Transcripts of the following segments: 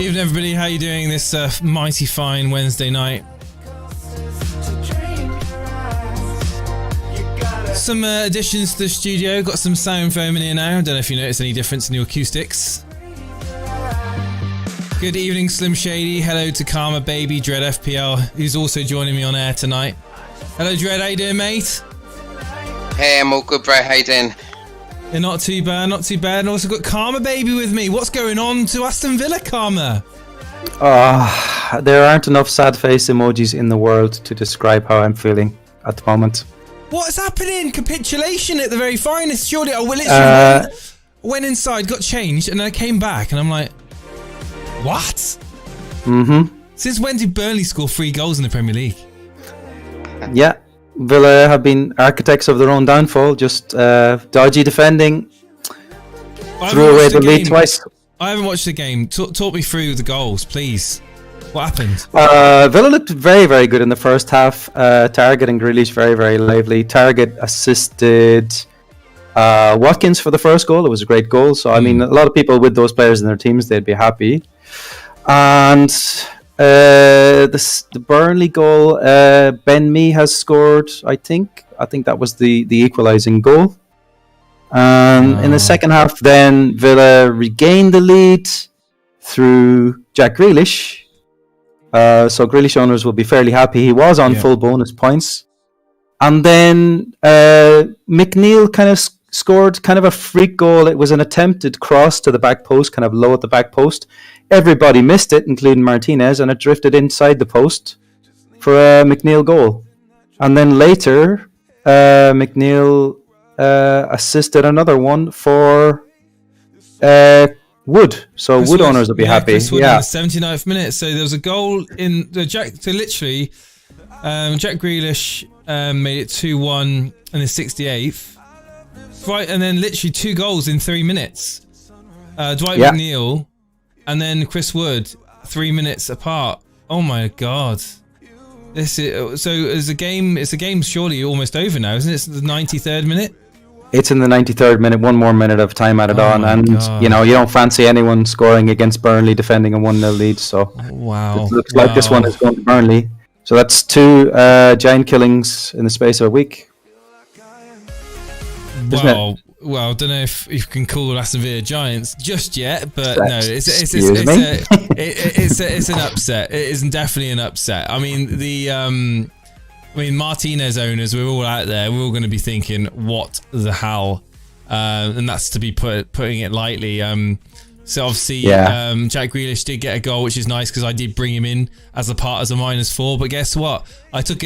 Evening, everybody. How you doing this mighty fine Wednesday night? Some additions to the studio. Got some sound foam in here now. Don't know if you notice any difference in the acoustics. Good evening, Slim Shady. Hello to Karma Baby Dread FPL, who's also joining me on air tonight. Hello, Dread. How you doing, mate? Hey, I'm all good, bro. How you doing? Yeah, not too bad, not too bad. And also got Karma Baby with me. What's going on to Aston Villa, Karma? There aren't enough sad face emojis in the world to describe how I'm feeling at the moment. What's happening? Capitulation at the very finest. Surely I literally went inside, got changed, and then I came back, and I'm like, what? Mm-hmm. Since when did Burnley score 3 goals in the Premier League? Yeah, Villa have been architects of their own downfall. Just dodgy defending. Threw away the lead twice. I haven't watched the game. Talk me through the goals, please. What happened? Villa looked very, very good in the first half. Target and Grealish very, very lively. Target assisted Watkins for the first goal. It was a great goal. So, I mean, a lot of people with those players in their teams, they'd be happy. And the Burnley goal, Ben Mee has scored, I think. I think that was the equalising goal. In the second half, then Villa regained the lead through Jack Grealish. So Grealish owners will be fairly happy. He was on full bonus points. And then McNeil kind of scored kind of a freak goal. It was an attempted cross to the back post, kind of low at the back post. Everybody missed it, including Martinez, and it drifted inside the post for a McNeil goal. And then later, McNeil assisted another one for Wood. So Wood owners will be happy. Chris Wood in the 79th minute. So there was a goal in the Jack. So literally, Jack Grealish made it 2-1 in the 68th. Right, and then literally 2 goals in 3 minutes. Dwight McNeil and then Chris Wood, 3 minutes apart. Oh my god! This is so. It's a game surely almost over now, isn't it? It's the 93rd minute. It's in the 93rd minute. One more minute of time added on, and you know you don't fancy anyone scoring against Burnley defending a 1-0 lead. So it looks like this one is going to Burnley. So that's 2 giant killings in the space of a week. Well, I don't know if you can call Aston Villa Giants just yet, but no, it's an upset. It is definitely an upset. I mean, Martinez owners, we're all out there. We're all going to be thinking, what the hell? And that's to be putting it lightly. So obviously, Jack Grealish did get a goal, which is nice because I did bring him in as a -4. But guess what? I took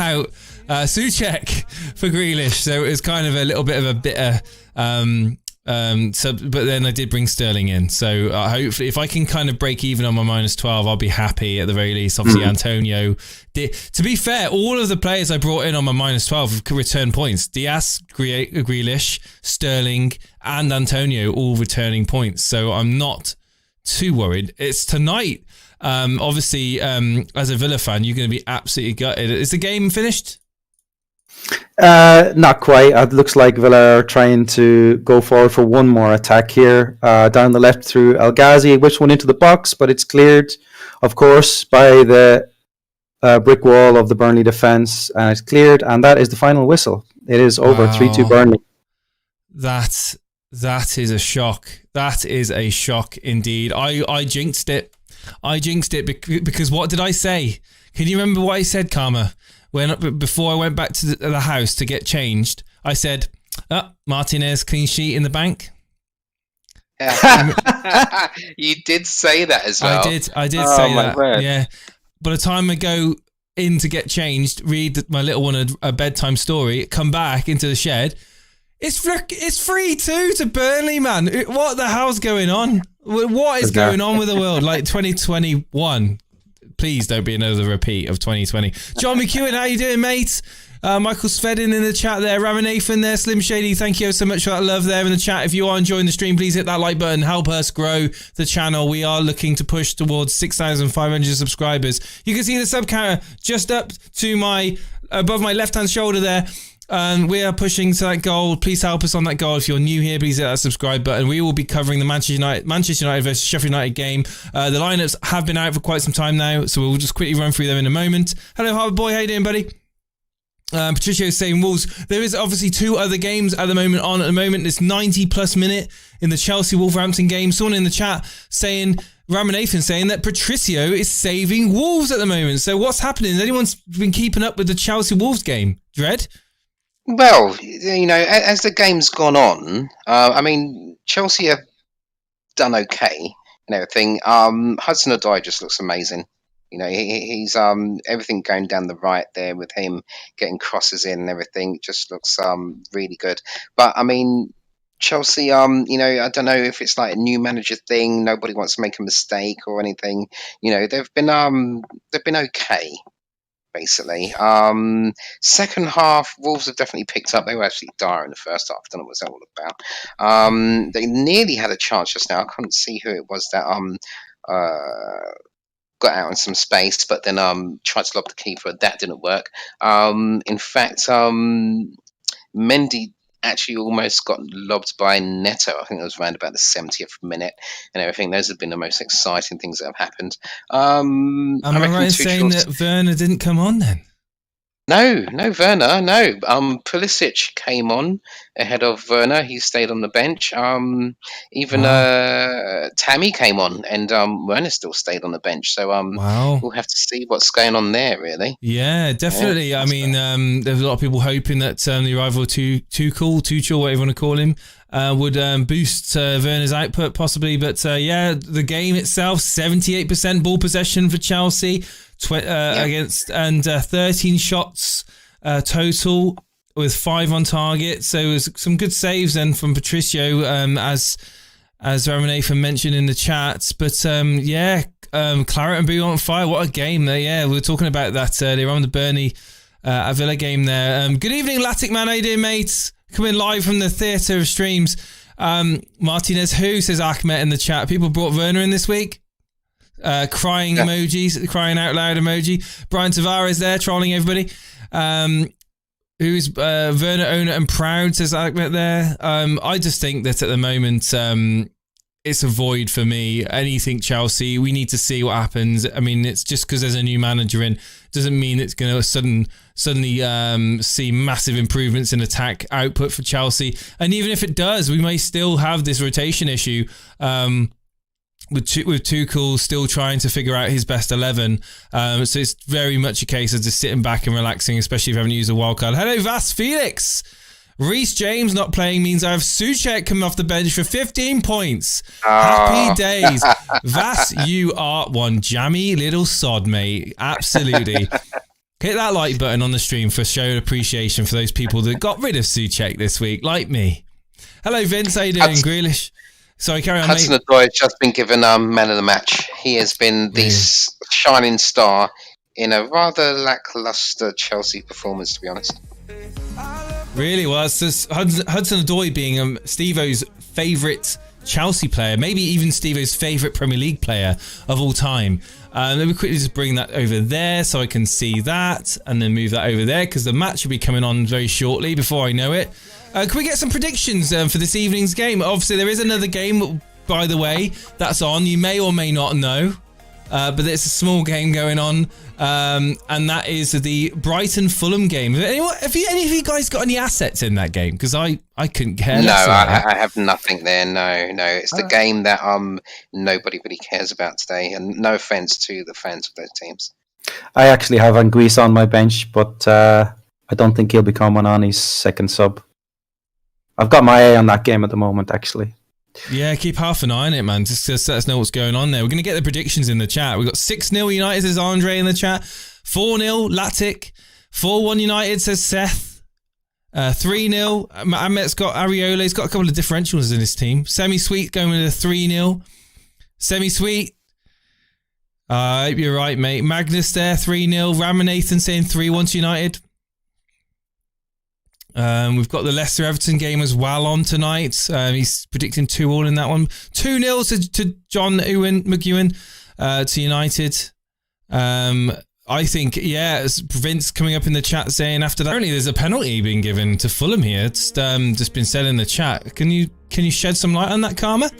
out Souček for Grealish, so it was kind of a little bit of a bitter. But then I did bring Sterling in, so hopefully, if I can kind of break even on my -12, I'll be happy at the very least. Obviously, Antonio did. To be fair, all of the players I brought in on my -12 could return points. Diaz, Grealish, Sterling, and Antonio all returning points, so I'm not too worried. It's tonight. Obviously, as a Villa fan, you're going to be absolutely gutted. Is the game finished? Not quite. It looks like Villa are trying to go forward for one more attack here. Down the left through El Ghazi, which went into the box, but it's cleared, of course, by the brick wall of the Burnley defence, and it's cleared, and that is the final whistle. It is over, 3-2 Burnley. That is a shock. That is a shock indeed. I jinxed it. Because what did I say? Can you remember what I said, Karma? Before I went back to the house to get changed, I said, Martinez clean sheet in the bank. You did say that as well. I did say that. Word. Yeah. By the time I go in to get changed, read my little one a bedtime story, come back into the shed, it's 3-2 to Burnley, man. What the hell's going on? What is going on with the world? Like 2021. Please don't be another repeat of 2020. John McEwen, how you doing, mate? Michael Svedin in the chat there. Ramanathan there. Slim Shady, thank you so much for that love there in the chat. If you are enjoying the stream, please hit that like button. Help us grow the channel. We are looking to push towards 6,500 subscribers. You can see the sub counter just up to above my left-hand shoulder there. We are pushing to that goal. Please help us on that goal. If you're new here, please hit that subscribe button. We will be covering the Manchester United versus Sheffield United game. The lineups have been out for quite some time now, so we'll just quickly run through them in a moment. Hello, Harbour Boy. How you doing, buddy? Patricio is saying Wolves. There is obviously 2 other games at the moment on. At the moment, this 90-plus minute in the Chelsea-Wolverhampton game. Someone in the chat saying, Ramanathan saying that Patricio is saving Wolves at the moment. So what's happening? Has anyone been keeping up with the Chelsea-Wolves game? Dread? Well, as the game's gone on, Chelsea have done okay and everything. Hudson-Odoi just looks amazing. He's everything going down the right there with him getting crosses in and everything. Just looks really good. But Chelsea, I don't know if it's like a new manager thing. Nobody wants to make a mistake or anything. They've been okay. Basically, second half, Wolves have definitely picked up. They were actually dire in the first half. I don't know what that all about. They nearly had a chance just now. I couldn't see who it was that got out in some space, but then tried to lob the keeper. That didn't work. In fact, Mendy actually almost got lobbed by Neto. I think it was around about the 70th minute and everything. Those have been the most exciting things that have happened. Am I right in saying that Werner didn't come on then? No, Werner, no. Pulisic came on ahead of Werner. He stayed on the bench. Tammy came on, and Werner still stayed on the bench. So we'll have to see what's going on there, really. Yeah, definitely. Yeah, there's a lot of people hoping that the arrival of Tuchel, whatever you want to call him, would boost Werner's output, possibly. But the game itself, 78% ball possession for Chelsea. Against and 13 shots total with 5 on target. So it was some good saves then from Patricio, as Ramanathan mentioned in the chat. But Claret and Blue on fire. What a game there. We were talking about that earlier on the Burnley Villa game there. Good evening, Latic Man. How you doing, mates? Coming live from the theatre of streams. Martinez who says Ahmed in the chat. People brought Werner in this week. Crying emojis, crying out loud emoji. Brian Tavares there trolling everybody. Who's Werner owner and proud, says Ahmed there. I just think that at the moment it's a void for me. Anything Chelsea, we need to see what happens. It's just because there's a new manager in doesn't mean it's going to suddenly see massive improvements in attack output for Chelsea. And even if it does, we may still have this rotation issue. With Tuchel still trying to figure out his best 11. So it's very much a case of just sitting back and relaxing, especially if you haven't used a wildcard. Hello, Vas Felix. Reece James not playing means I have Souček coming off the bench for 15 points. Happy days. Vas, you are one jammy little sod, mate. Absolutely. Hit that like button on the stream for showing appreciation for those people that got rid of Souček this week, like me. Hello, Vince. How you doing? Grealish. Sorry, carry on, mate. Hudson-Odoi has just been given man of the match. He has been the shining star in a rather lackluster Chelsea performance, to be honest. Really? Well, it's just Hudson-Odoi being Steve-O's favourite Chelsea player, maybe even Steve-O's favourite Premier League player of all time. Let me quickly just bring that over there so I can see that, and then move that over there because the match will be coming on very shortly before I know it. Can we get some predictions for this evening's game? Obviously, there is another game, by the way, that's on. You may or may not know, but it's a small game going on, and that is the Brighton-Fulham game. Have any of you guys got any assets in that game? Because I couldn't care less. No, I have nothing there. No. It's the game that nobody really cares about today, and no offence to the fans of those teams. I actually have Anguissa on my bench, but I don't think he'll be coming on his second sub. I've got my eye on that game at the moment, actually. Yeah, keep half an eye on it, man. Just to let us know what's going on there. We're going to get the predictions in the chat. We've got 6-0 United, says Andre in the chat. 4-0 Latic. 4-1 United, says Seth. 3-0. Ahmet's got Areola. He's got a couple of differentials in his team. Semi-Sweet going with a 3-0. Semi-Sweet. I hope you're right, mate. Magnus there, 3-0. Ramanathan saying 3-1 to United. We've got the Leicester-Everton game as well on tonight. He's predicting 2-2 in that one. 2-0 to John McEwen to United. I I think, Vince coming up in the chat saying after that, apparently there's a penalty being given to Fulham here. It's just been said in the chat. Can you shed some light on that, Karma?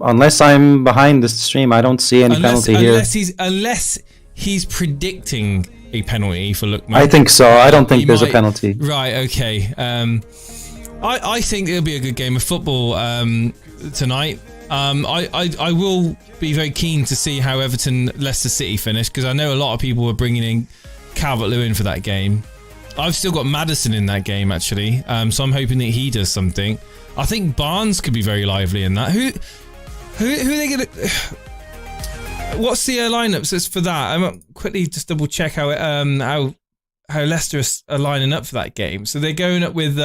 Unless I'm behind the stream, I don't see any penalty here. Unless he's predicting a penalty for Lookman. I think so. I don't think there's a penalty. Right, okay. I think it'll be a good game of football tonight. I will be very keen to see how Leicester City finish, because I know a lot of people were bringing in Calvert-Lewin for that game. I've still got Maddison in that game, actually, so I'm hoping that he does something. I think Barnes could be very lively in that. Who are they going to... What's the lineups for that? I'm quickly just double check how Leicester are lining up for that game. So they're going up with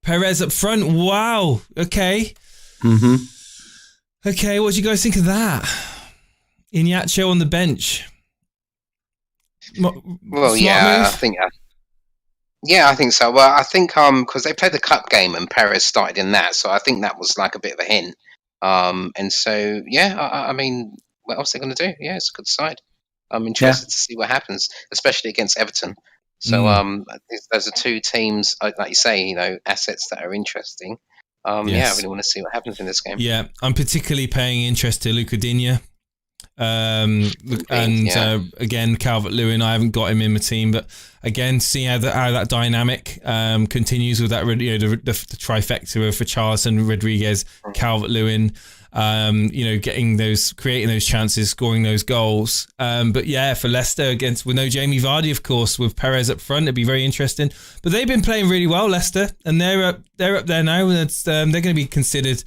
Perez up front. Wow. Okay. Mm-hmm. Okay, what do you guys think of that? Iñárritu on the bench. Well, yeah, I think so. Well, I think because they played the cup game and Perez started in that, so I think that was like a bit of a hint. And so I mean, what else are they going to do? Yeah, it's a good side. I'm interested to see what happens, especially against Everton. So those are two teams, like you say, assets that are interesting. I really want to see what happens in this game. Yeah, I'm particularly paying interest to Utd. Again, Calvert-Lewin, I haven't got him in my team, but again, see how that dynamic continues with that, the trifecta of Richarlison, Rodriguez, Calvert-Lewin, creating those chances, scoring those goals. But yeah, for Leicester with no Jamie Vardy, of course, with Perez up front, it'd be very interesting. But they've been playing really well, Leicester, and they're up there now. And they're going to be considered,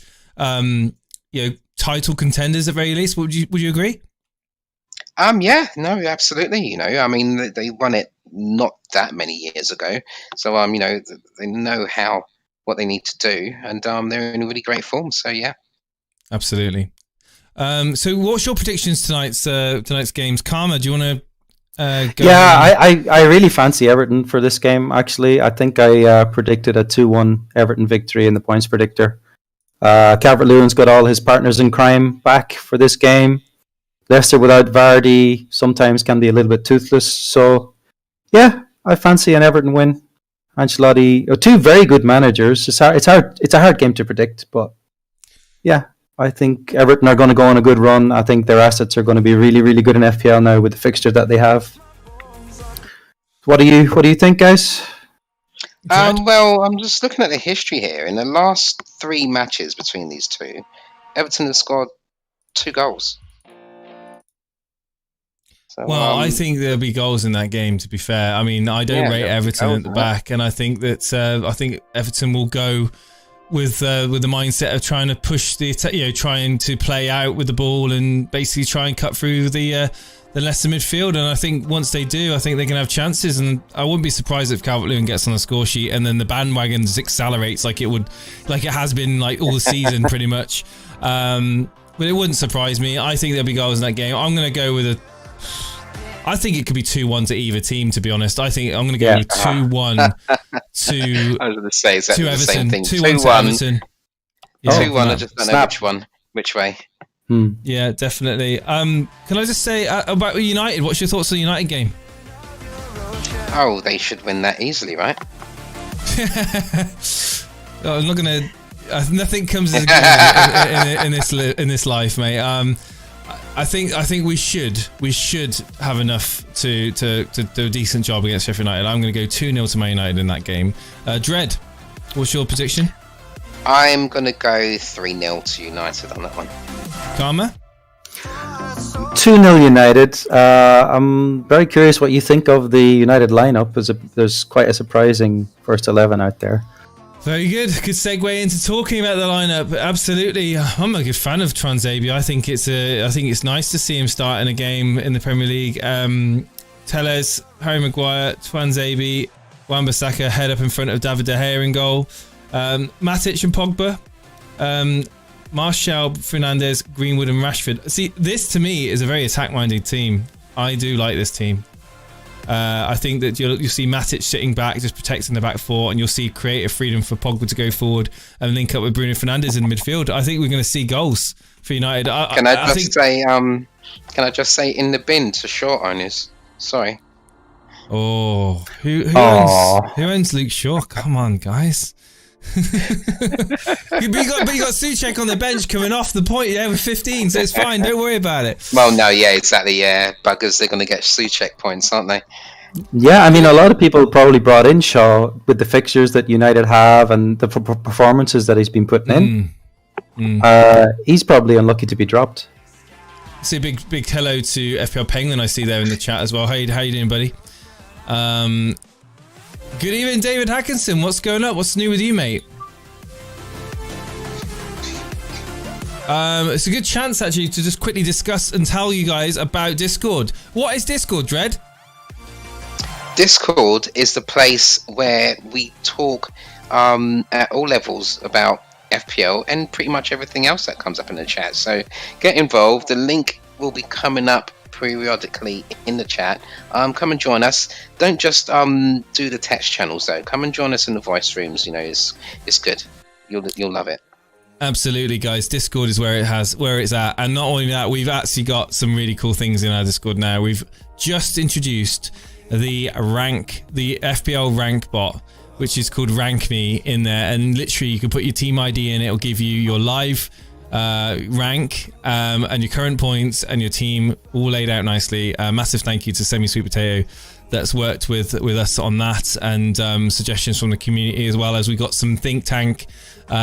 title contenders at very least. Would you agree? Yeah, no, absolutely. I mean, they won it not that many years ago, so they know what they need to do, and they're in really great form. So yeah, absolutely. So what's your predictions tonight's games? Karma, do you want to go? Yeah, I really fancy Everton for this game. Actually, I think I predicted a 2-1 Everton victory in the points predictor. Calvert-Lewin's got all his partners in crime back for this game. Leicester without Vardy sometimes can be a little bit toothless. So, yeah, I fancy an Everton win. Ancelotti, two very good managers. It's a hard game to predict, but yeah, I think Everton are going to go on a good run. I think their assets are going to be really, really good in FPL now with the fixture that they have. What do you think, guys? Well, I'm just looking at the history here. In the last 3 matches between these two, Everton have scored 2 goals. So, well, I think there'll be goals in that game, to be fair. I mean, I don't rate Everton at the back, and I think that Everton will go with the mindset of trying to push trying to play out with the ball and basically try and cut through the Leicester midfield. And I think once they do, I think they can have chances. And I wouldn't be surprised if Calvert-Lewin gets on the score sheet and then the bandwagon accelerates like it has been like all the season pretty much. But it wouldn't surprise me. I think there'll be goals in that game. I'm going to go with I think it could be 2-1 to either team, to be honest. I think I'm going to go with 2-1 to I was going to say exactly the Everton. same thing. 2-1 to Everton. Yeah. 2-1, I just don't know which way. Yeah, definitely. Can I just say about United, what's your thoughts on the United game? Oh, they should win that easily, right? I'm not going to... nothing comes as a given in this life, mate. I think we should have enough to do a decent job against Sheffield United. I'm going to go 2-0 to Man United in that game. Dread, what's your prediction? I'm going to go 3-0 to United on that one. Karma? 2-0 United. I'm very curious what you think of the United lineup. There's quite a surprising first 11 out there. Very good. Good segue into talking about the lineup. Absolutely, I'm a good fan of Tuanzebe. I think it's nice to see him start in a game in the Premier League. Telles, Harry Maguire, Tuanzebe, Wan-Bissaka head up in front of David De Gea in goal. Matic and Pogba, Martial, Fernandes, Greenwood and Rashford. See, this to me is a very attack-minded team. I do like this team. I think that you'll see Matic sitting back, just protecting the back four, and you'll see creative freedom for Pogba to go forward and link up with Bruno Fernandes in midfield. I think we're going to see goals for United. Can I just say, Can I just say in the bin to short owners? Sorry. Oh, who owns Luke Shaw? Come on, guys. but you got Souček on the bench coming off the point, with 15, so it's fine. Don't worry about it. Well, no, yeah, exactly. Yeah, buggers. They're going to get Souček points, aren't they? Yeah, I mean, a lot of people probably brought in Shaw with the fixtures that United have and the performances that he's been putting in. He's probably unlucky to be dropped. See a big hello to FPL Penguin I see there in the chat as well. How you doing, buddy? Good evening, David Hackinson. What's going on? What's new with you, mate? It's a good chance, actually, to just quickly discuss and tell you guys about Discord. What is Discord, Dredd? Discord is the place where we talk at all levels about FPL and pretty much everything else that comes up in the chat. So get involved. The link will be coming up periodically in the chat. Come and join us. Don't just do the text channels though. Come and join us in the voice rooms. It's good. You'll love it. Absolutely, guys. Discord is where it's at, and not only that, we've actually got some really cool things in our Discord now. We've just introduced the FPL rank bot, which is called Rank Me, in there, and literally you can put your team ID in. It'll give you your live rank and your current points and your team all laid out nicely. Massive thank you to Semi Sweet Potato that's worked with us on that, and suggestions from the community, as well as we got some think tank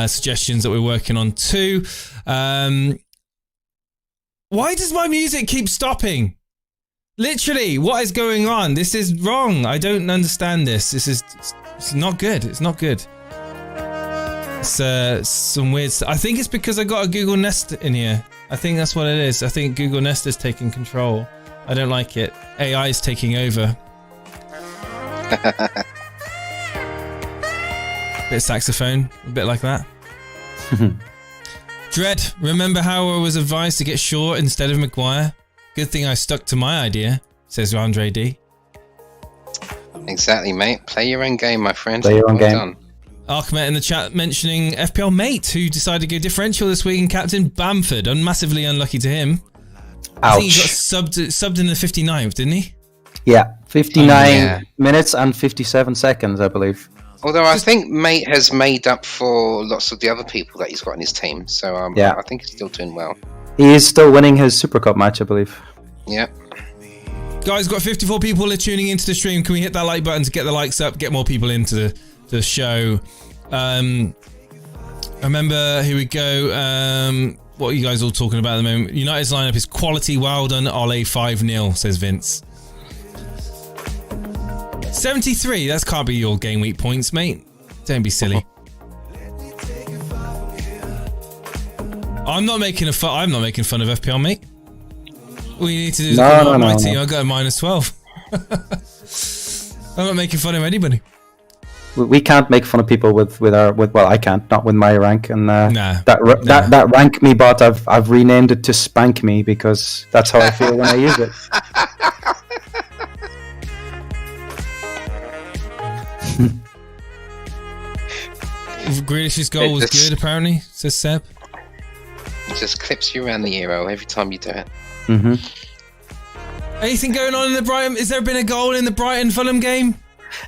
suggestions that we're working on too. Why does my music keep stopping? Literally, what is going on? This is wrong. I don't understand this. It's not good. It's not good. It's some weird stuff. I think it's because I got a Google Nest in here. I think that's what it is. I think Google Nest is taking control. I don't like it. AI is taking over. Bit of saxophone, a bit like that. Dredd, remember how I was advised to get Shaw instead of Maguire? Good thing I stuck to my idea, says Andre D. Exactly, mate. Play your own game, my friend. Play your own game. Done. Arkmet in the chat mentioning FPL Mate, who decided to go differential this week, and Captain Bamford. Massively unlucky to him. Ouch. I think he got subbed in the 59th, didn't he? Yeah, 59 minutes and 57 seconds, I believe. Although I think Mate has made up for lots of the other people that he's got in his team, so I think he's still doing well. He is still winning his Super Cup match, I believe. Yeah. Guys, got 54 people tuning into the stream. Can we hit that like button to get the likes up, get more people into the show? Remember, here we go. What are you guys all talking about at the moment? United's lineup is quality. Well done, Ole. 5-0, says Vince. 73. That can't be your game week points, mate. Don't be silly. I'm not making fun of FPL, mate. All you need to do is come on my team. I got a -12. I'm not making fun of anybody. We can't make fun of people with I can't, not with my rank, and that rank me bot, I've renamed it to Spank Me, because that's how I feel when I use it. Grealish's goal was good, apparently, says Seb. It just clips you around the ear every time you do it. Mm-hmm. Anything going on in the Brighton? Has there been a goal in the Brighton-Fulham game?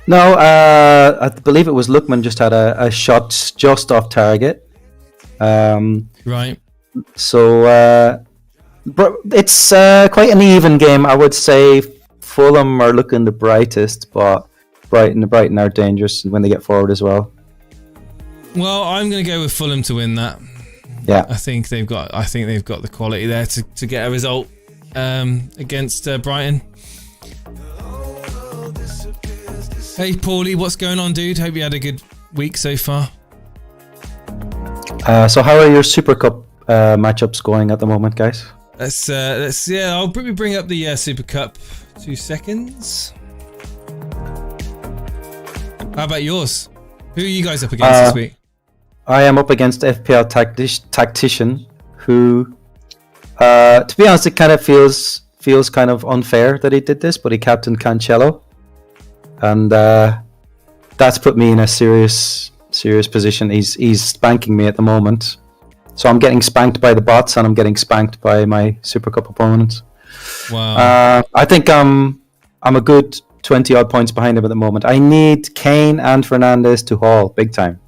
No, I believe it was Lookman just had a shot just off target. Right. So it's quite an even game. I would say Fulham are looking the brightest, but Brighton are dangerous when they get forward as well. Well, I'm going to go with Fulham to win that. Yeah, I think they've got the quality there to get a result against Brighton. Hey, Paulie, what's going on, dude? Hope you had a good week so far. So how are your Super Cup matchups going at the moment, guys? I'll probably bring up the Super Cup. 2 seconds. How about yours? Who are you guys up against this week? I am up against FPL Tactician, who, to be honest, it kind of feels kind of unfair that he did this, but he captained Cancelo, and that's put me in a serious position. He's spanking me at the moment. So I'm getting spanked by the bots, and I'm getting spanked by my Super Cup opponents. Wow. I think I'm a good 20 odd points behind him at the moment. I need Kane and Fernandes to haul big time.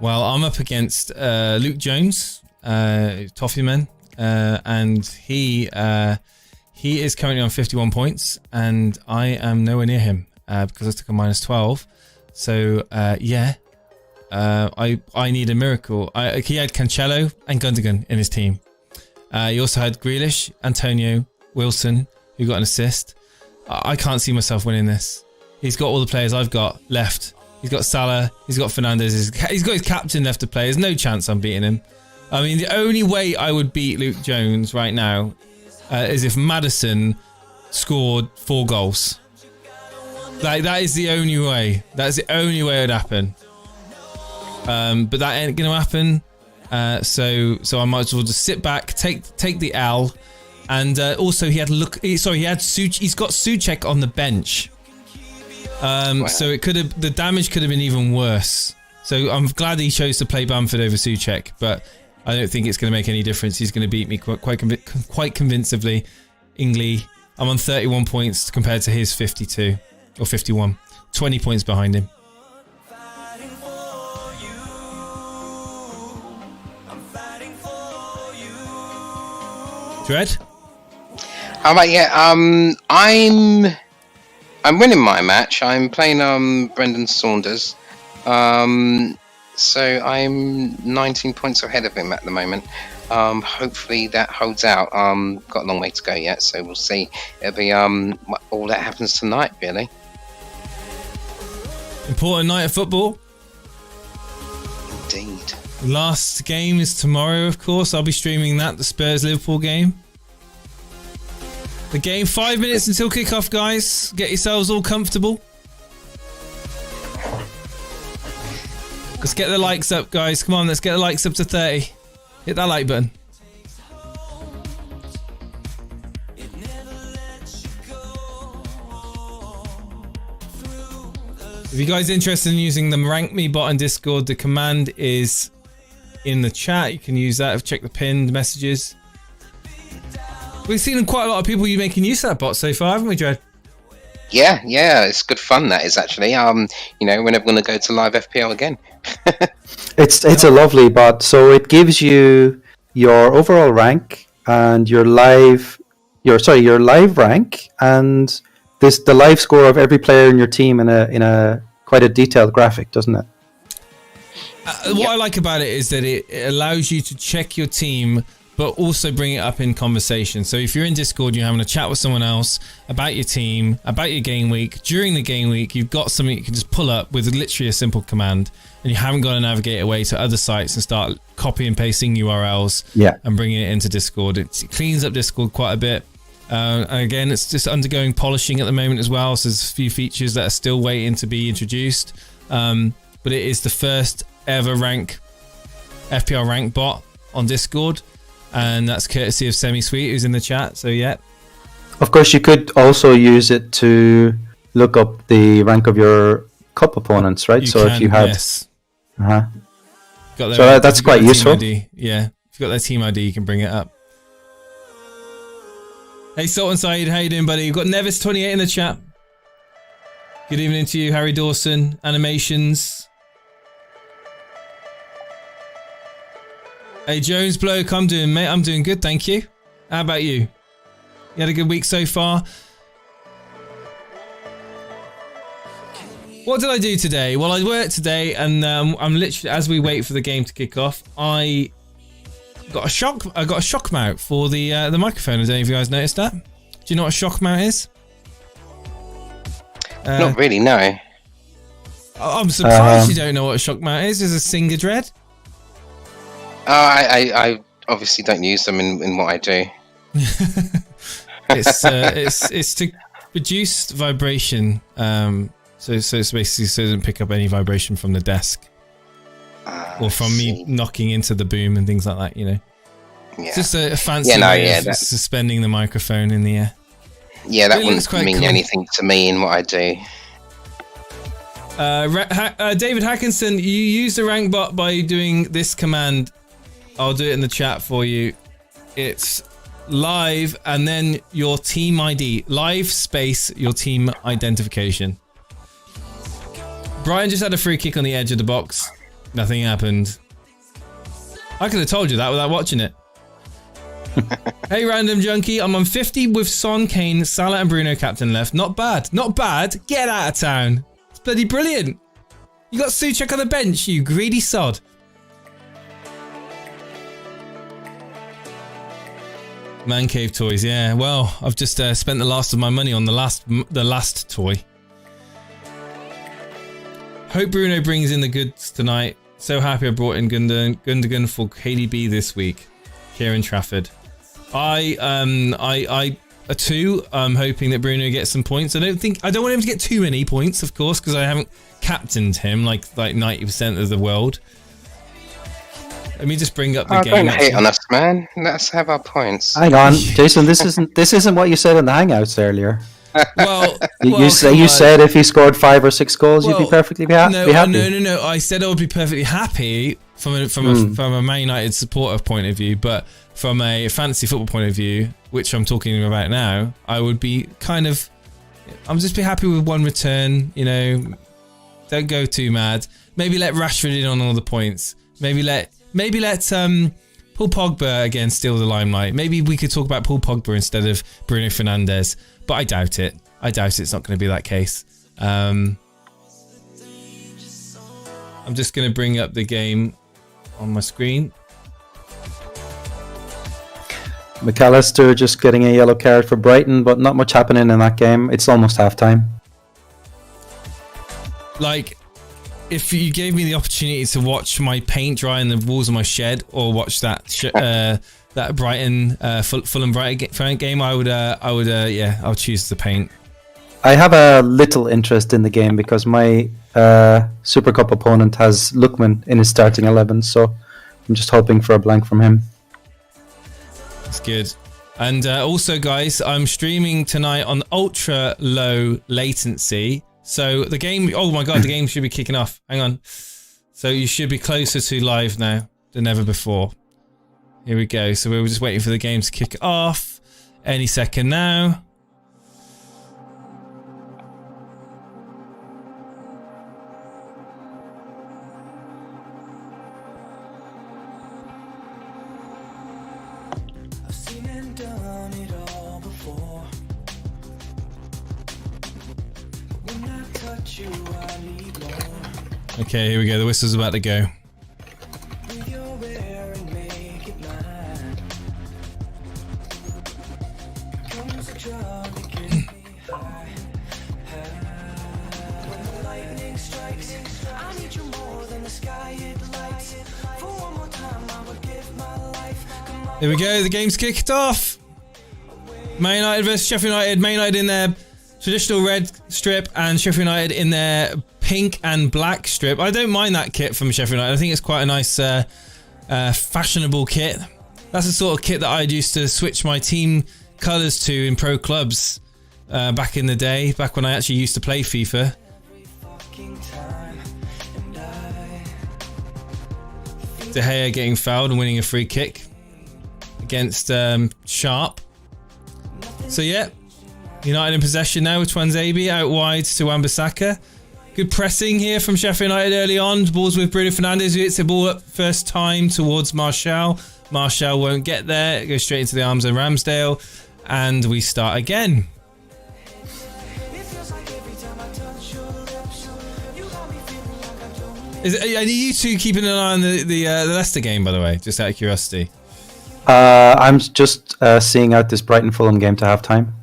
Well, I'm up against Luke Jones, Toffeeman, and he is currently on 51 points, and I am nowhere near him because I took a minus 12. So I need a miracle. He had Cancelo and Gundogan in his team. He also had Grealish, Antonio, Wilson, who got an assist. I can't see myself winning this. He's got all the players I've got left. He's got Salah, he's got Fernandes, he's got his captain left to play. There's no chance I'm beating him. I mean, the only way I would beat Luke Jones right now is if Maddison scored 4 goals. Like, that is the only way. That's the only way it would happen. But that ain't going to happen. So I might as well just sit back, take the L. And also he's got Souček on the bench. So the damage could have been even worse. So I'm glad he chose to play Bamford over Souček, but I don't think it's going to make any difference. He's going to beat me quite convincingly. I'm on 31 points compared to his 52 or 51. 20 points behind him. Dread? How about I'm winning my match. I'm playing Brendan Saunders. So I'm 19 points ahead of him at the moment. Hopefully that holds out. Got a long way to go yet, so we'll see. It'll be all that happens tonight, really. Important night of football. Indeed. Last game is tomorrow, of course. I'll be streaming that, the Spurs-Liverpool game. The game, 5 minutes until kickoff, guys. Get yourselves all comfortable. Let's get the likes up, guys. Come on, let's get the likes up to 30. Hit that like button. If you guys are interested in using the Rank Me bot on Discord, the command is in the chat. You can use that. Check the pinned messages. We've seen quite a lot of people making use of that bot so far, haven't we, Dread? Yeah, it's good fun. That is actually. We're never going to go to live FPL again. It's a lovely bot. So it gives you your overall rank and your live rank and the live score of every player in your team in a quite a detailed graphic, doesn't it? What I like about it is that it allows you to check your team, but also bring it up in conversation. So if you're in Discord, you're having a chat with someone else about your team, about your game week. During the game week, you've got something you can just pull up with literally a simple command, and you haven't got to navigate away to other sites and start copy and pasting URLs and bringing it into Discord. It cleans up Discord quite a bit. And again, it's just undergoing polishing at the moment as well. So there's a few features that are still waiting to be introduced. But it is the first ever FPL rank bot on Discord. And that's courtesy of Semi-Sweet, who's in the chat. So, yeah. Of course, you could also use it to look up the rank of your cup opponents, right? If you had... Yes. So that's quite useful. Yeah. If you've got their team ID, you can bring it up. Hey, Sultan Saeed, how you doing, buddy? You've got Nevis28 in the chat. Good evening to you, Harry Dawson. Animations. Hey, Jones Bloke, I'm doing, mate. I'm doing good, thank you. How about you? You had a good week so far? What did I do today? Well, I worked today, and I'm literally, as we wait for the game to kick off, I got a shock mount for the microphone. Has any of you guys noticed that? Do you know what a shock mount is? Not really, no. I'm surprised you don't know what a shock mount is. Is a Singer Dread? I obviously don't use them in what I do. It's to reduce vibration. So it's basically so it doesn't pick up any vibration from the desk. Or from me knocking into the boom and things like that, you know. Yeah. It's just a fancy way of suspending the microphone in the air. Yeah, that wouldn't mean anything to me in what I do. David Hackinson, you use the rank bot by doing this command. I'll do it in the chat for you. It's live and then your team ID. Live space your team identification. Brian just had a free kick on the edge of the box. Nothing happened. I could have told you that without watching it. Hey, Random Junkie. I'm on 50 with Son, Kane, Salah and Bruno captain left. Not bad. Not bad. Get out of town. It's bloody brilliant. You got Suchek on the bench, you greedy sod. Man cave toys, yeah. Well, I've just spent the last of my money on the last toy. Hope Bruno brings in the goods tonight. So happy I brought in Gundogan for KDB this week. Here in Trafford. I too, I'm hoping that Bruno gets some points. I don't want him to get too many points, of course, because I haven't captained him like 90% of the world. Let me just bring up the game. Don't hate on us, man. Let's have our points. Hang on, Jason. This isn't what you said in the Hangouts earlier. You said if he scored 5 or 6 goals, you'd be perfectly happy. No. I said I would be perfectly happy from a Man United supporter point of view, but from a fantasy football point of view, which I'm talking about now, I would be I'm just be happy with one return. You know, don't go too mad. Maybe let Rashford in on all the points. Maybe let Paul Pogba again steal the limelight. Maybe we could talk about Paul Pogba instead of Bruno Fernandes, but I doubt it. It's not going to be that case. I'm just going to bring up the game on my screen. McAllister just getting a yellow card for Brighton, but not much happening in that game. It's almost half-time. Like, if you gave me the opportunity to watch my paint dry in the walls of my shed, or watch that Brighton Fulham Brighton game, I would choose the paint. I have a little interest in the game because my Super Cup opponent has Lookman in his starting 11, so I'm just hoping for a blank from him. That's good. And also, guys, I'm streaming tonight on ultra low latency. So the game, oh my god, the game should be kicking off. Hang on. So you should be closer to live now than ever before. Here we go. So we were just waiting for the game to kick off. Any second now. Okay, here we go. The whistle's about to go. Here we go. The game's kicked off. Man United versus Sheffield United. Man United in their traditional red strip and Sheffield United in their pink and black strip. I don't mind that kit from Sheffield United. I think it's quite a nice fashionable kit. That's the sort of kit that I used to switch my team colours to in pro clubs back in the day, back when I actually used to play FIFA. De Gea getting fouled and winning a free kick against Sharp. So yeah, United in possession now with Twanzebe out wide to Wan-Bissaka. Good pressing here from Sheffield United early on. Balls with Bruno Fernandes, who hits the ball up first time towards Martial. Martial won't get there. It goes straight into the arms of Ramsdale. And we start again. Are you two keeping an eye on the Leicester game, by the way? Just out of curiosity. I'm just seeing out this Brighton Fulham game to half-time.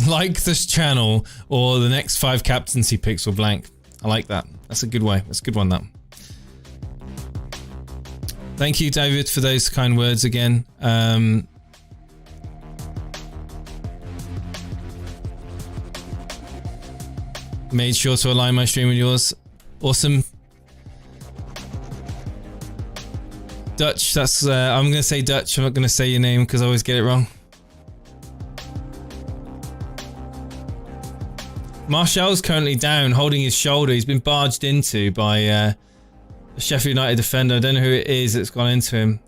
Like this channel, or the next 5 captaincy picks were blank. I like that. That's a good way. That's a good one, that. Thank you, David, for those kind words again. Made sure to align my stream with yours. Awesome. Dutch, that's I'm going to say Dutch. I'm not going to say your name because I always get it wrong. Martial's currently down, holding his shoulder. He's been barged into by a Sheffield United defender. I don't know who it is that's gone into him.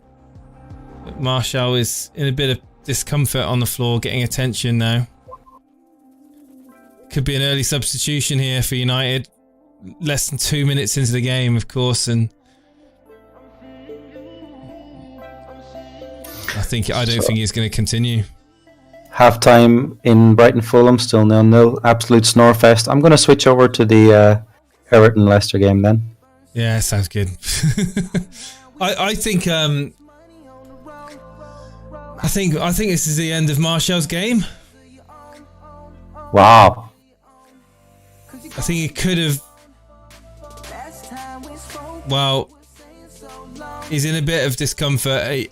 But Martial is in a bit of discomfort on the floor, getting attention now. Could be an early substitution here for United. Less than 2 minutes into the game, of course, and I don't think he's going to continue. Half-time in Brighton Fulham, still 0-0. Absolute snore fest. I'm going to switch over to the Everton Leicester game then. Yeah, sounds good. I think this is the end of Martial's game. Wow. I think he could have. Well, he's in a bit of discomfort.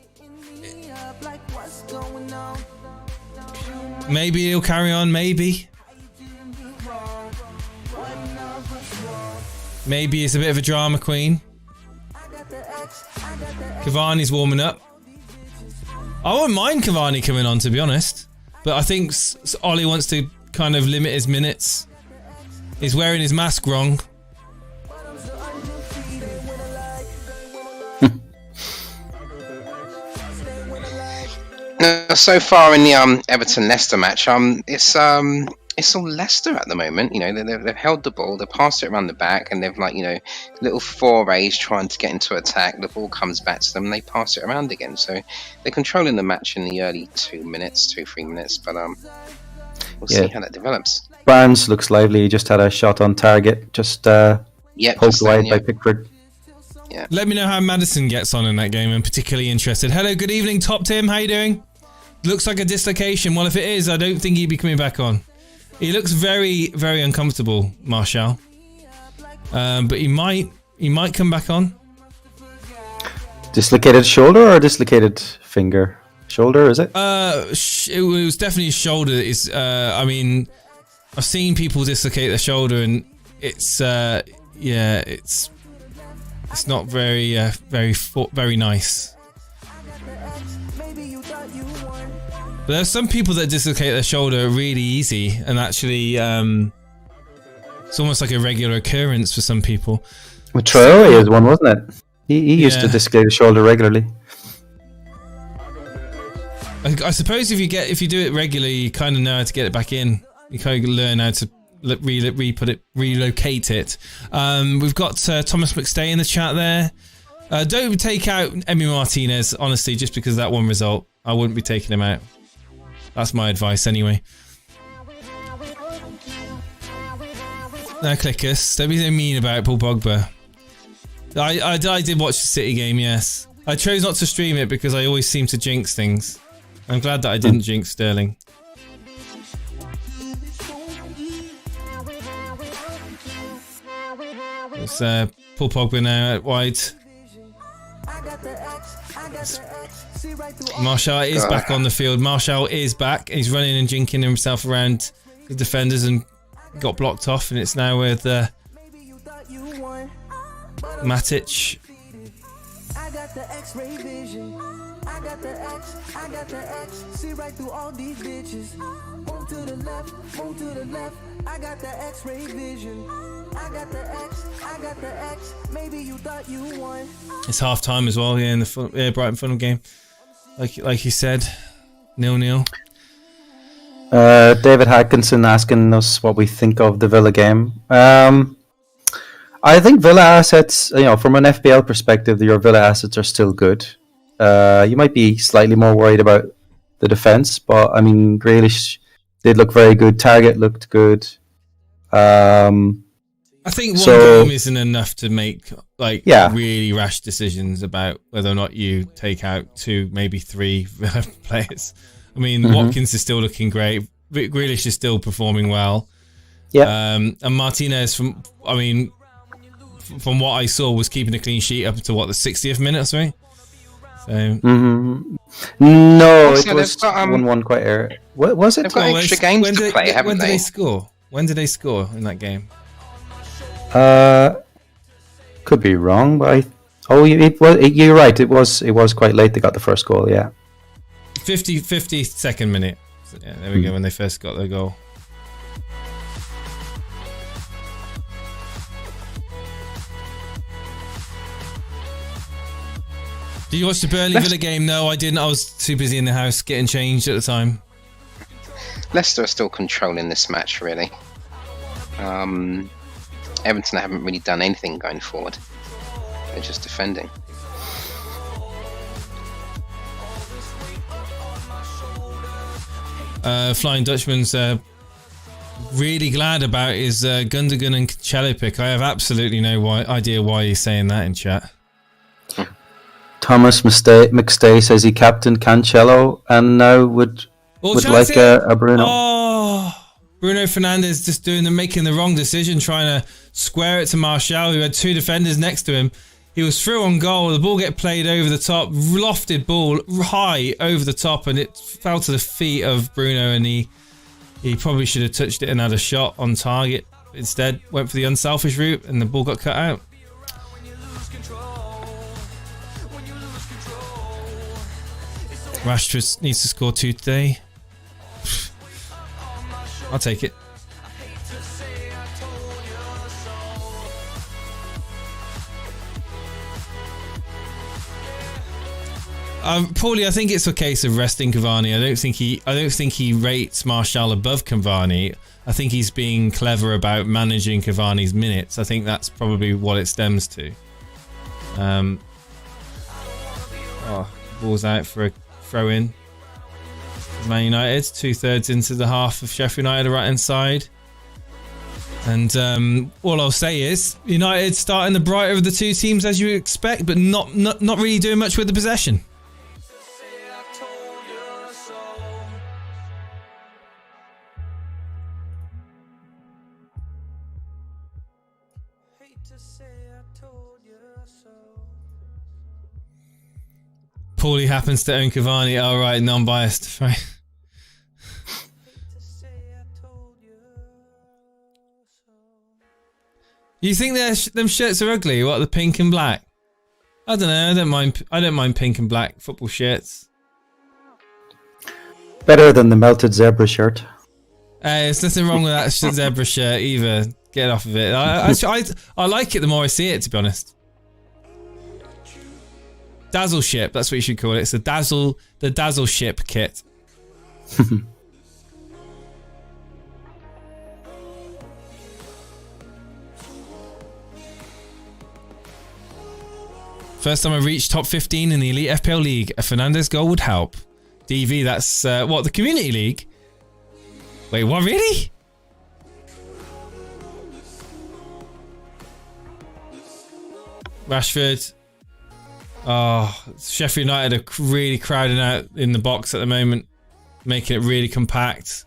Maybe he'll carry on, maybe. Maybe it's a bit of a drama queen. Cavani's warming up. I wouldn't mind Cavani coming on, to be honest. But I think Ollie wants to kind of limit his minutes. He's wearing his mask wrong. So far in the Everton-Leicester match, it's all Leicester at the moment. You know, they've held the ball, they've passed it around the back, and they've little forays trying to get into attack. The ball comes back to them, and they pass it around again. So they're controlling the match in the early 3 minutes. But we'll see how that develops. Barnes looks lively. He just had a shot on target, just poked wide by Pickford. Yeah. Let me know how Maddison gets on in that game. I'm particularly interested. Hello, good evening, Top Tim. How you doing? Looks like a dislocation. Well, if it is, I don't think he'd be coming back on. He looks very, very uncomfortable, Martial. But he might come back on. Dislocated shoulder or dislocated finger? Shoulder, is it? It was definitely shoulder. I mean, I've seen people dislocate their shoulder, and it's not very nice. But there's some people that dislocate their shoulder really easy, and actually, it's almost like a regular occurrence for some people. Well, Traore is one, wasn't it? He used to dislocate his shoulder regularly. I suppose if you do it regularly, you kind of know how to get it back in. You kind of learn how to relocate it. We've got Thomas McStay in the chat there. Don't take out Emi Martinez, honestly, just because of that one result. I wouldn't be taking him out. That's my advice anyway. Now, Clickers, don't be so mean about Paul Pogba. I did watch the City game, yes. I chose not to stream it because I always seem to jinx things. I'm glad that I didn't jinx Sterling. It's Paul Pogba now at wide. Martial is back on the field. Martial is back. He's running and jinking himself around the defenders and got blocked off, and it's now with Matic. I got the X-ray vision. I got the X. I got the X. See right through all these bitches. Move to the left. Move to the left. I got the X-ray vision. I got the X. I got the X. Maybe you thought you won. It's half time as well. Yeah, in the Brighton Fulham game. Like you said, 0-0. David Atkinson asking us what we think of the Villa game. I think Villa assets, from an FPL perspective, your Villa assets are still good. You might be slightly more worried about the defense, but I mean, Grealish did look very good. Target looked good. I think one game isn't enough to make really rash decisions about whether or not you take out 2, maybe 3 Villa players. I mean, Watkins is still looking great. Grealish is still performing well. Yeah. And Martinez, from what I saw, was keeping a clean sheet up to the 60th minute or something. So. No, it was 1-1 quite early. What was it? They've got extra games to play, haven't when they? Did they score? When did they score in that game? Could be wrong, but you're right. It was quite late. They got the first goal. Yeah. 52nd minute. So, yeah, there we go. When they first got their goal. Did you watch the Burnley Villa game? No, I didn't. I was too busy in the house getting changed at the time. Leicester are still controlling this match, really. Everton haven't really done anything going forward. They're just defending. Flying Dutchman's really glad about his Gundogan and Cancelo pick. I have absolutely no idea why he's saying that in chat. Thomas McStay says he captained Cancelo and now would like a Bruno. Oh, Bruno Fernandes just making the wrong decision, trying to square it to Martial, who had two defenders next to him. He was through on goal. The ball get played over the top, lofted ball high over the top, and it fell to the feet of Bruno. And he probably should have touched it and had a shot on target. Instead, went for the unselfish route, and the ball got cut out. Rashford needs to score 2 today. I'll take it. Paulie, I think it's a case of resting Cavani. I don't think he rates Martial above Cavani. I think he's being clever about managing Cavani's minutes. I think that's probably what it stems to. Ball's out for a throw in. Man United, 2/3 into the half of Sheff United, right hand side. And all I'll say is United starting the brighter of the two teams as you expect, but not really doing much with the possession. Paulie happens to own Cavani. All right, non-biased. Right. You think them shirts are ugly? What, the pink and black? I don't know. I don't mind pink and black football shirts. Better than the melted zebra shirt. There's nothing wrong with that zebra shirt either. Get off of it. I like it the more I see it, to be honest. Dazzle ship, that's what you should call it. It's the Dazzle ship kit. First time I reached top 15 in the Elite FPL League, a Fernandes goal would help. DV, that's what, the Community League? Wait, what, really? Rashford. Oh, Sheffield United are really crowding out in the box at the moment, making it really compact.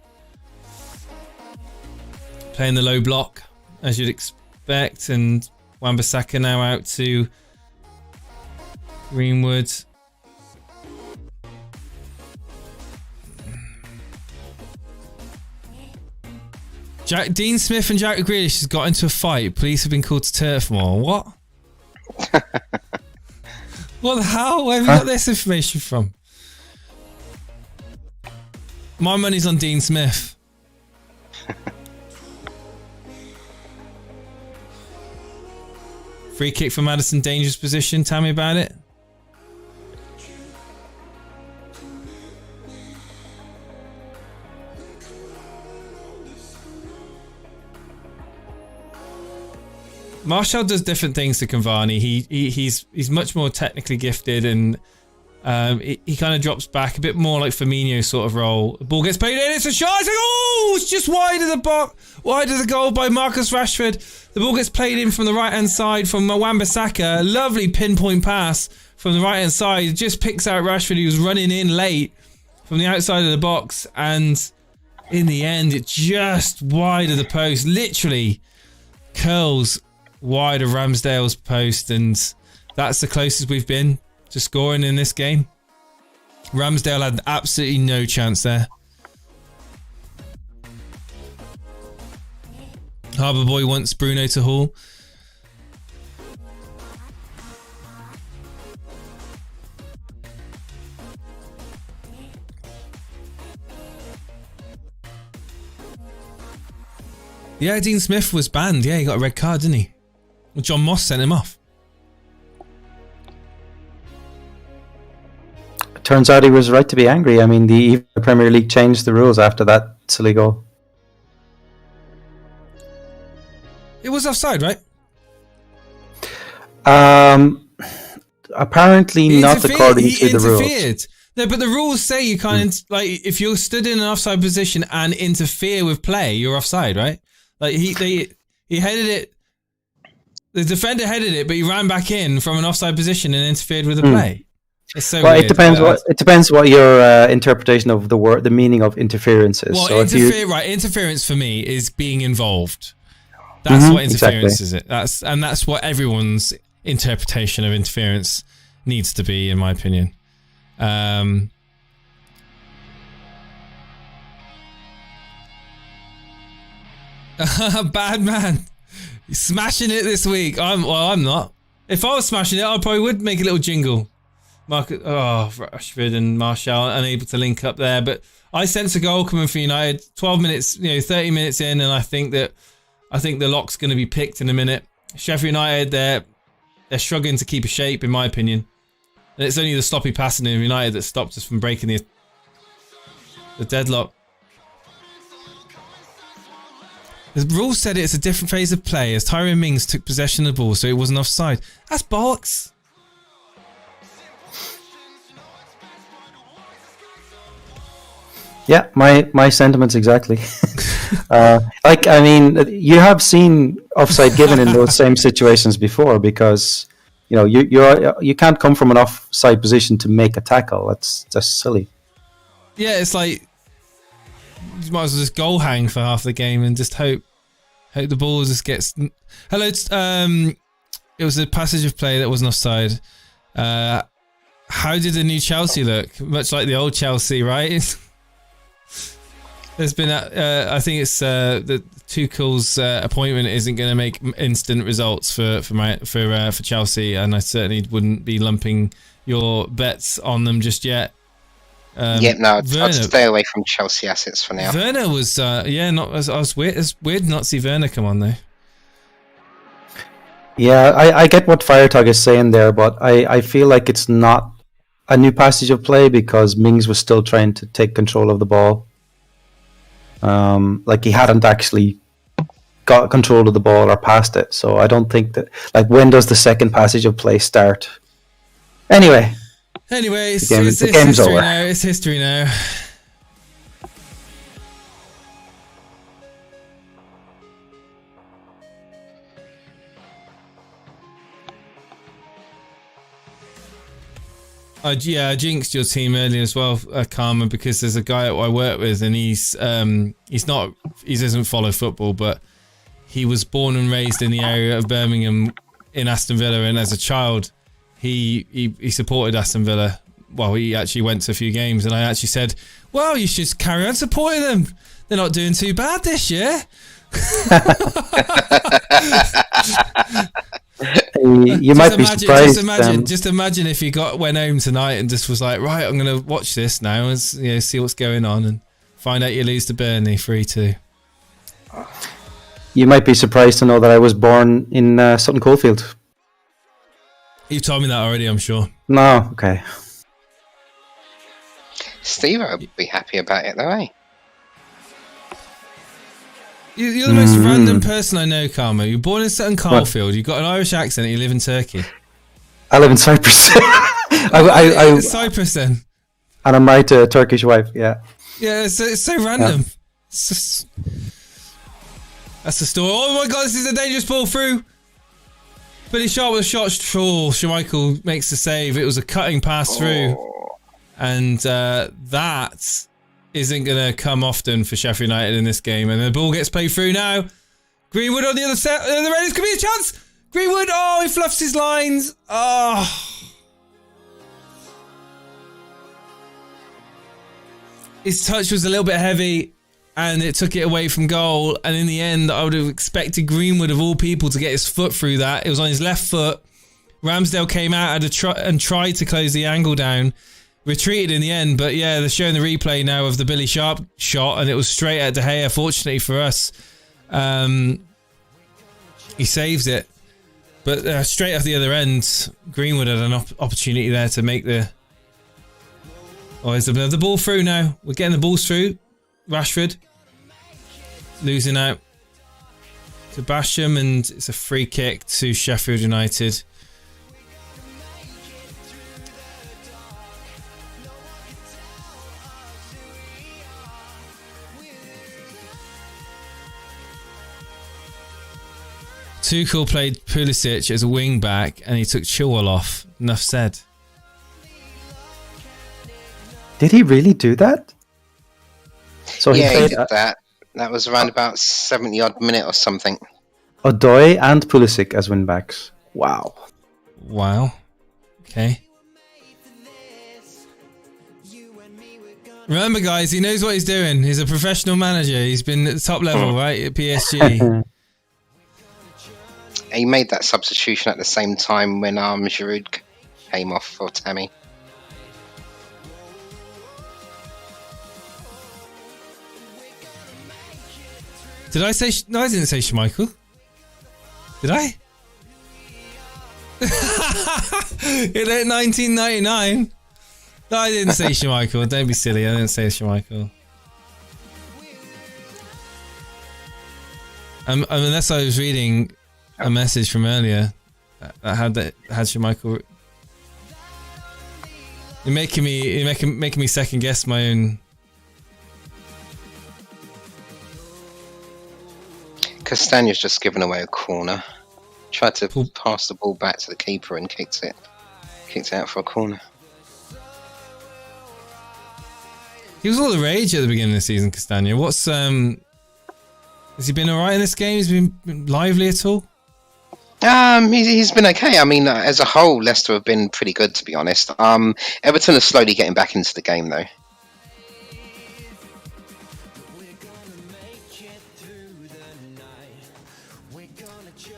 Playing the low block, as you'd expect, and Wan-Bissaka now out to Greenwood. Dean Smith and Jack Grealish has got into a fight. Police have been called to Turfmoor. What? What the hell? Where have you got this information from? My money's on Dean Smith. Free kick for Maddison, dangerous position. Tell me about it. Martial does different things to Cavani. He's much more technically gifted, and he kind of drops back a bit more like Firmino sort of role. The ball gets played in, it's a shot. It's like, oh, it's just wide of the box, wide of the goal by Marcus Rashford. The ball gets played in from the right hand side from Wan-Bissaka. Lovely pinpoint pass from the right hand side. It just picks out Rashford, who was running in late from the outside of the box, and in the end, it just wide of the post. Literally curls wide of Ramsdale's post, and that's the closest we've been to scoring in this game. Ramsdale had absolutely no chance there. Harbour Boy wants Bruno to haul. Yeah, Dean Smith was banned. Yeah, he got a red card, didn't he? Well, John Moss sent him off. Turns out he was right to be angry. I mean, the Premier League changed the rules after that silly goal. It was offside, right? Apparently not according to the rules. No, but the rules say you can't, like, if you're stood in an offside position and interfere with play, you're offside, right? Like, he headed it, the defender headed it, but he ran back in from an offside position and interfered with the play. It's so weird. It depends what your interpretation of the meaning of interference is. Well, so interference for me is being involved. That's what interference is. That's what everyone's interpretation of interference needs to be, in my opinion. Bad man, he's smashing it this week. I'm not. If I was smashing it, I probably would make a little jingle. Rashford and Martial unable to link up there, but I sense a goal coming for United. 12 minutes, 30 minutes in, and I think the lock's going to be picked in a minute. Sheffield United, they're struggling to keep a shape, in my opinion. And it's only the sloppy passing of United that stopped us from breaking the deadlock. The rules said it's a different phase of play as Tyrone Mings took possession of the ball, so it wasn't offside. That's bollocks. Yeah, my sentiments exactly. You have seen offside given in those same situations before, because you can't come from an offside position to make a tackle. That's just silly. Yeah, it's like you might as well just goal hang for half the game and just hope the ball just gets. Hello, it was a passage of play that wasn't offside. How did the new Chelsea look? Much like the old Chelsea, right? There's been, I think it's the Tuchel's appointment isn't going to make instant results for Chelsea, and I certainly wouldn't be lumping your bets on them just yet. I'd stay away from Chelsea assets for now. Werner was, weird. It's weird not to see Werner come on though. Yeah, I get what Firetug is saying there, but I feel like it's not a new passage of play because Mings was still trying to take control of the ball. Like he hadn't actually got control of the ball or passed it, so I don't think that. Like, when does the second passage of play start? Anyway, it's the game's history over. now. It's history now. I jinxed your team earlier as well, Karma, because there's a guy I work with, and he doesn't follow football, but he was born and raised in the area of Birmingham in Aston Villa, and as a child, he supported Aston Villa. Well, he actually went to a few games, and I actually said, "Well, you should carry on supporting them. They're not doing too bad this year." You might be surprised. Just imagine if you went home tonight and just was like, right, I'm going to watch this now and see what's going on, and find out you lose to Burnley 3-2. You might be surprised to know that I was born in Sutton Coldfield. You've told me that already, I'm sure. No, okay. Steve would be happy about it though, eh? You're the most random person I know, Karma. You're born in Sutton Coldfield. You've got an Irish accent. You live in Turkey. I live in Cyprus. Cyprus, then. And I'm married to a Turkish wife. Yeah. Yeah, it's so random. Yeah. That's the story. Oh my God, this is a dangerous ball through. Billy Sharp with a shot. Schmeichel makes the save. It was a cutting pass through, and that isn't going to come often for Sheffield United in this game. And the ball gets played through now. Greenwood on the other set. The Raiders could be a chance. Greenwood, he fluffs his lines. His touch was a little bit heavy, and it took it away from goal. And in the end, I would have expected Greenwood, of all people, to get his foot through that. It was on his left foot. Ramsdale came out and tried to close the angle down. Retreated in the end, but yeah, they're showing the replay now of the Billy Sharp shot, and it was straight at De Gea. Fortunately for us, he saves it, but straight off the other end, Greenwood had an opportunity there to make the Oh, is the ball through now? We're getting the balls through. Rashford losing out to Basham, and it's a free kick to Sheffield United. Tuchel played Pulisic as a wing back, and he took Chilwell off. Enough said. Did he really do that? So yeah, he played he did that. That was around about 70-odd minute or something. Odoi and Pulisic as wing backs. Wow. Wow. Okay. Remember, guys, he knows what he's doing. He's a professional manager. He's been at the top level, right, at PSG. He made that substitution at the same time when Giroud came off for Tammy. Did I say... No, I didn't say Schmeichel. Did I? In 1999? No, I didn't say Schmeichel. Don't be silly. I didn't say Schmeichel. Unless I was reading a message from earlier that had Schmeichel. You're making me second guess my own. Castagne's just given away a corner. Tried to pass the ball back to the keeper and kicked it out for a corner. He was all the rage at the beginning of the season, Castagna. What's has he been alright in this game? Has he been lively at all? He's been okay. I mean, as a whole, Leicester have been pretty good, to be honest. Everton are slowly getting back into the game, though.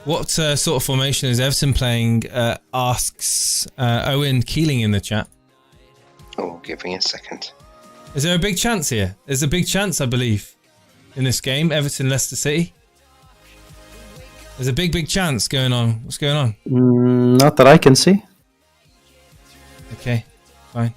What sort of formation is Everton playing? Asks Owen Keeling in the chat. Oh, give me a second. Is there a big chance here? There's a big chance, I believe, in this game. Everton, Leicester City. There's a big chance going on. What's going on? Not that I can see. Okay, fine.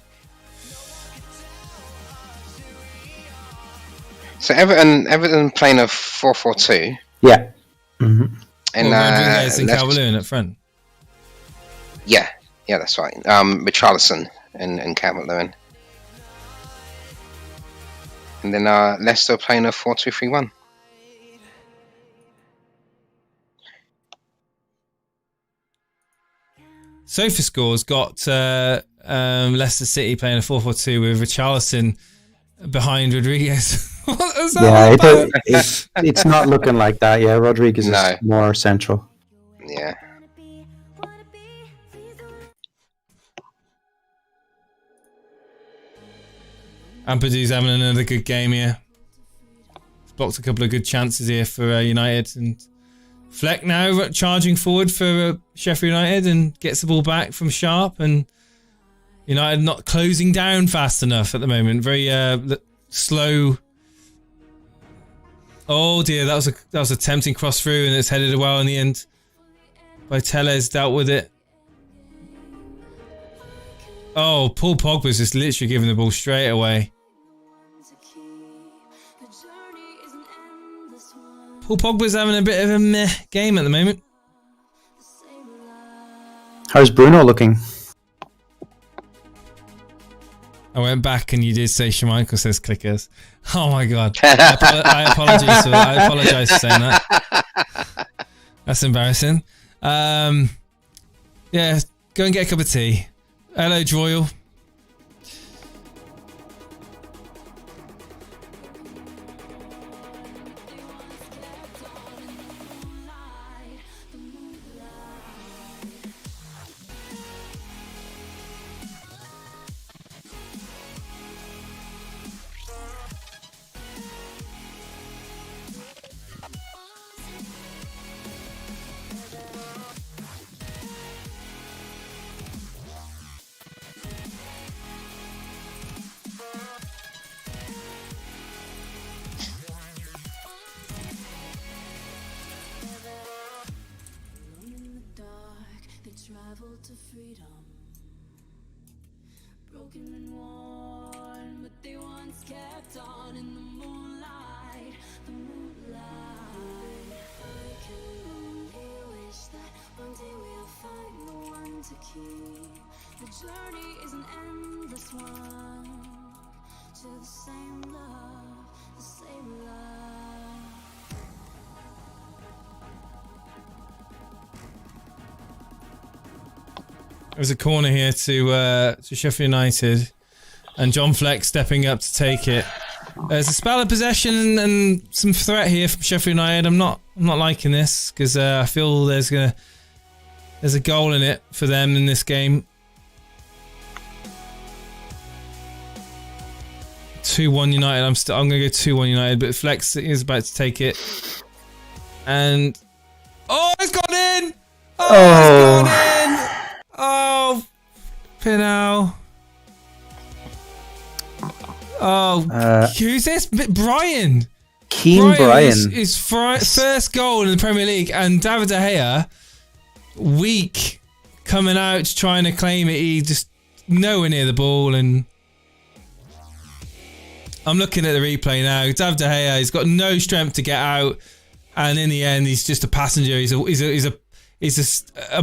So Everton playing a 4-4-2. Yeah. Mm-hmm. And Rodriguez and Calvert-Lewin at front. Yeah, that's right. Richarlison and Calvert-Lewin. And then Leicester playing a 4-2-3-1. SofaScore's got Leicester City playing a 4-4-2 with Richarlison behind Rodriguez. What was that? Yeah, it's not looking like that. Yeah, Rodriguez is more central. Yeah. Ampadu's having another good game here. He's blocked a couple of good chances here for United. And Fleck now charging forward for Sheffield United and gets the ball back from Sharp. And United not closing down fast enough at the moment. Very slow. Oh dear, that was a tempting cross through, and it's headed well in the end. By Tellez, dealt with it. Oh, Paul Pogba's just literally giving the ball straight away. Paul Pogba's having a bit of a meh game at the moment. How's Bruno looking? I went back and you did say Schmeichel, says Clickers. Oh my god. I apologise for saying that. That's embarrassing. Yeah, go and get a cup of tea. Hello, Droyle. There's a corner here to Sheffield United, and John Fleck stepping up to take it. There's a spell of possession and some threat here from Sheffield United. I'm not liking this because I feel there's a goal in it for them in this game. 2-1 United. I'm gonna go 2-1 United, but Flex is about to take it, and it's gone in. It's gone in. Oh, Pinot. Who's this? Brian. Brian. His first goal in the Premier League, and David De Gea, weak, coming out trying to claim it. He just nowhere near the ball, and I'm looking at the replay now. David De Gea, he's got no strength to get out, and in the end, he's just a passenger. He's a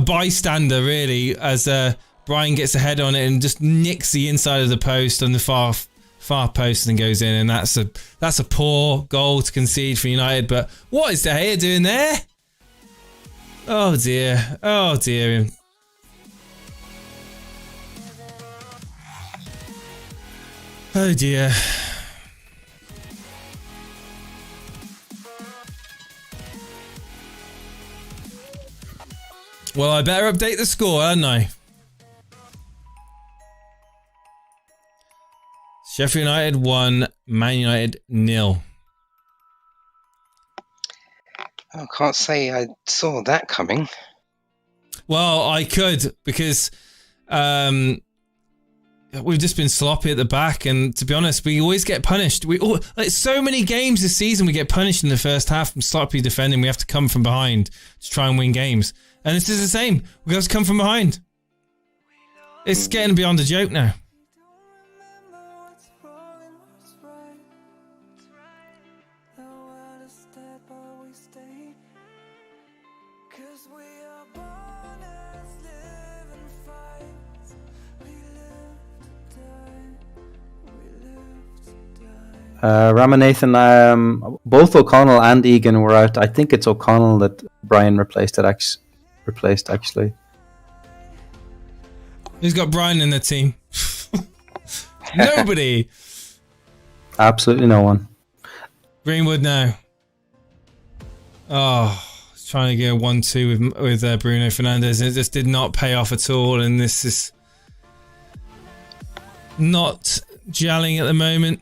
bystander, really, as Brian gets a head on it and just nicks the inside of the post on the far post and goes in, and that's a poor goal to concede for United. But what is De Gea doing there? Oh dear. Oh dear. Oh dear. Well, I better update the score, hadn't I? Sheffield United 1, Man United 0. I can't say I saw that coming. Well, I could, because we've just been sloppy at the back, and to be honest, we always get punished. Like so many games this season, we get punished in the first half from sloppy defending. We have to come from behind to try and win games. And this is the same. We have to come from behind. It's getting beyond a joke now. Ramanathan, both O'Connell and Egan were out. I think it's O'Connell that Brian replaced actually. Who's got Brian in the team? Nobody. Absolutely no one. Greenwood now. Trying to go 1-2 with Bruno Fernandes. It just did not pay off at all, and this is not gelling at the moment.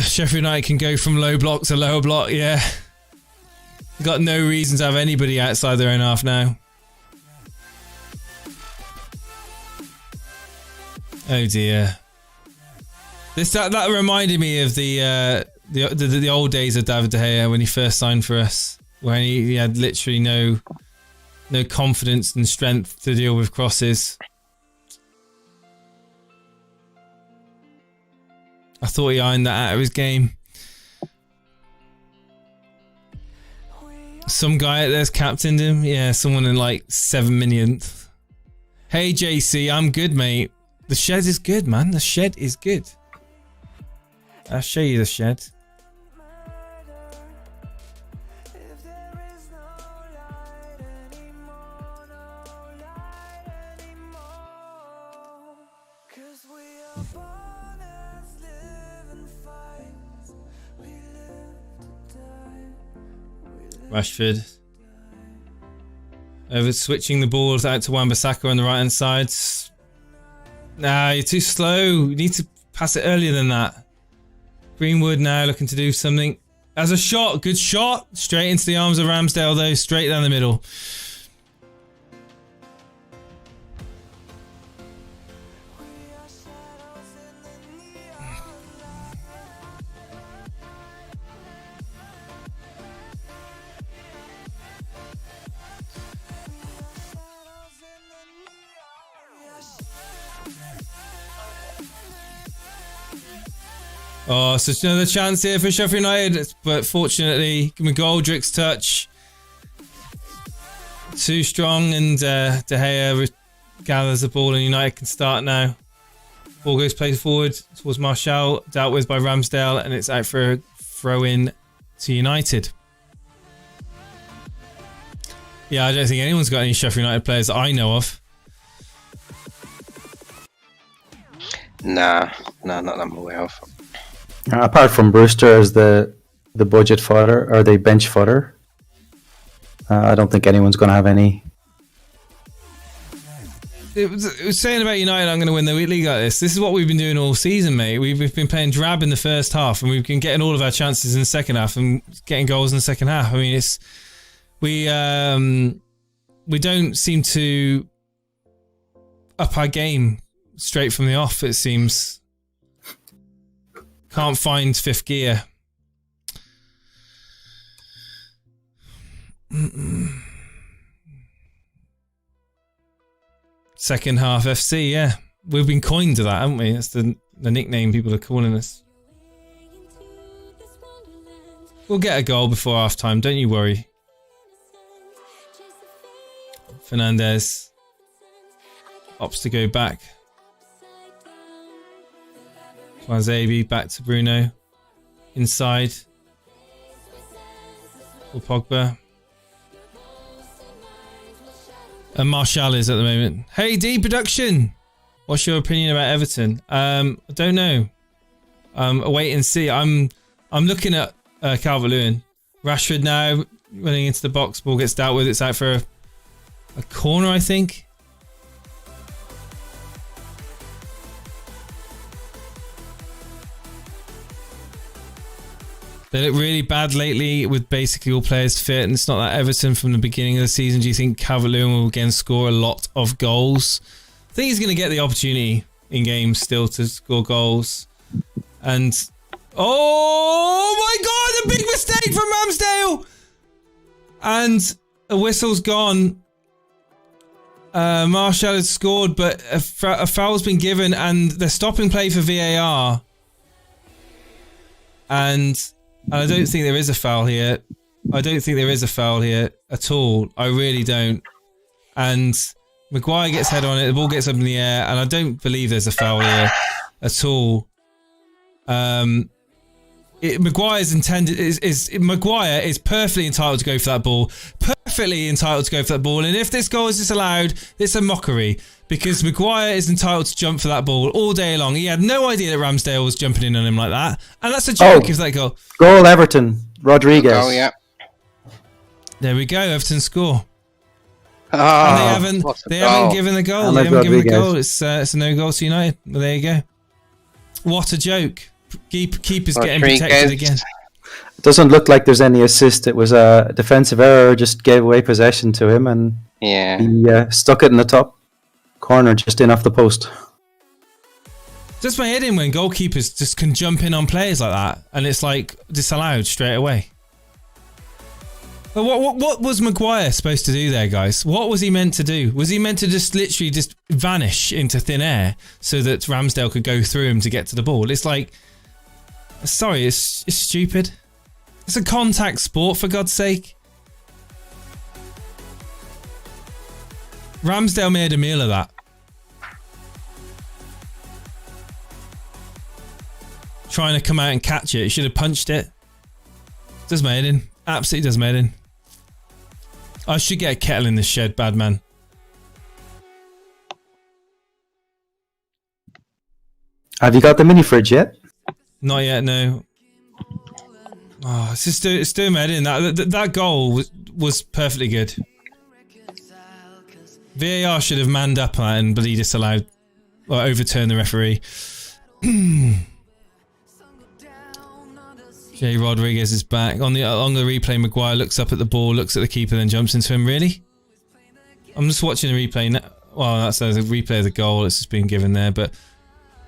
Sheffield United can go from low block to lower block, yeah. Got no reason to have anybody outside their own half now. Oh dear. That reminded me of the old days of David De Gea when he first signed for us, when he had literally no confidence and strength to deal with crosses. I thought he ironed that out of his game. Some guy out there's captained him. Yeah, someone in like 7 millionth. Hey JC, I'm good, mate. The shed is good, man. The shed is good. I'll show you the shed. Rashford. Over switching the balls out to Wan-Bissaka on the right hand side. Nah, you're too slow. You need to pass it earlier than that. Greenwood now looking to do something. As a shot, good shot. Straight into the arms of Ramsdale though, straight down the middle. Oh, so another chance here for Sheffield United, but fortunately, McGoldrick's touch. Too strong, and De Gea gathers the ball, and United can start now. Ball goes played forward towards Martial, dealt with by Ramsdale, and it's out for a throw-in to United. Yeah, I don't think anyone's got any Sheffield United players that I know of. Nah, not that I'm aware of. Apart from Brewster as the budget fodder or the bench fodder, I don't think anyone's going to have any. It was saying about United, I'm going to win the league like this. This is what we've been doing all season, mate. We've been playing drab in the first half, and we've been getting all of our chances in the second half and getting goals in the second half. I mean, we don't seem to up our game straight from the off, it seems. Can't find fifth gear. Second half FC, yeah. We've been coined to that, haven't we? That's the nickname people are calling us. We'll get a goal before half time, don't you worry. Fernandez opts to go back. Mazabi back to Bruno. Inside. For Pogba. And Martial is at the moment. Hey D Production! What's your opinion about Everton? I don't know. Wait and see. I'm looking at Calvert-Lewin. Rashford now running into the box. Ball gets dealt with. It's out for a corner, I think. They look really bad lately with basically all players fit, and it's not that Everton from the beginning of the season. Do you think Calvert-Lewin will again score a lot of goals? I think he's going to get the opportunity in games still to score goals. And oh my god, a big mistake from Ramsdale! And a whistle's gone. Martial has scored, but a foul's been given, and they're stopping play for VAR. And I don't think there is a foul here. I don't think there is a foul here at all. I really don't. And Maguire gets head on it. The ball gets up in the air, and I don't believe there's a foul here at all. Maguire is perfectly entitled to go for that ball. Perfectly entitled to go for that ball. And if this goal is disallowed, it's a mockery. Because Maguire is entitled to jump for that ball all day long. He had no idea that Ramsdale was jumping in on him like that. And that's a joke if that goal. Goal Everton. Rodriguez. Oh, yeah. There we go. Everton score. Oh, and they haven't given the goal. They haven't given the goal. It's a no goal to United. Well, there you go. What a joke. Keeper's getting protected again. It doesn't look like there's any assist. It was a defensive error. Just gave away possession to him, and he stuck it in the top corner, just in off the post. Just my head in when goalkeepers just can jump in on players like that, and it's like disallowed straight away. But what was Maguire supposed to do there, guys? What was he meant to do? Was he meant to just literally just vanish into thin air so that Ramsdale could go through him to get to the ball? It's like, sorry, it's stupid. It's a contact sport, for God's sake. Ramsdale made a meal of that. Trying to come out and catch it. He should have punched it. Does my head in. Absolutely does my head in. I should get a kettle in this shed, bad man. Have you got the mini fridge yet? Not yet, no. Oh, it's doing my head in. That goal was perfectly good. VAR should have manned up on that and bloody disallowed or overturned the referee. Jay Rodriguez is back. On the replay, Maguire looks up at the ball, looks at the keeper, then jumps into him. Really? I'm just watching the replay now. Well, that's a replay of the goal. It's just been given there, but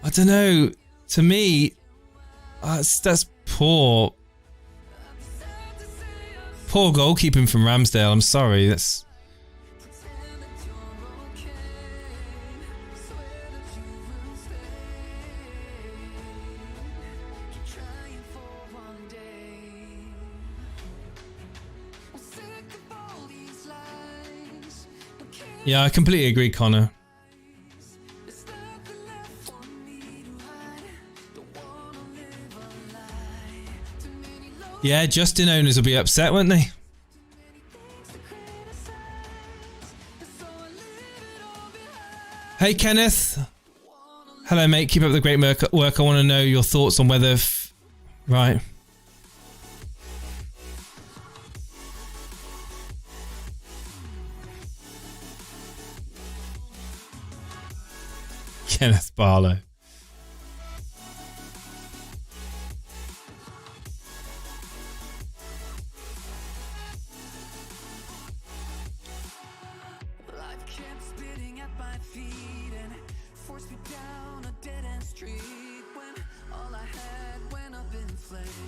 I don't know. To me, that's poor. Poor goalkeeping from Ramsdale. I'm sorry. That's. Yeah, I completely agree, Connor. Yeah, Justin owners will be upset, won't they? Hey, Kenneth. Hello, mate. Keep up the great work. I want to know your thoughts on whether... Right. Kenneth Barlow.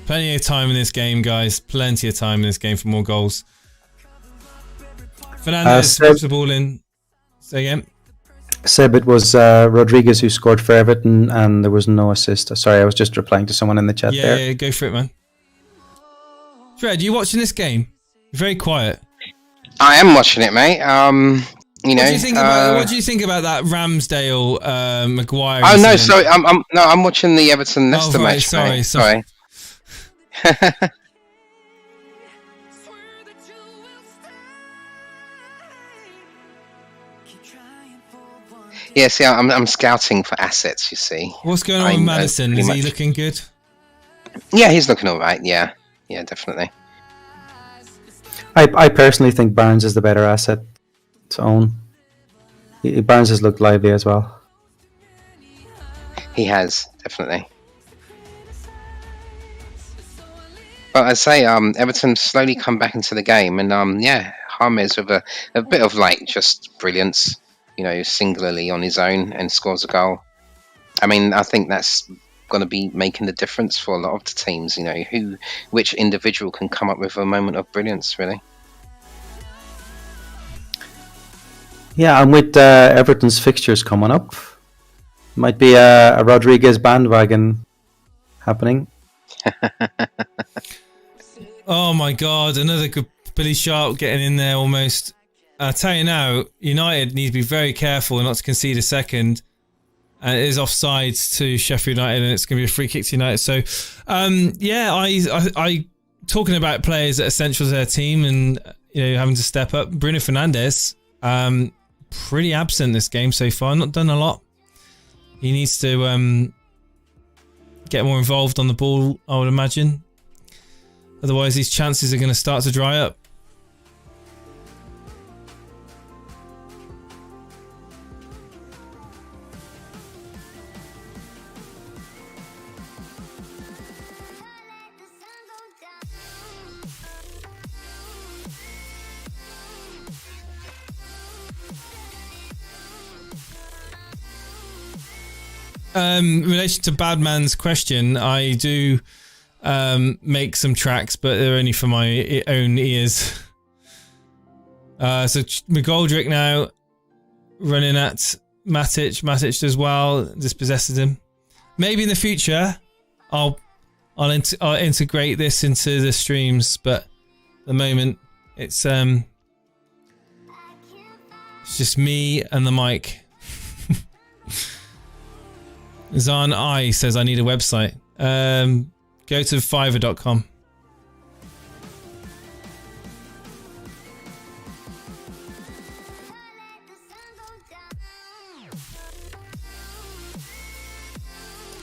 Plenty of time in this game, guys. Plenty of time in this game for more goals. Fernandez puts the ball in. Say again. Seb, it was Rodriguez who scored for Everton, and there was no assist. Sorry, I was just replying to someone in the chat there. Yeah, go for it, man. Fred, you watching this game? You're very quiet. I am watching it, mate. You know, what do you think about that Ramsdale Maguire? Oh no, sorry. I'm watching the Everton Leicester match. Sorry. Yeah, see, I'm scouting for assets. You see, what's going on with Madison? Is he looking good? Yeah, he's looking all right. Yeah, definitely. I personally think Barnes is the better asset to own. Barnes has looked lively as well. He has, definitely. But I'd say Everton slowly come back into the game, and James with a bit of like just brilliance, you know, singularly on his own and scores a goal. I mean, I think that's going to be making the difference for a lot of the teams, you know, which individual can come up with a moment of brilliance, really. Yeah, and with Everton's fixtures coming up, might be a Rodriguez bandwagon happening. Oh my God, another good Billy Sharp getting in there almost. I'll tell you now, United need to be very careful not to concede a second. And it is offsides to Sheffield United, and it's going to be a free kick to United. So, I talking about players that are essential to their team and having to step up. Bruno Fernandes, pretty absent this game so far. Not done a lot. He needs to get more involved on the ball, I would imagine. Otherwise, these chances are going to start to dry up. In relation to Badman's question, I do make some tracks, but they're only for my own ears. So McGoldrick now running at Matic. Matic does well, dispossesses him. Maybe in the future, I'll integrate this into the streams, but at the moment it's just me and the mic. Zan I says I need a website. Go to fiverr.com.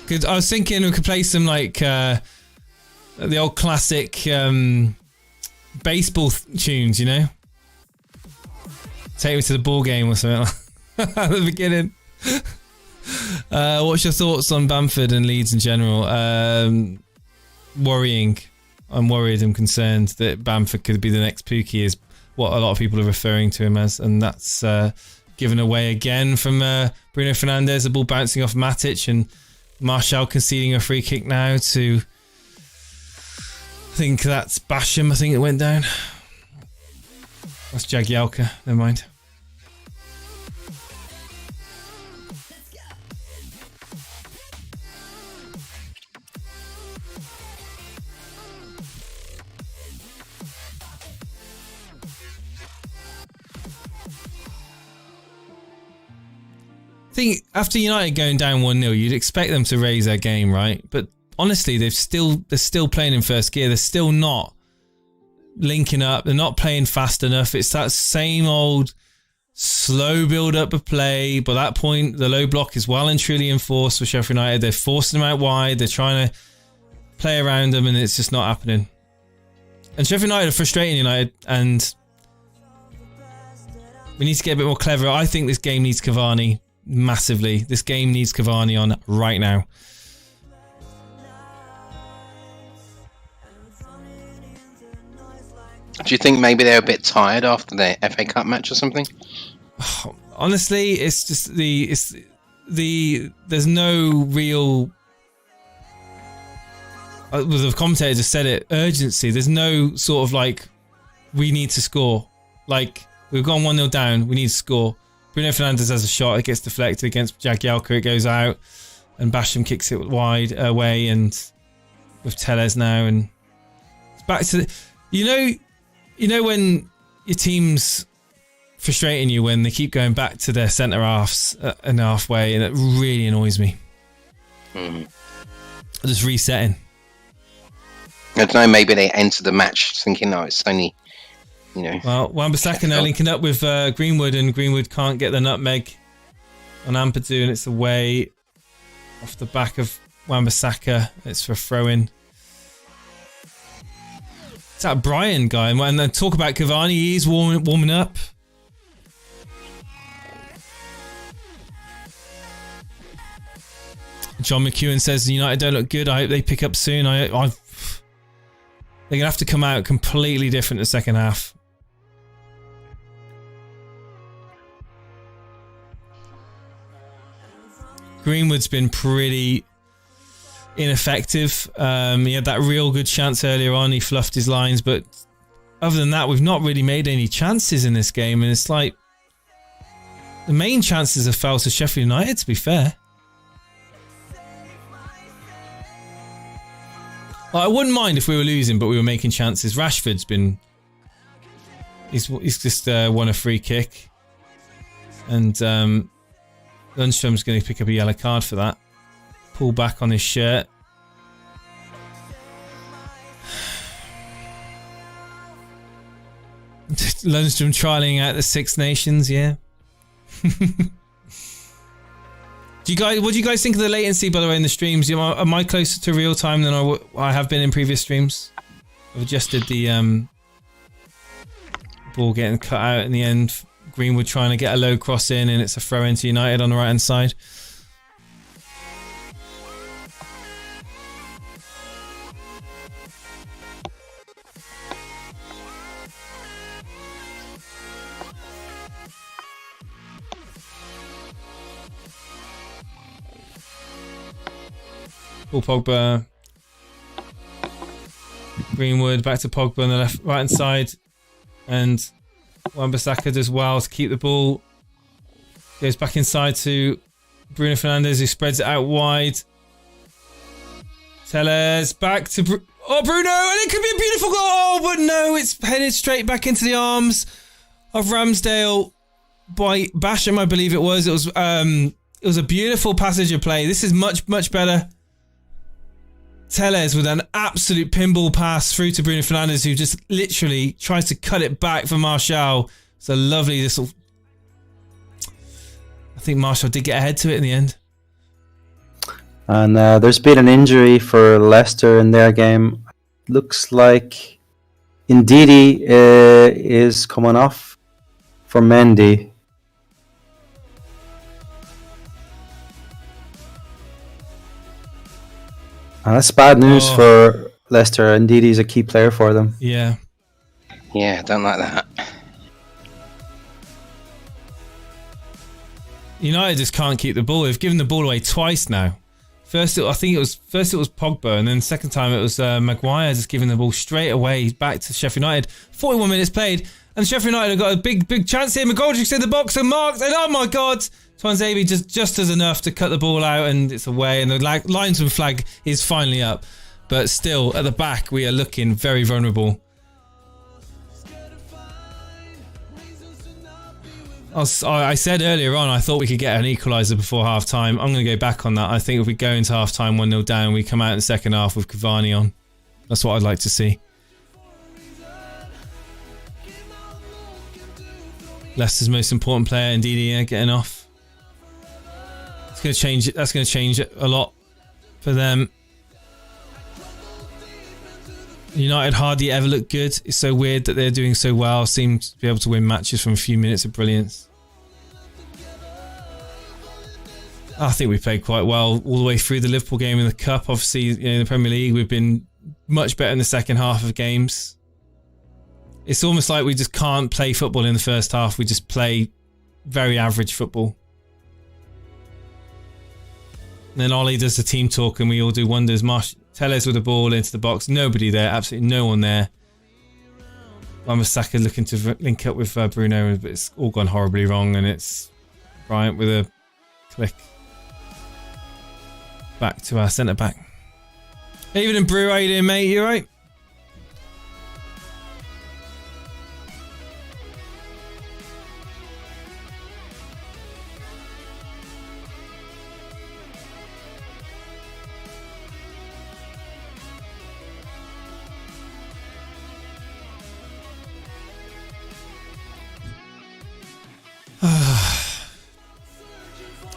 Good. I was thinking we could play some like the old classic baseball tunes, you know? Take me to the ball game or something at the beginning. What's your thoughts on Bamford and Leeds in general? Worrying. I'm worried and concerned that Bamford could be the next Pookie, is what a lot of people are referring to him as, and that's given away again from Bruno Fernandes. The ball bouncing off Matic and Martial conceding a free kick now to, I think that's Basham. I think it went down. That's Jagielka. Never mind. think after United going down 1-0, you'd expect them to raise their game, right? But honestly, they're still playing in first gear. They're still not linking up. They're not playing fast enough. It's that same old slow build-up of play. By that point, the low block is well and truly enforced for Sheffield United. They're forcing them out wide. They're trying to play around them, and it's just not happening. And Sheffield United are frustrating United, and we need to get a bit more clever. I think this game needs Cavani massively. This game needs Cavani on right now. Do you think maybe they're a bit tired after their FA Cup match or something? Honestly, it's just there's no real. The commentator just said it. Urgency. There's no sort of like, we need to score. Like, we've gone 1-0 down. We need to score. Bruno Fernandes has a shot. It gets deflected against Jagielka. It goes out, and Basham kicks it wide away. And with Tellez now, and it's back to the, you know when your team's frustrating you when they keep going back to their centre halves and halfway, and it really annoys me. Just resetting. I don't know, maybe they enter the match thinking, no, it's only, Well, Wan-Bissaka now linking up with Greenwood, and Greenwood can't get the nutmeg on Ampadu, and it's away off the back of Wan-Bissaka. It's for a throw-in. It's that Brian guy, and then talk about Cavani, he's warming up. John McEwen says United don't look good. I hope they pick up soon. They're going to have to come out completely different in the second half. Greenwood's been pretty ineffective. He had that real good chance earlier on. He fluffed his lines, but other than that, we've not really made any chances in this game. And it's like the main chances have fell to Sheffield United, to be fair. I wouldn't mind if we were losing, but we were making chances. Rashford's been... He's just won a free kick. And Lundstrom's going to pick up a yellow card for that. Pull back on his shirt. Lundstrom trialling out the Six Nations, yeah. What do you guys think of the latency, by the way, in the streams? Am I closer to real time than I have been in previous streams? I've adjusted the ball getting cut out in the end. Greenwood trying to get a low cross in, and it's a throw into United on the right hand side. Paul Pogba. Greenwood back to Pogba on the right hand side. And Wan-Bissaka does well to keep the ball. Goes back inside to Bruno Fernandes, who spreads it out wide. Tellez back to Bruno, and it could be a beautiful goal, but no, it's headed straight back into the arms of Ramsdale by Basham, I believe it was. It was a beautiful passage of play. This is much, much better. Tellez with an absolute pinball pass through to Bruno Fernandes, who just literally tries to cut it back for Martial. It's a lovely little... I think Martial did get ahead to it in the end. And there's been an injury for Leicester in their game. Looks like Ndidi is coming off for Mendy. That's bad news for Leicester. Ndidi is a key player for them. Yeah. Yeah, don't like that. United just can't keep the ball. They've given the ball away twice now. First it was Pogba, and then second time it was Maguire just giving the ball straight away back to Sheff United. 41 minutes played, and Sheff United have got a big chance here. McGoldrick's in the box and marked, and oh my God, Tuanzebe just does enough to cut the ball out, and it's away, and the linesman flag is finally up. But still, at the back, we are looking very vulnerable. I said earlier on, I thought we could get an equaliser before half-time. I'm going to go back on that. I think if we go into half-time 1-0 down, we come out in the second half with Cavani on. That's what I'd like to see. Leicester's most important player, indeed, getting off. It's going to change. That's going to change a lot for them. United hardly ever look good. It's so weird that they're doing so well. Seem to be able to win matches from a few minutes of brilliance. I think we played quite well all the way through the Liverpool game in the Cup. Obviously, in the Premier League, we've been much better in the second half of games. It's almost like we just can't play football in the first half. We just play very average football. And then Ollie does the team talk and we all do wonders. Tellez with the ball into the box. Nobody there. Absolutely no one there. Wan-Bissaka looking to link up with Bruno, but it's all gone horribly wrong. And it's Bryant with a click. Back to our centre-back. Even and Brew, how you doing, mate? You alright?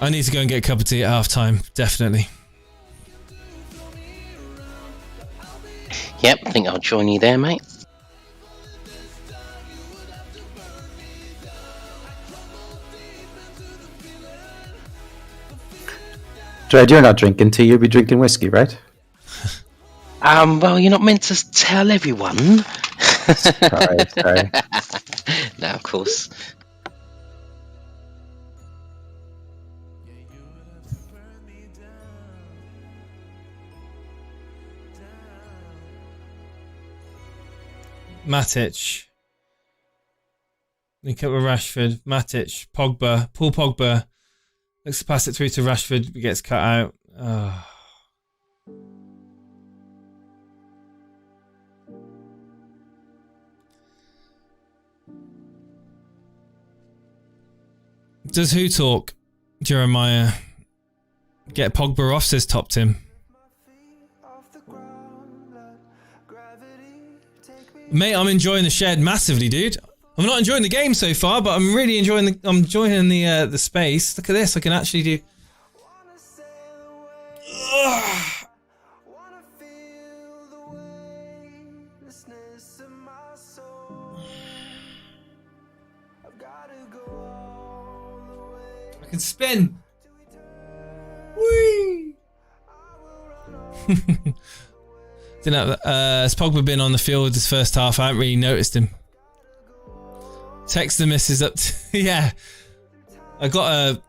I need to go and get a cup of tea at half time, definitely. Yep, I think I'll join you there, mate. Dred, you're not drinking tea, you'll be drinking whiskey, right? Well, you're not meant to tell everyone. Sorry. No, of course. Matic. Link up with Rashford. Matic. Pogba. Paul Pogba. Looks to pass it through to Rashford. He gets cut out. Oh. Does who talk? Jeremiah. Get Pogba off, says Top Tim. Mate, I'm enjoying the shed massively, dude. I'm not enjoying the game so far, but I'm really enjoying the space. Look at this, I can actually do. Ugh. I can spin. Whee! Didn't have, has Pogba been on the field this first half? I haven't really noticed him. Text the missus up to, yeah. I've got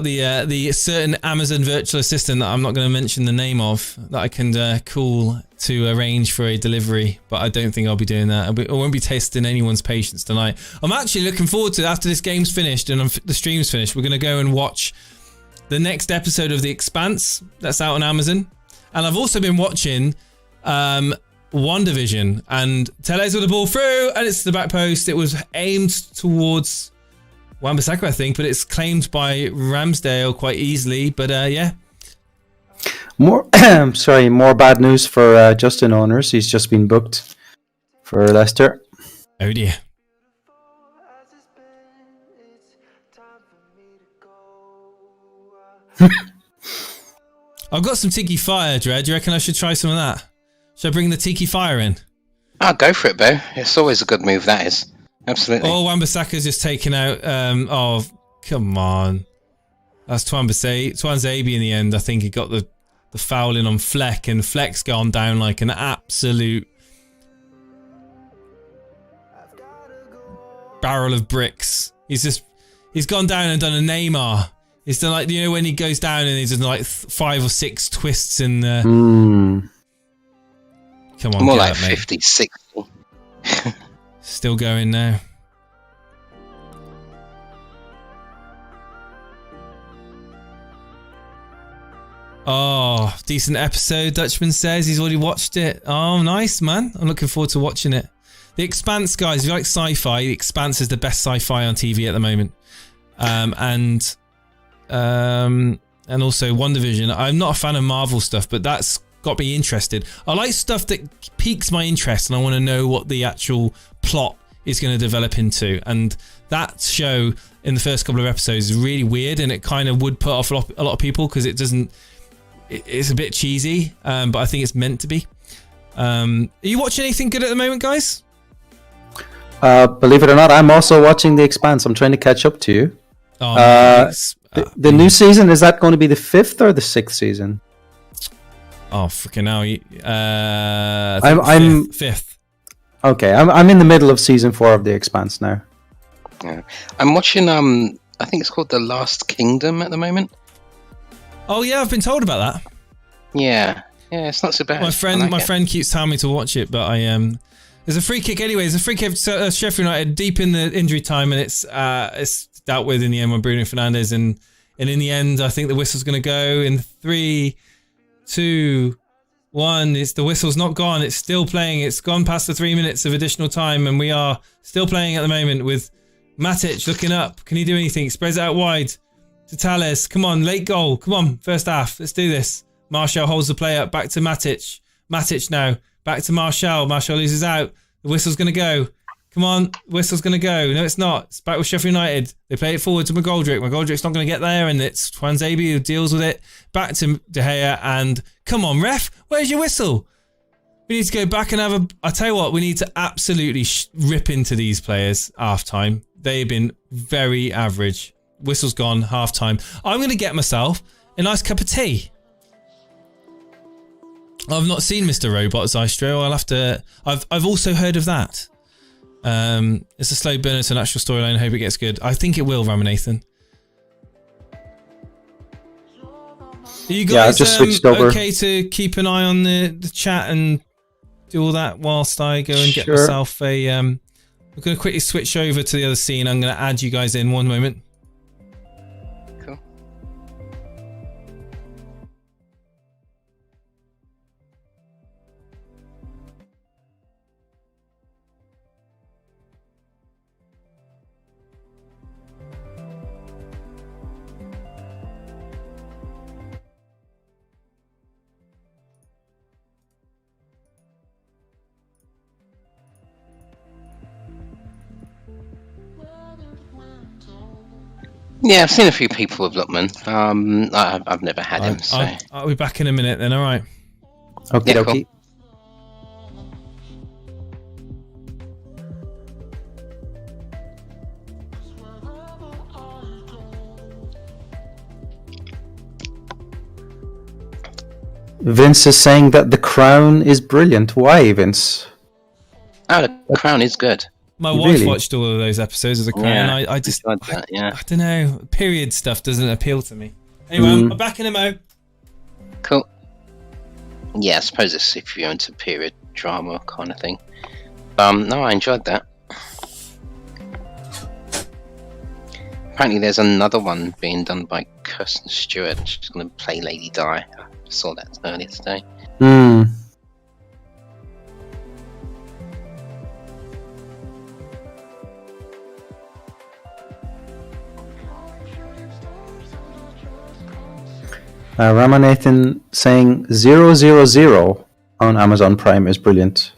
the certain Amazon virtual assistant that I'm not going to mention the name of that I can call to arrange for a delivery, but I don't think I'll be doing that. I won't be testing anyone's patience tonight. I'm actually looking forward to, after this game's finished and the stream's finished, we're going to go and watch the next episode of The Expanse that's out on Amazon. And I've also been watching WandaVision, and Tellez with the ball through, and it's the back post. It was aimed towards Wan-Bissaka, I think, but it's claimed by Ramsdale quite easily. But yeah. More bad news for Justin Owners. He's just been booked for Leicester. Oh dear. I've got some Tiki Fire, Dred. Do you reckon I should try some of that? Should I bring the Tiki Fire in? I'll go for it, Bo. It's always a good move, that is. Absolutely. Oh, Wan-Bissaka's just taken out... oh, come on. That's Twanzebe in the end. I think he got the foul in on Fleck, and Fleck's gone down like an absolute barrel of bricks. He's gone down and done a Neymar. He's done like, you know, when he goes down and he's done like 5 or 6 twists in the... Come on, more like 50, 60. Still going now. Oh, decent episode, Dutchman says. He's already watched it. Oh, nice, man. I'm looking forward to watching it. The Expanse, guys, if you like sci-fi, The Expanse is the best sci-fi on TV at the moment. And also WandaVision. I'm not a fan of Marvel stuff, but that's got me interested. I like stuff that piques my interest, and I want to know what the actual plot is going to develop into. And that show in the first couple of episodes is really weird, and it kind of would put off a lot of people because it doesn't. It's a bit cheesy, but I think it's meant to be. Are you watching anything good at the moment, guys? Believe it or not, I'm also watching The Expanse. I'm trying to catch up to you. Oh, the new season, is that going to be the 5th or the 6th season? Oh, freaking hell. I'm 5th. Okay, I'm in the middle of season 4 of The Expanse now. Yeah. I'm watching, I think it's called The Last Kingdom at the moment. Oh, yeah, I've been told about that. Yeah, it's not so bad. My friend keeps telling me to watch it, but there's a free kick anyway. There's a free kick for Sheffield United deep in the injury time, and it's dealt with in the end by Bruno Fernandes, and in the end, I think the whistle's going to go in 3, 2, 1. The whistle's not gone. It's still playing. It's gone past the 3 minutes of additional time, and we are still playing at the moment with Matic looking up. Can he do anything? Spreads it out wide to Tales. Come on, late goal. Come on, first half. Let's do this. Martial holds the play up. Back to Matic. Matic now. Back to Martial. Martial loses out. The whistle's going to go. Come on, whistle's going to go. No, it's not. It's back with Sheffield United. They play it forward to McGoldrick. McGoldrick's not going to get there, and it's Twanzebe who deals with it. Back to De Gea, and come on, ref, where's your whistle? We need to go back and have I tell you what, we need to absolutely rip into these players half-time. They've been very average. Whistle's gone, half-time. I'm going to get myself a nice cup of tea. I've not seen Mr. Robot's Istro. I'll have to. I've also heard of that. It's a slow burner to an actual storyline. I hope it gets good. I think it will, Ramanathan. Are you guys I've just switched over. Okay to keep an eye on the chat and do all that whilst I go and get myself a... I'm going to quickly switch over to the other scene. I'm going to add you guys in one moment. Cool. Yeah, I've seen a few people with Lookman. I've never had him. So. I'll be back in a minute then, alright. Okay, Yeah, okay. Vince is saying that The Crown is brilliant. Why, Vince? Oh, The Crown is good. My wife watched all of those episodes of The Crown. Yeah, I just, I don't know. Period stuff doesn't appeal to me. Anyway, I'm back in a mo. Cool. Yeah, I suppose it's if you're into period drama kind of thing. No, I enjoyed that. Apparently there's another one being done by Kirsten Stewart. She's going to play Lady Di. I saw that earlier today. Ramanathan saying 000 on Amazon Prime is brilliant.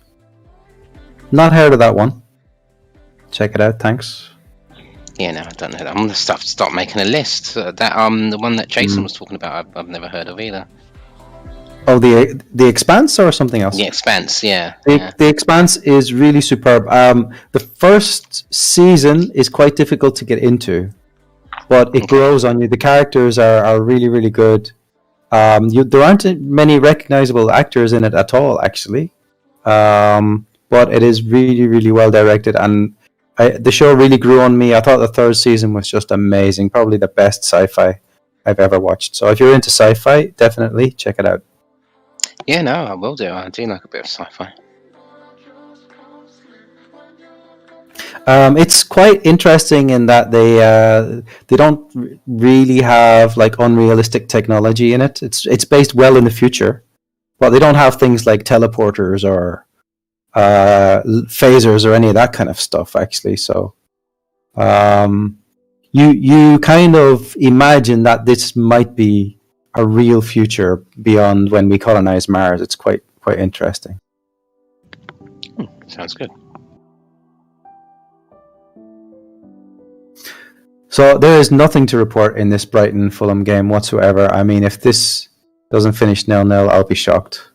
Not heard of that one. Check it out, thanks. Yeah, no, I don't know that. I'm going to start making a list. The one that Jason was talking about, I've never heard of either. Oh, the Expanse or something else? The Expanse, yeah. The Expanse is really superb. The first season is quite difficult to get into, but it grows on you. The characters are really, really good. There aren't many recognizable actors in it at all, actually. But it is really, really well directed, and the show really grew on me. I thought the third season was just amazing, probably the best sci-fi I've ever watched. So if you're into sci-fi, definitely check it out. Yeah, no, I will do. I do like a bit of sci-fi. It's quite interesting in that they don't really have like unrealistic technology in it. It's based well in the future, but they don't have things like teleporters or phasers or any of that kind of stuff, actually. So you kind of imagine that this might be a real future beyond when we colonize Mars. It's quite interesting. Sounds good. So there is nothing to report in this Brighton-Fulham game whatsoever. I mean, if this doesn't finish 0-0, I'll be shocked.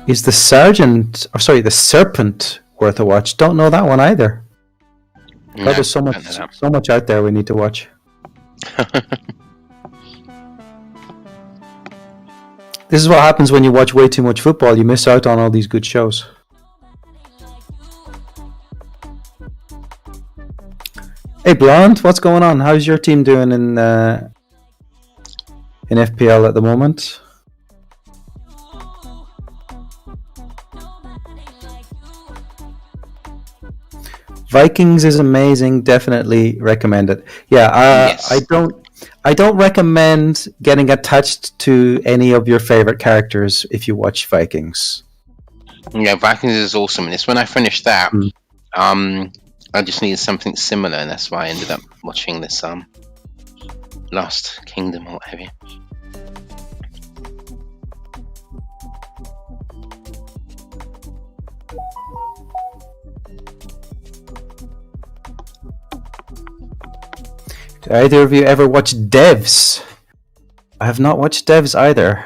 Is the Serpent worth a watch? Don't know that one either. No, there's so much out there we need to watch. This is what happens when you watch way too much football. You miss out on all these good shows. Hey, Blonde, what's going on? How's your team doing in FPL at the moment? Vikings is amazing. Definitely recommend it. Yeah, yes. I don't recommend getting attached to any of your favorite characters if you watch Vikings. Yeah, Vikings is awesome. And it's when I finished that, I just needed something similar, and that's why I ended up watching this Lost Kingdom or what have you. Do either of you ever watch Devs? I have not watched Devs either.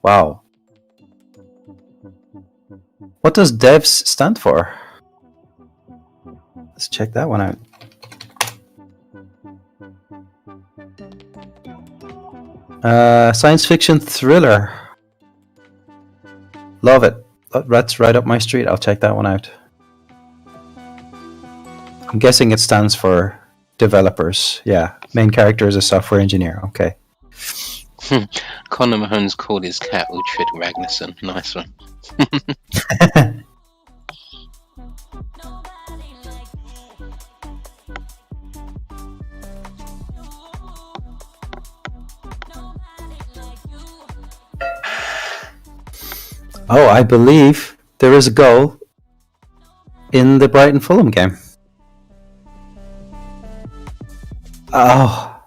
Wow. What does Devs stand for? Let's check that one out. Science fiction thriller. Love it. That's right up my street. I'll check that one out. I'm guessing it stands for developers. Yeah. Main character is a software engineer. Okay. Conor Mahomes called his cat Uhtred Ragnarsson. Nice one. Oh, I believe there is a goal in the Brighton-Fulham game. Oh,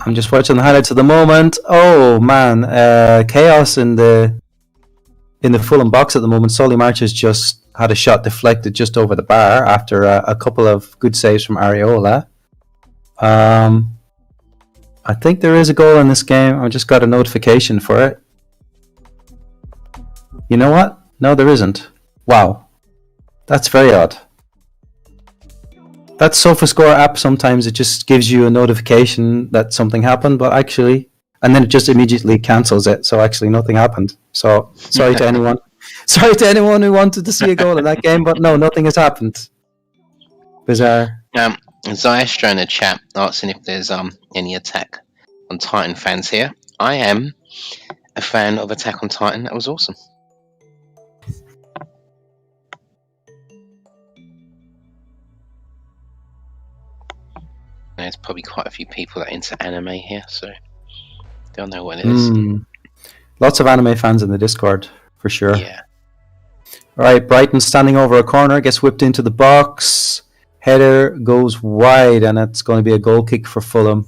I'm just watching the highlights at the moment. Oh man, chaos in the Fulham box at the moment. Solly March has just had a shot deflected just over the bar after a couple of good saves from Areola. I think there is a goal in this game. I just got a notification for it. You know what? No, there isn't. Wow. That's very odd. That SofaScore app, sometimes it just gives you a notification that something happened, but actually, and then it just immediately cancels it, so actually nothing happened. So, sorry to anyone. Sorry to anyone who wanted to see a goal in that game, but no, nothing has happened. Bizarre. Zyastra in the chat asking if there's any Attack on Titan fans here. I am a fan of Attack on Titan. That was awesome. There's probably quite a few people that are into anime here, so they'll know what it is. Lots of anime fans in the Discord, for sure. Yeah. Alright, Brighton standing over a corner, gets whipped into the box. Header goes wide, and it's going to be a goal kick for Fulham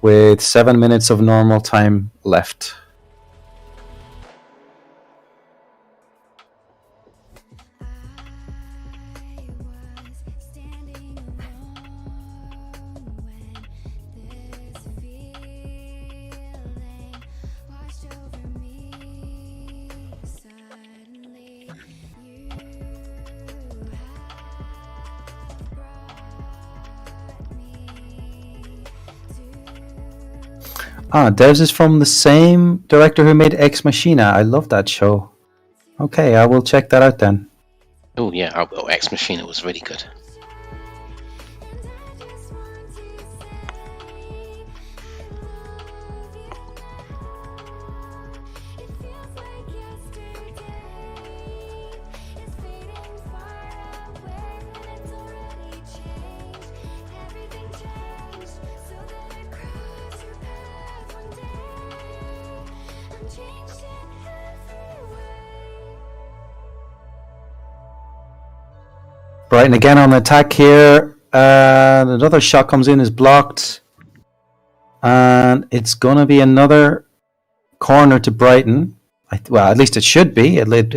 with 7 minutes of normal time left. Devs is from the same director who made Ex Machina. I love that show. Okay, I will check that out then. Oh yeah, Ex Machina was really good. Brighton again on the attack here. Another shot comes in, is blocked. And it's going to be another corner to Brighton. Well, at least it should be. Looks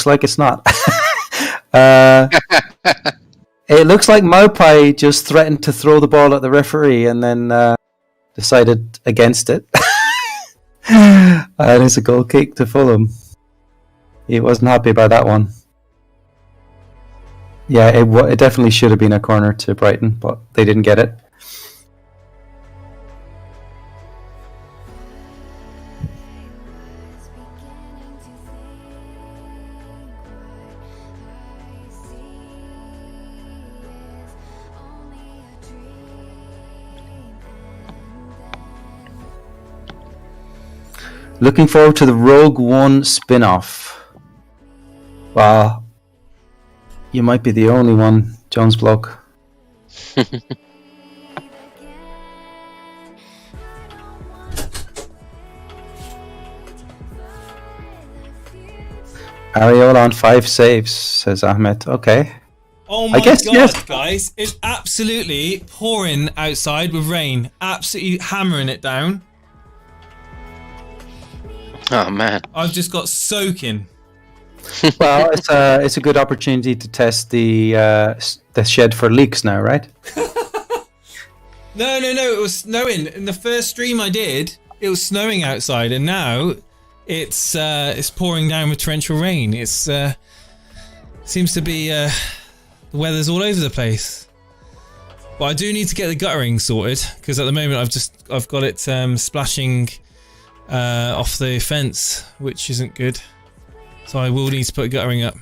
like it's not. It looks like Maupai just threatened to throw the ball at the referee and then decided against it. And it's a goal kick to Fulham. He wasn't happy about that one. Yeah, it definitely should have been a corner to Brighton, but they didn't get it. Looking forward to the Rogue One spin-off. Well, you might be the only one, Jones bloke. Areola on 5 saves, says Ahmed. Okay. Oh my God, yes. Guys. It's absolutely pouring outside with rain. Absolutely hammering it down. Oh man! I've just got soaking. Well, it's a good opportunity to test the shed for leaks now, right? No. It was snowing. In the first stream I did, it was snowing outside, and now it's pouring down with torrential rain. It's seems to be the weather's all over the place. But I do need to get the guttering sorted because at the moment I've got it splashing. Off the fence, which isn't good. So I will need to put guttering up.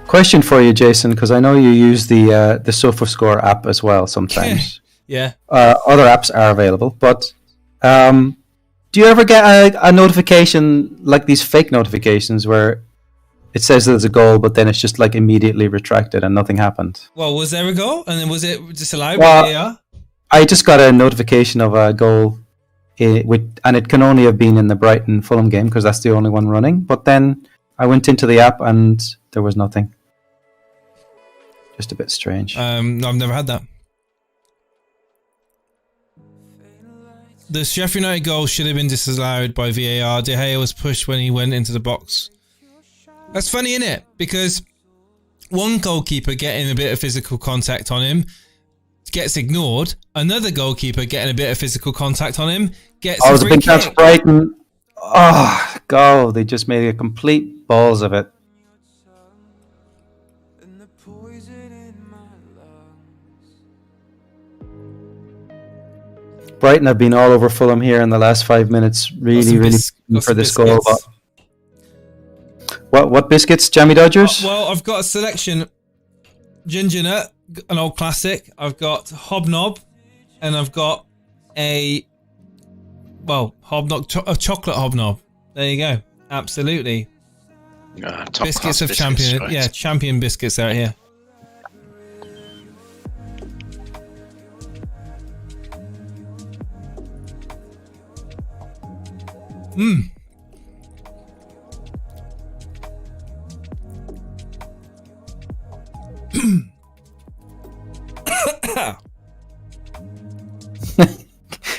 Question for you, Jason, because I know you use the SofaScore app as well sometimes. Yeah. Other apps are available, but do you ever get a notification like these fake notifications where it says there's a goal, but then it's just like immediately retracted and nothing happened? Well, was there a goal? And then was it disallowed? Well, I just got a notification of a goal. And it can only have been in the Brighton Fulham game because that's the only one running. But then I went into the app and there was nothing. Just a bit strange. I've never had that. The Sheffield United goal should have been disallowed by VAR. De Gea was pushed when he went into the box. That's funny, isn't it? Because one goalkeeper getting a bit of physical contact on him gets ignored. Another goalkeeper getting a bit of physical contact on him gets a free kick. That's Brighton. Oh, goal. They just made a complete balls of it. Brighton have been all over Fulham here in the last 5 minutes. Really for this goal. What biscuits? Jammy Dodgers? Well, I've got a selection. Ginger nut, an old classic. I've got hobnob, and I've got a chocolate hobnob. There you go. Absolutely. Biscuits of champion. Right. Yeah, champion biscuits out here.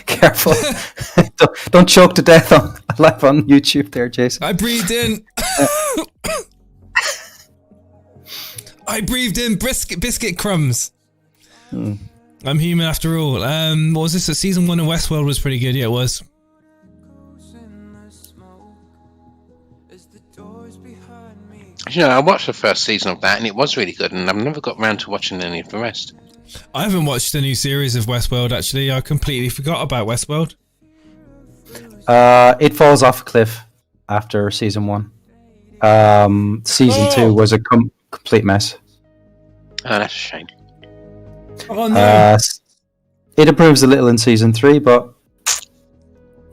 Careful. don't choke to death on live on YouTube there, Jason. I breathed in. I breathed in biscuit crumbs. I'm human after all. What was this? Season 1 of Westworld was pretty good. Yeah, it was. You know, I watched the first season of that and it was really good, and I've never got around to watching any of the rest. I haven't watched the new series of Westworld, actually. I completely forgot about Westworld. It falls off a cliff after season 1. Season 2 was a complete mess. Oh, that's a shame. Oh, no. It improves a little in season 3, but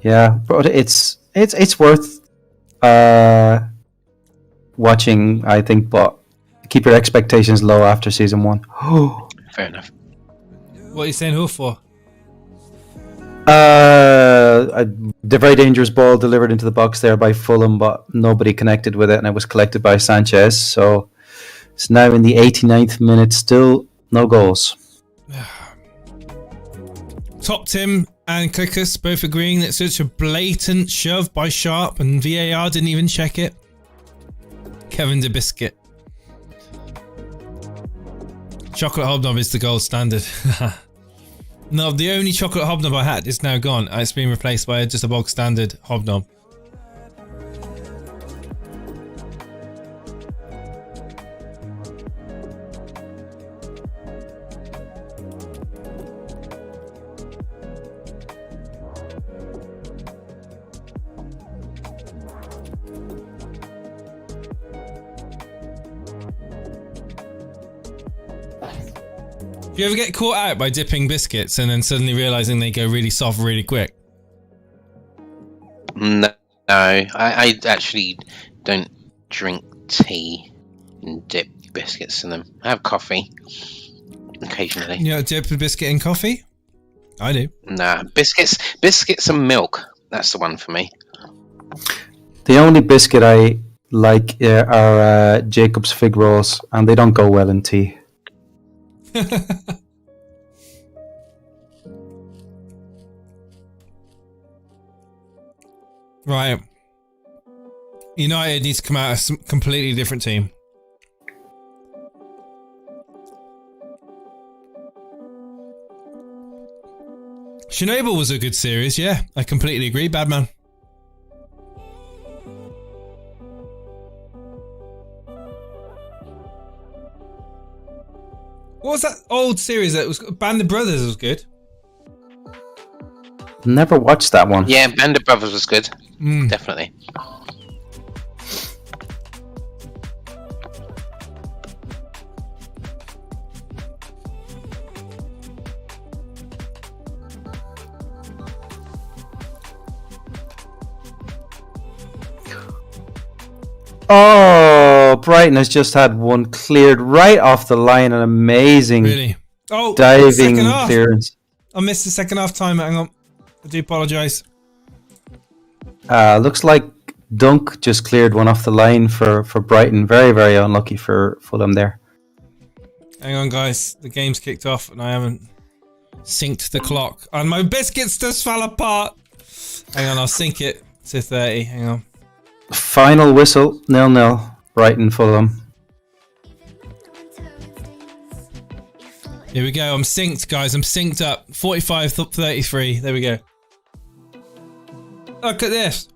yeah, but it's worth watching, I think, but keep your expectations low after season 1. Fair enough. What are you saying who for? The very dangerous ball delivered into the box there by Fulham, but nobody connected with it, and it was collected by Sanchez. So It's now in the 89th minute, still no goals. Top Tim and Clickus both agreeing that such a blatant shove by Sharp and VAR didn't even check it. Kevin de Biscuit. Chocolate Hobnob is the gold standard. No, the only chocolate hobnob I had is now gone. It's been replaced by just a bog standard hobnob. Do you ever get caught out by dipping biscuits and then suddenly realising they go really soft really quick? No, I actually don't drink tea and dip biscuits in them. I have coffee occasionally. You know, dip a biscuit in coffee? I do. Nah, biscuits and milk. That's the one for me. The only biscuit I like are Jacob's fig rolls, and they don't go well in tea. Right. United needs to come out as a completely different team. Chernobyl was a good series, yeah. I completely agree, Badman. What was that old series that was Band of Brothers was good? Never watched that one. Yeah, Band of Brothers was good. Definitely. Oh, Brighton has just had one cleared right off the line. An amazing diving clearance. I missed the second half time. Hang on. I do apologise. Looks like Dunk just cleared one off the line for Brighton. Very, very unlucky for Fulham there. Hang on, guys. The game's kicked off and I haven't synced the clock. And my biscuits just fell apart. Hang on, I'll sync it to 30. Hang on. Final whistle, 0-0. Brighton, Fulham. Here we go. I'm synced, guys. I'm synced up. 45-33. There we go. Look at this.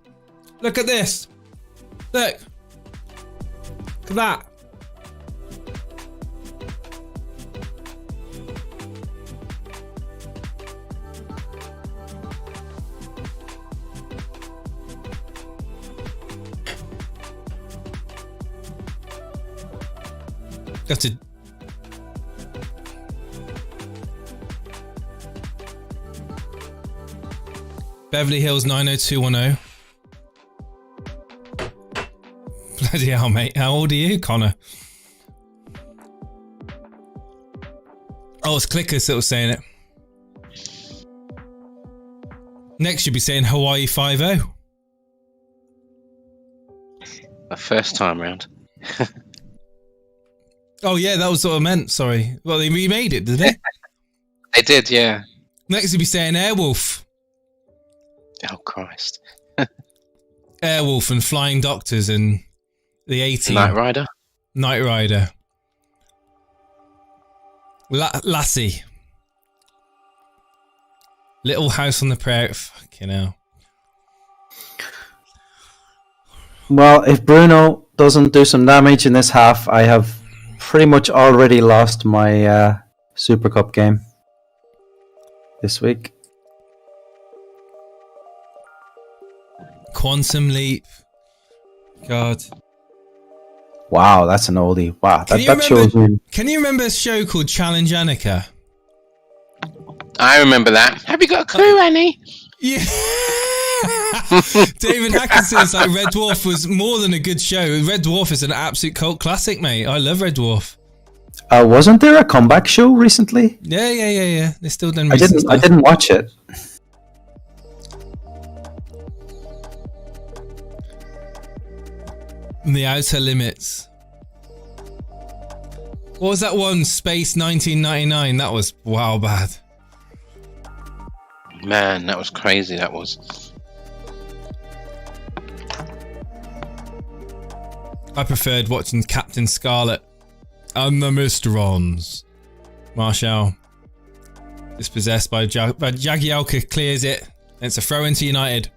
Look at this. Look. Look at that. Got to. Beverly Hills 90210. Bloody hell, mate. How old are you, Connor? Oh, it's Clickers that was saying it. Next, you'll be saying Hawaii 5-0. My first time round. Oh, yeah, that was what I meant. Sorry. Well, they remade it, did they? They did, yeah. Next, you'll be saying Airwolf. Oh, Christ. Airwolf and Flying Doctors and the 18. Knight Rider. Knight Rider. Lassie. Little House on the Prairie. Fucking hell. Well, if Bruno doesn't do some damage in this half, I have pretty much already lost my Super Cup game this week. Quantum Leap. God. Wow, that's an oldie. Wow, that shows me. Can you remember a show called Challenge Annika? I remember that. Have you got a clue, Annie? Yeah. David Hackinson's like Red Dwarf was more than a good show. Red Dwarf is an absolute cult classic, mate. I love Red Dwarf. Wasn't there a comeback show recently? Yeah. They still done. I didn't watch it. The Outer Limits. What was that one? Space 1999. That was wow bad. Man, that was crazy. That was. I preferred watching Captain Scarlet and the Mysterons. Marshall. Dispossessed by Jagielka, clears it. And it's a throw into United.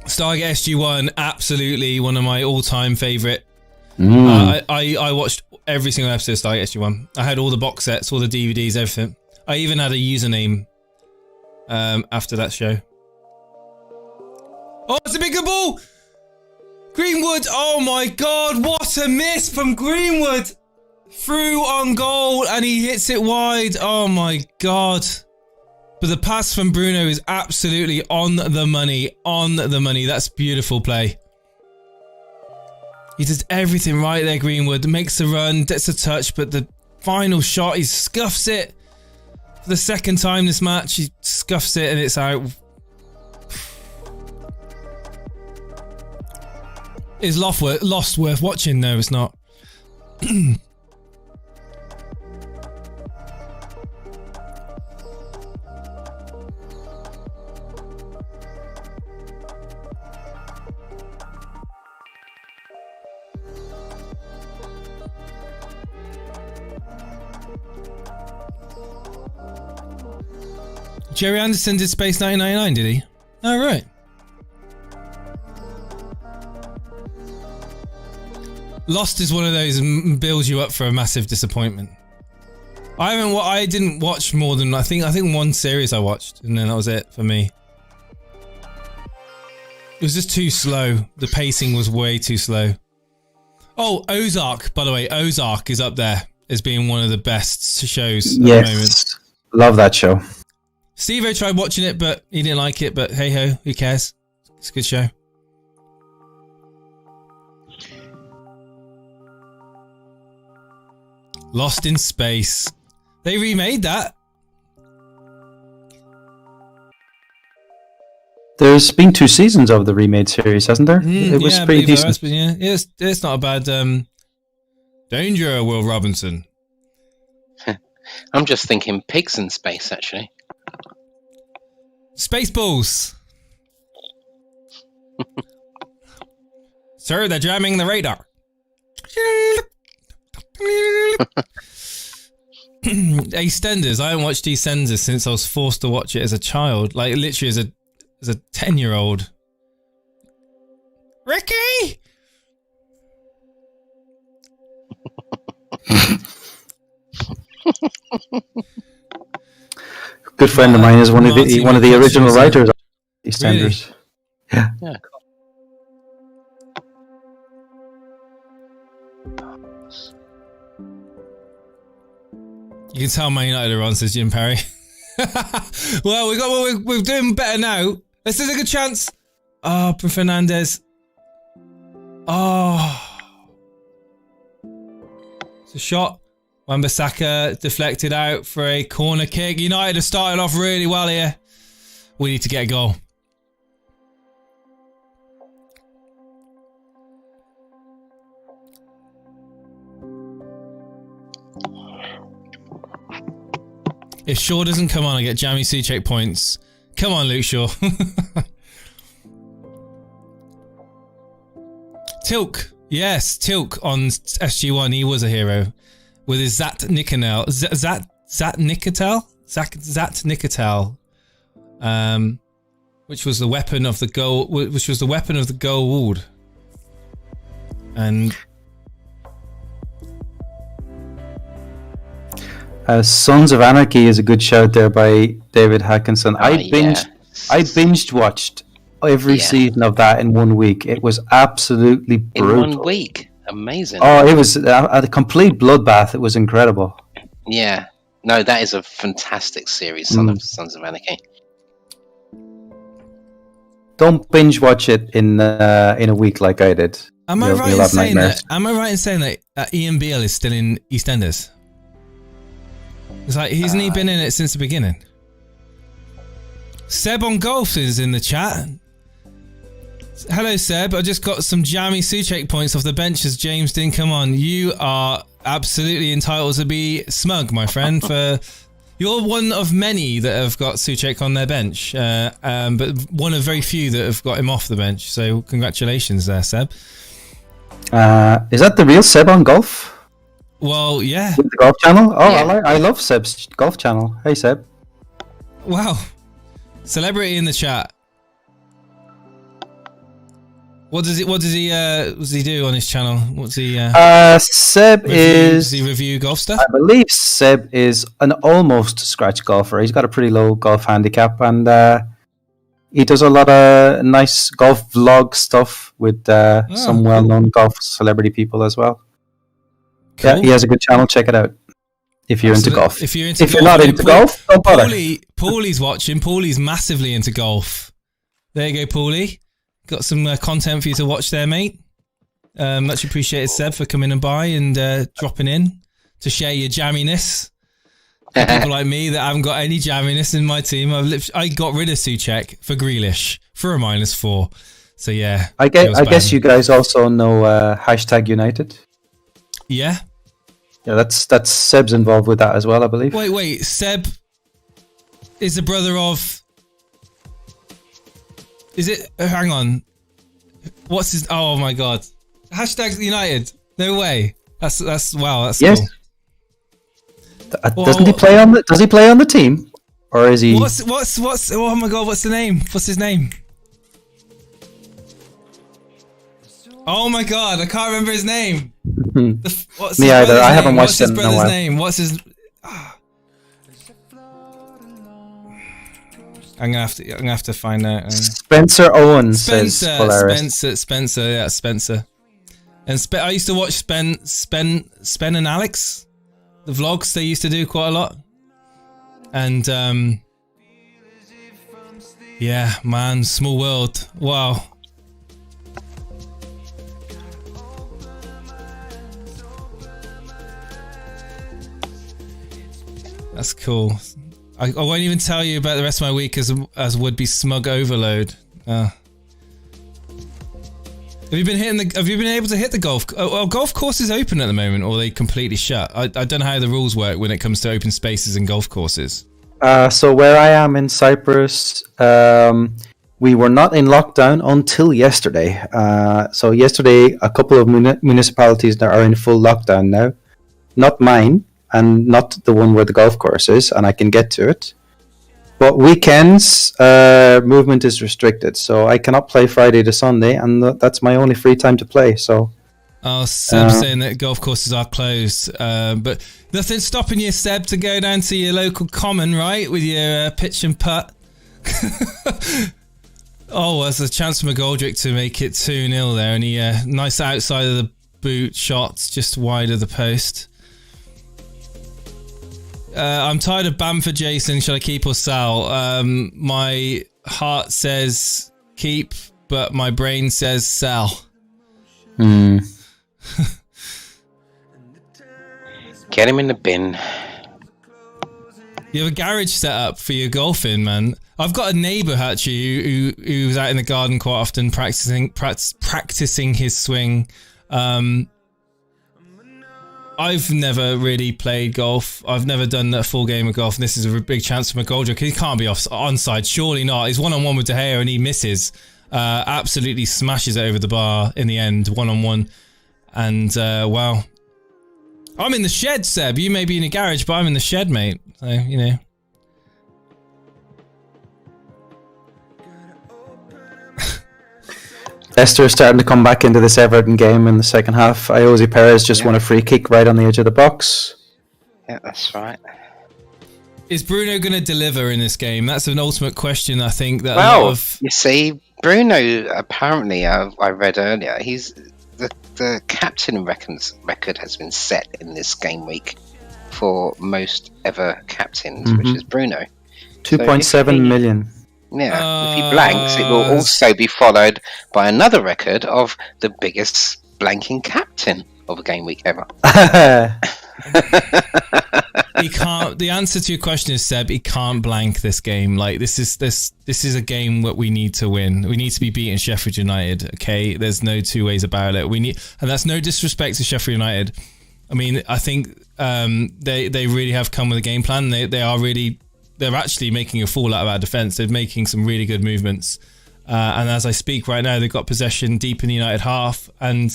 Stargate SG1, absolutely one of my all-time favourite. I watched every single episode of Stargate SG1. I had all the box sets, all the DVDs, everything. I even had a username after that show. Oh, it's a big good ball! Greenwood, oh my god, what a miss from Greenwood! Through on goal and he hits it wide, oh my god. But the pass from Bruno is absolutely on the money, that's beautiful play. He does everything right there, Greenwood, makes the run, gets a touch, but the final shot, he scuffs it. For the second time this match, he scuffs it and it's out. Is Lost worth watching? No, it's not. Jerry Anderson did Space 1999, did he? Oh, right. Lost is one of those and builds you up for a massive disappointment. I didn't watch more than I think one series I watched, and then that was it for me. It was just too slow. The pacing was way too slow. Oh, Ozark, by the way, Ozark is up there as being one of the best shows at the moment. Love that show. Steve-O tried watching it, but he didn't like it, but hey ho, who cares? It's a good show. Lost in Space. They remade that. There's been 2 seasons of the remade series, hasn't there? It was pretty decent. Yeah, it's not a bad. Danger, Will Robinson. I'm just thinking pigs in space, actually. Spaceballs. Sir, they're jamming the radar. EastEnders. I haven't watched EastEnders since I was forced to watch it as a child. Like literally as a 10-year-old. Ricky. Good friend of mine is one of the original writers of EastEnders. Really? Yeah. Cool. You can tell Man United are on, says Jim Perry. Well, we're doing better now. This is a good chance. Oh, Fernandez. Oh. It's a shot. Wan-Bissaka deflected out for a corner kick. United have started off really well here. We need to get a goal. If Shaw doesn't come on, I get Jamie Suchek points. Come on, Luke Shaw. Tilk. Yes, Tilk on SG1. He was a hero. With his Zat Nikanel. Zat Nikatel. Which was the weapon of the goal. Which was the weapon of the goal ward. And... Sons of Anarchy is a good shout there by David Hackinson. I binged watched every season of that in 1 week. It was absolutely brutal. In 1 week? Amazing. Oh, it was a complete bloodbath. It was incredible. Yeah. No, that is a fantastic series, Sons of Anarchy. Don't binge watch it in a week like I did. Am I right in saying that Ian Beale is still in EastEnders? It's like, hasn't he been in it since the beginning? Seb on Golf is in the chat. Hello, Seb. I just got some jammy Souček points off the bench as James didn't come on. You are absolutely entitled to be smug, my friend. You're one of many that have got Souček on their bench, but one of very few that have got him off the bench. So congratulations there, Seb. Is that the real Seb on golf? Well, yeah. The golf channel? Oh, yeah. I love Seb's golf channel. Hey, Seb. Wow. Celebrity in the chat. What does he do on his channel? What's he? Seb does he review golf stuff? I believe Seb is an almost scratch golfer. He's got a pretty low golf handicap, and he does a lot of nice golf vlog stuff with some well-known golf celebrity people as well. Cool. Yeah, he has a good channel. Check it out if you're into golf. If you're not into golf, don't bother. Paulie's watching. Paulie's massively into golf. There you go, Paulie. Got some content for you to watch there, mate. Much appreciated, Seb, for coming and by and dropping in to share your jamminess. People like me that haven't got any jamminess in my team. I got rid of Souček for Grealish for a -4. So yeah, I guess you guys also know #United. Yeah. Yeah, that's Seb's involved with that as well, I believe. Wait, Seb is the brother of. Is it? Hang on. What's his? Oh my god! #United. No way. That's wow. That's yes. Cool. Doesn't he play on the? Does he play on the team, or is he? What's? Oh my god! What's the name? What's his name? Oh my god! I can't remember his name. Me either. I haven't watched it in a while. What's his brother's name? What's his? I'm gonna have to find out. Spencer Owen says Spencer. Yeah, Spencer. And I used to watch Spen and Alex, the vlogs they used to do quite a lot. And yeah, man, small world. Wow. That's cool. I won't even tell you about the rest of my week as would be smug overload. Have you been able to hit the golf? Golf courses open at the moment, or are they completely shut? I don't know how the rules work when it comes to open spaces and golf courses. So where I am in Cyprus, we were not in lockdown until yesterday. So yesterday, a couple of municipalities that are in full lockdown now. Not mine. And not the one where the golf course is, and I can get to it. But weekends, movement is restricted, so I cannot play Friday to Sunday, and that's my only free time to play. So, Seb's saying that golf courses are closed, but nothing's stopping you, Seb, to go down to your local common, right, with your pitch and putt. There's a chance for McGoldrick to make it 2-0 there, and he nice outside of the boot shots, just wide of the post. I'm tired of Bamford, Jason. Should I keep or sell? My heart says keep, but my brain says sell. Get him in the bin. You have a garage set up for your golfing, man. I've got a neighbour actually who's out in the garden quite often practicing his swing. I've never really played golf. I've never done a full game of golf, and this is a big chance for McGoldrick. He can't be onside, surely not. He's one-on-one with De Gea, and he misses. Absolutely smashes it over the bar in the end, one-on-one. And, well, I'm in the shed, Seb. You may be in a garage, but I'm in the shed, mate. So, you know. Leicester is starting to come back into this Everton game in the second half. Iosi Perez just won a free kick right on the edge of the box. Yeah, that's right. Is Bruno going to deliver in this game? That's an ultimate question, I think. That you see, Bruno, apparently, I read earlier, he's the captain record has been set in this game week for most ever captains, which is Bruno. 2.7 million. Yeah, if he blanks, it will also be followed by another record of the biggest blanking captain of a game week ever. he can't. The answer to your question is, Seb, he can't blank this game. Like this is a game that we need to win. We need to be beating Sheffield United. Okay, there's no two ways about it. And that's no disrespect to Sheffield United. I mean, I think they really have come with a game plan. They're actually making a fool out of our defence. They're making some really good movements. And as I speak right now, they've got possession deep in the United half and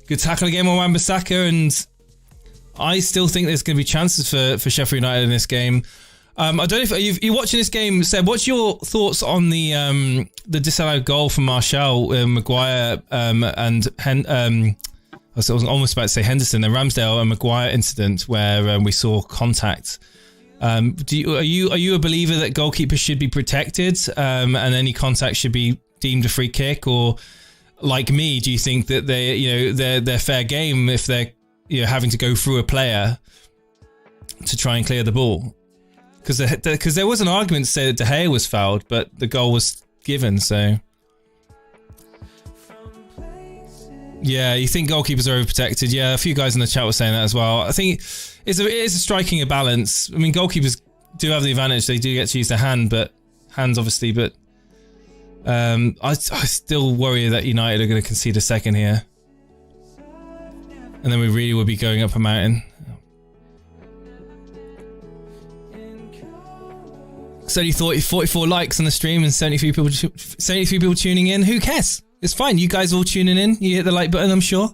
good tackle again on Wan-Bissaka. And I still think there's going to be chances for Sheffield United in this game. I don't know if you're watching this game, Seb. What's your thoughts on the disallowed goal from Martial, Maguire, and I was almost about to say Henderson, the Ramsdale and Maguire incident where we saw contact? Are you a believer that goalkeepers should be protected and any contact should be deemed a free kick, or like me, do you think that they're fair game if they're having to go through a player to try and clear the ball? Because there was an argument to say that De Gea was fouled, but the goal was given. So yeah, you think goalkeepers are overprotected? Yeah, a few guys in the chat were saying that as well. I think it is striking a balance. I mean, goalkeepers do have the advantage; they do get to use their hands, obviously. But I still worry that United are going to concede a second here, and then we really will be going up a mountain. So you thought 44 likes on the stream and 73 people tuning in. Who cares? It's fine. You guys all tuning in. You hit the like button, I'm sure.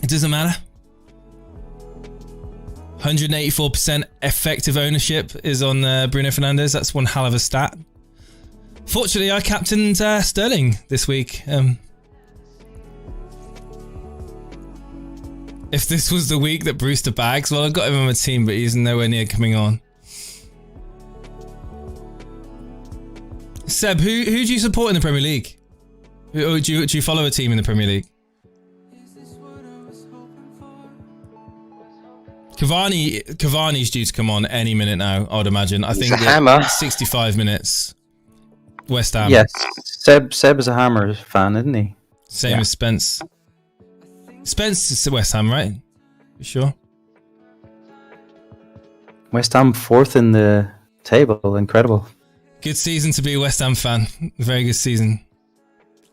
It doesn't matter. 184% effective ownership is on Bruno Fernandes. That's one hell of a stat. Fortunately, I captained Sterling this week. If this was the week that Brewster bags, well, I've got him on my team, but he's nowhere near coming on. Seb, who do you support in the Premier League? Or do you follow a team in the Premier League? Cavani's due to come on any minute now, I would imagine. I think 65 minutes. West Ham. Yes, Seb is a Hammer fan, isn't he? Same as Spence. Spence is West Ham, right? You sure? West Ham 4th in the table. Incredible. Good season to be a West Ham fan. Very good season.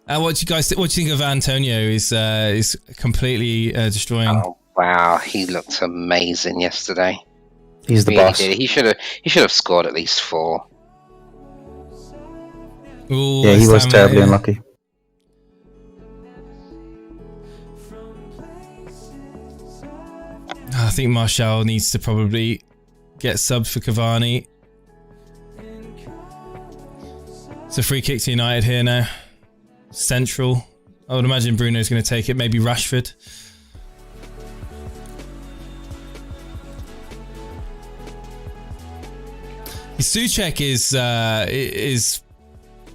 What do you think of Antonio? He's completely destroying. Oh wow, he looked amazing yesterday. He's the boss. He should have scored at least 4. Ooh, yeah, he was terribly unlucky. I think Martial needs to probably get subbed for Cavani. It's a free kick to United here now. Central. I would imagine Bruno's going to take it. Maybe Rashford. Souček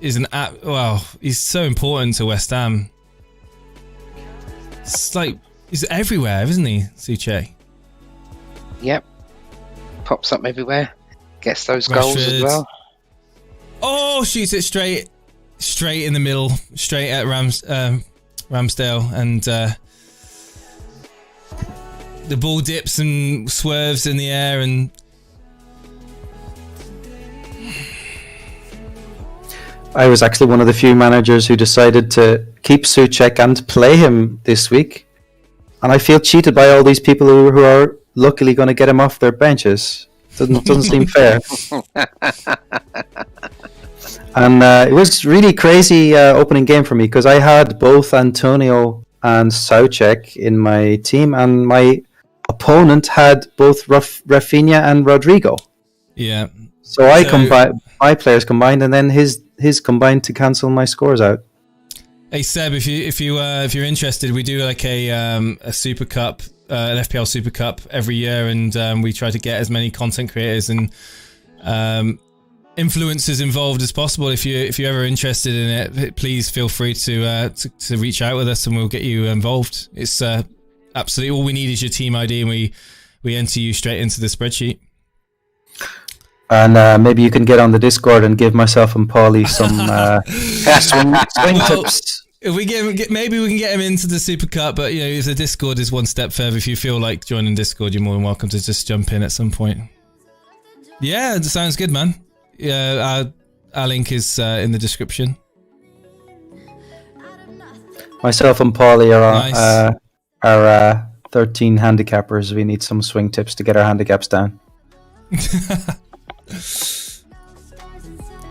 is an app. Well, he's so important to West Ham. It's like he's everywhere, isn't he, Souček? Yep. Pops up everywhere. Gets those goals as well. Oh, shoots it straight in the middle, straight at Ramsdale, and the ball dips and swerves in the air. And I was actually one of the few managers who decided to keep Souček and play him this week, and I feel cheated by all these people who are luckily going to get him off their benches. Doesn't seem fair. And it was really crazy opening game for me because I had both Antonio and Souček in my team, and my opponent had both Rafinha and Rodrigo. Yeah. So my players combined, and then his combined to cancel my scores out. Hey Seb, if you're interested, we do like a Super Cup, an FPL Super Cup every year, and we try to get as many content creators and influencers involved as possible. If you're ever interested in it, please feel free to reach out with us, and we'll get you involved. It's absolutely all we need is your team ID, and we enter you straight into the spreadsheet. And maybe you can get on the Discord and give myself and Paulie some swing tips. If we maybe we can get him into the Super Cup, but if the Discord is one step further, if you feel like joining Discord, you're more than welcome to just jump in at some point. Yeah, it sounds good, man. Yeah, our link is in the description. Myself and Paulie are 13 handicappers. We need some swing tips to get our handicaps down.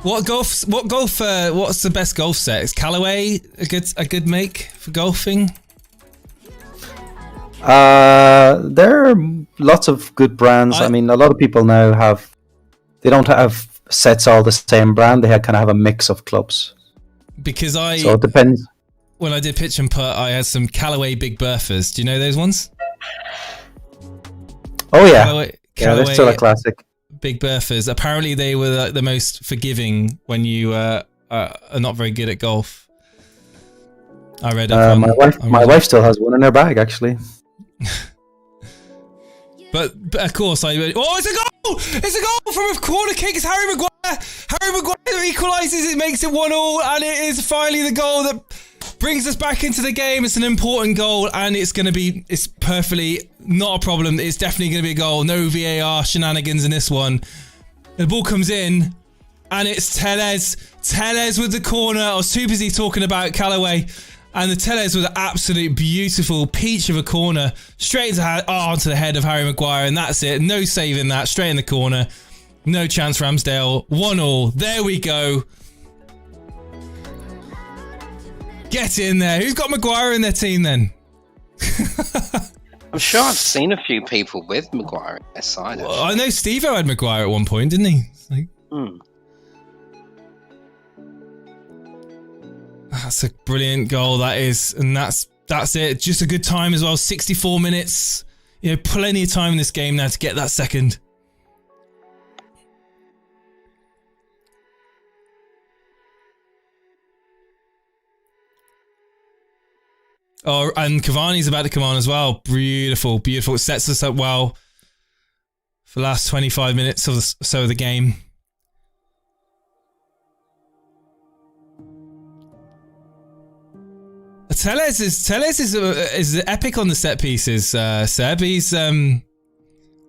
What's the best golf set? Is Callaway a good make for golfing? There are lots of good brands. I mean, a lot of people now they don't have sets all the same brand. They kind of have a mix of clubs. So it depends. When I did pitch and putt, I had some Callaway Big Berthas. Do you know those ones? Oh yeah, Callaway, they're still a classic. Big Berthas. Apparently, they were the most forgiving when you are not very good at golf. I read up my wife still has one in her bag, actually. but of course, it's a goal! It's a goal from a corner kick. It's Harry Maguire. Harry Maguire equalises. It makes it 1-1, and it is finally the goal that brings us back into the game. It's an important goal, and it's perfectly not a problem. It's definitely going to be a goal. No VAR shenanigans in this one. The ball comes in, and it's Tellez. Tellez with the corner. I was too busy talking about Callaway, and the Tellez with an absolute beautiful peach of a corner, straight onto the head of Harry Maguire, and that's it. No saving that. Straight in the corner. No chance for Ramsdale. 1-1. There we go. Get in there. Who's got Maguire in their team then? I'm sure I've seen a few people with Maguire in their side. Well, I know Steve-O had Maguire at one point, didn't he? That's a brilliant goal, that is. And that's it. Just a good time as well. 64 minutes. Plenty of time in this game now to get that second. Oh, and Cavani's about to come on as well. Beautiful, beautiful. It sets us up well for the last 25 minutes of the game. Tellez is epic on the set pieces, Seb. He's I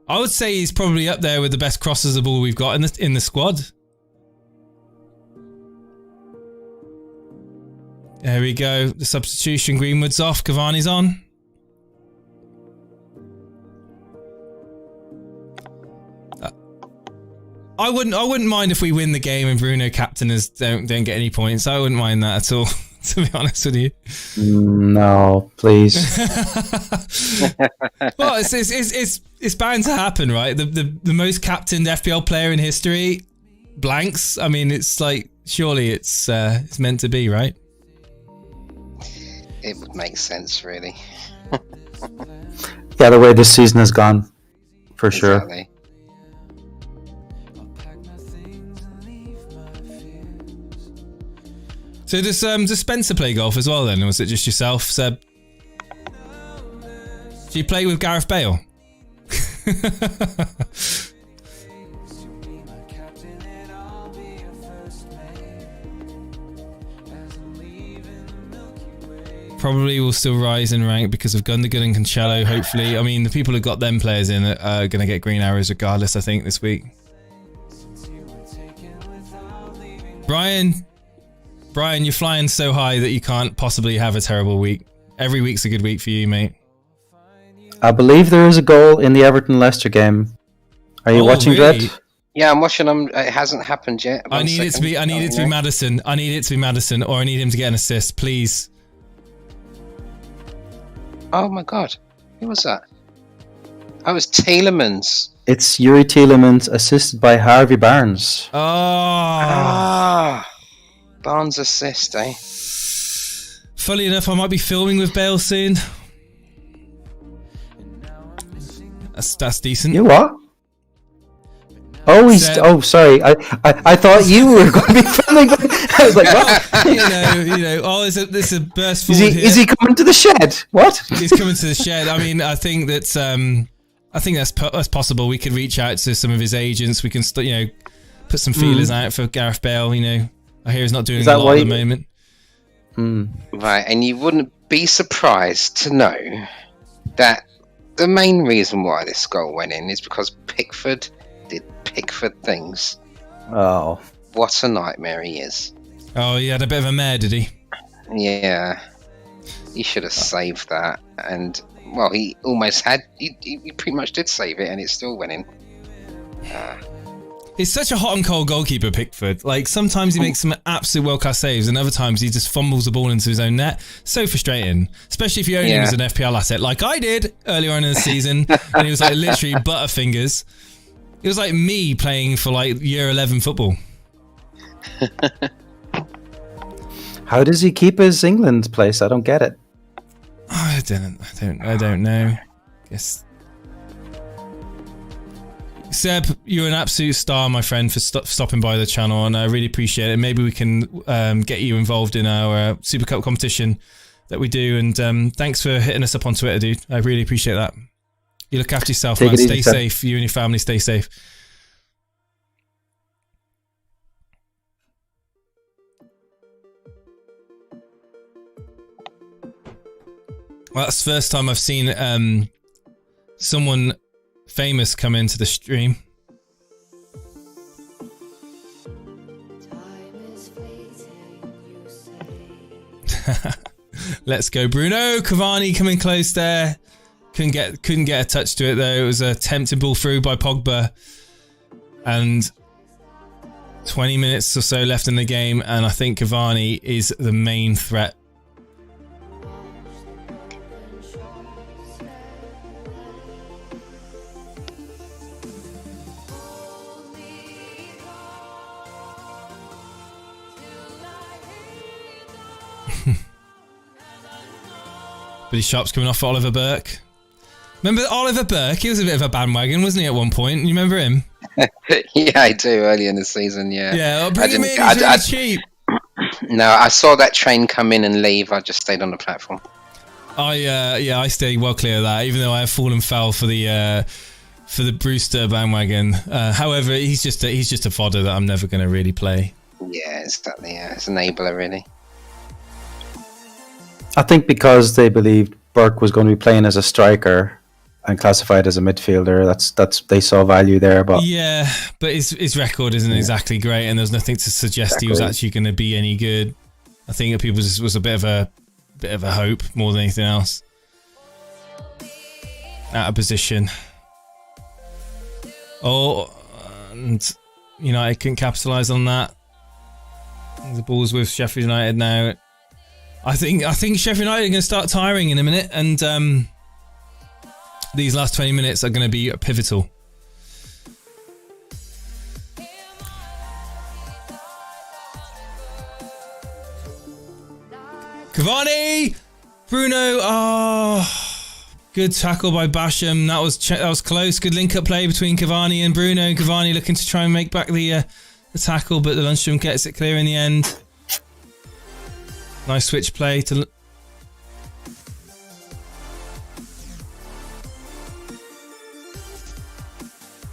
would say he's probably up there with the best crosses of all we've got in the squad. There we go. The substitution. Greenwood's off. Cavani's on. I wouldn't mind if we win the game and Bruno captainers don't get any points. I wouldn't mind that at all. To be honest with you. No, please. Well, it's bound to happen, right? The most captained FPL player in history blanks. I mean, it's like surely it's meant to be, right? It would make sense, really. Yeah, the way this season has gone, for exactly. Sure. So does Spencer play golf as well then, or was it just yourself, Seb? Do you play with Gareth Bale? Probably will still rise in rank because of Gundogan and Cancelo, hopefully. I mean, the people who got them players in are going to get green arrows regardless, I think, this week. Brian, you're flying so high that you can't possibly have a terrible week. Every week's a good week for you, mate. I believe there is a goal in the Everton-Leicester game. Are you watching really? That? Yeah, I'm watching them. It hasn't happened yet. I need it to be Maddison. I need it to be Maddison, or I need him to get an assist, please. Oh my God, who was that? Oh, it was Tielemans. It's Yuri Tielemans, assisted by Harvey Barnes. Barnes assist, eh? Funnily enough, I might be filming with Bale soon. That's decent. You what? Oh, sorry. I thought you were going to be filming. I was like, what? you know. Oh, there's a burst forward here. Is he coming to the shed? What? He's coming to the shed. I mean, I think that's possible. We could reach out to some of his agents. We can put some feelers out for Gareth Bale. I hear he's not doing a lot at the moment. Right, and you wouldn't be surprised to know that the main reason why this goal went in is because Pickford did Pickford things. Oh. What a nightmare he is. Oh, he had a bit of a mare, did he? Yeah. He should have saved that. And, well, he almost had... He pretty much did save it, and it still went in. He's such a hot and cold goalkeeper, Pickford. Like, sometimes he makes some absolute world-class saves, and other times he just fumbles the ball into his own net. So frustrating. Especially if you own him as an FPL asset, like I did earlier on in the season, and he was like literally butterfingers. It was like me playing for like year 11 football. How does he keep his England place? I don't get it. I don't know. Guess. Seb, you're an absolute star, my friend, for stopping by the channel, and I really appreciate it. Maybe we can get you involved in our Super Cup competition that we do, and thanks for hitting us up on Twitter, dude. I really appreciate that. You look after yourself, man. Stay safe. You and your family, stay safe. Well, that's the first time I've seen someone famous come into the stream. Let's go, Bruno. Cavani coming close there. Couldn't get a touch to it though. It was a tempting ball through by Pogba. And 20 minutes or so left in the game, and I think Cavani is the main threat. But his shop's coming off for Oliver Burke. Remember Oliver Burke? He was a bit of a bandwagon, wasn't he, at one point? You remember him? Yeah, I do. Early in the season, yeah. Yeah, bring him in. He's really cheap. No, I saw that train come in and leave. I just stayed on the platform. I stayed well clear of that, even though I have fallen foul for the Brewster bandwagon. However, he's just a fodder that I'm never going to really play. Yeah, exactly. Yeah, it's an enabler, really. I think because they believed Burke was going to be playing as a striker and classified as a midfielder, that's they saw value there. But yeah, but his record isn't exactly great, and there's nothing to suggest he was actually going to be any good. I think that people just was a bit of a hope more than anything else. Out of position. Oh, and United couldn't capitalise on that. The ball's with Sheffield United now. I think Sheffield United are going to start tiring in a minute, and these last 20 minutes are going to be pivotal. Cavani, Bruno. Oh, good tackle by Basham. That was close. Good link-up play between Cavani and Bruno. Cavani looking to try and make back the tackle, but the Lundstrom gets it clear in the end. Nice switch play to...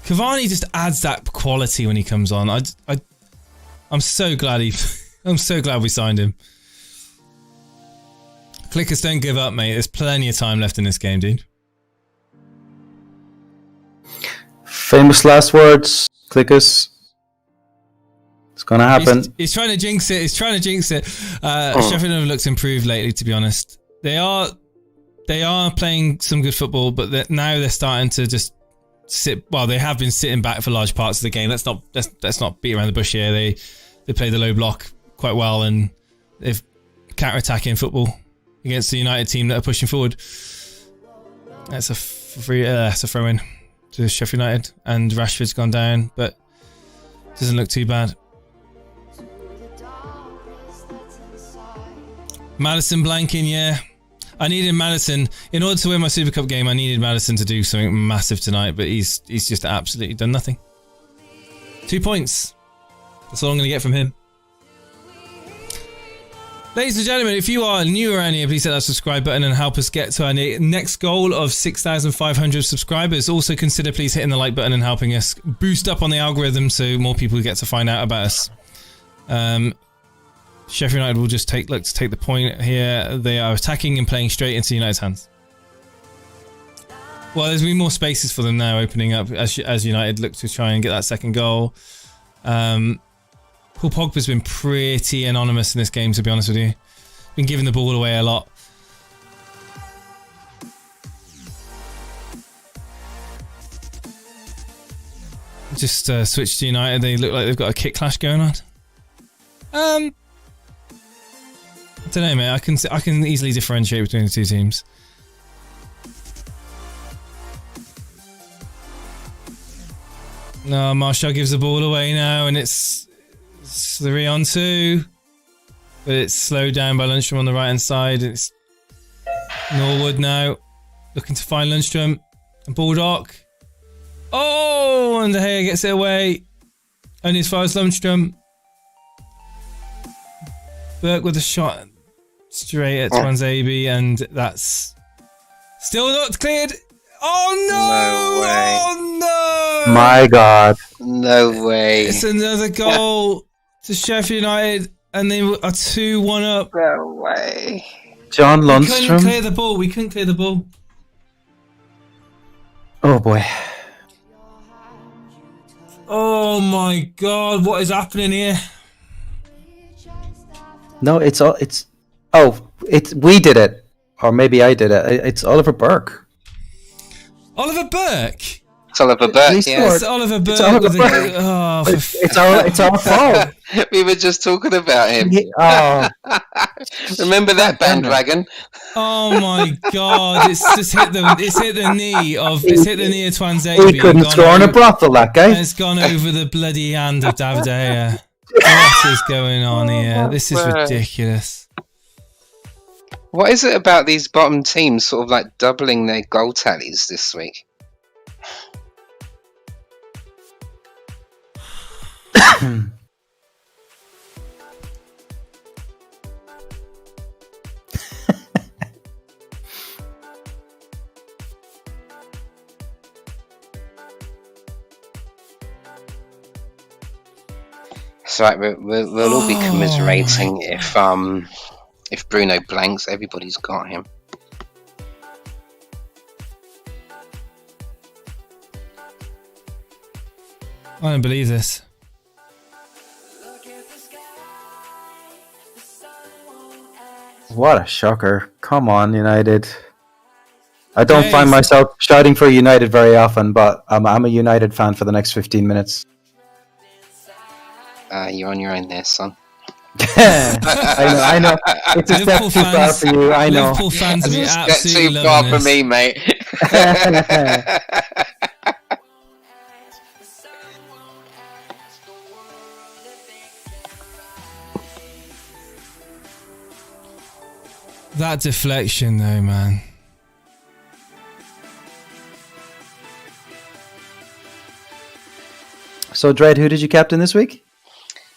Cavani just adds that quality when he comes on. I'm so glad I'm so glad we signed him. Clickers, don't give up, mate. There's plenty of time left in this game, dude. Famous last words, Clickers. It's going to happen. He's trying to jinx it. Sheffield looks improved lately, to be honest. They are playing some good football, but now they're starting to just sit. Well, they have been sitting back for large parts of the game. Let's not beat around the bush here. They play the low block quite well, and they've counter-attacking football against the United team that are pushing forward. That's a throw-in to Sheffield United, and Rashford's gone down, but doesn't look too bad. Maddison blanking, yeah. I needed Maddison. In order to win my Super Cup game, I needed Maddison to do something massive tonight, but he's just absolutely done nothing. 2 points. That's all I'm going to get from him. Ladies and gentlemen, if you are new around here, please hit that subscribe button and help us get to our next goal of 6,500 subscribers. Also consider please hitting the like button and helping us boost up on the algorithm so more people get to find out about us. Sheffield United will just look to take the point here. They are attacking and playing straight into United's hands. Well, there's been more spaces for them now opening up as United look to try and get that second goal. Paul Pogba's been pretty anonymous in this game, to be honest with you. Been giving the ball away a lot. Just switch to United. They look like they've got a kick clash going on. I don't know, mate. I can easily differentiate between the two teams. No, Marshall gives the ball away now, and it's 3-on-2. But it's slowed down by Lundstrom on the right-hand side. It's Norwood now, looking to find Lundstrom. And Baldock. Oh, and De Gea gets it away. Only as far as Lundstrom. Burke with a shot straight at Twanzebe, and that's still not cleared. Oh no! No way. Oh no! My God. No way. It's another goal to Sheffield United, and they are 2-1 up. No way. John We Lundstrom. couldn't clear the ball. We couldn't clear the ball. Oh boy. Oh my God! What is happening here? No, we did it, or maybe I did it. It's Oliver Burke. Oliver Burke. It's Oliver Burke, yeah. It's Oliver Burke. It's Oliver with Burke. Oh, It's our fault. We were just talking about him. Oh, Remember that bandwagon? Oh my God! It's just hit the knee of Twanzebe. he couldn't score in a brothel, that guy. And it's gone over the bloody hand of David De Gea. What is going on here? This is ridiculous. What is it about these bottom teams sort of like doubling their goal tallies this week? So right, we'll all be commiserating if Bruno blanks. Everybody's got him. I don't believe this. What a shocker. Come on, United. I don't Yes. find myself shouting for United very often, but I'm a United fan for the next 15 minutes. You're on your own there, son. I know. It's a step too far for you, I know. Liverpool fans will be It's absolutely too far loving for this. me, mate. That deflection, though, man. So, Dread, who did you captain this week?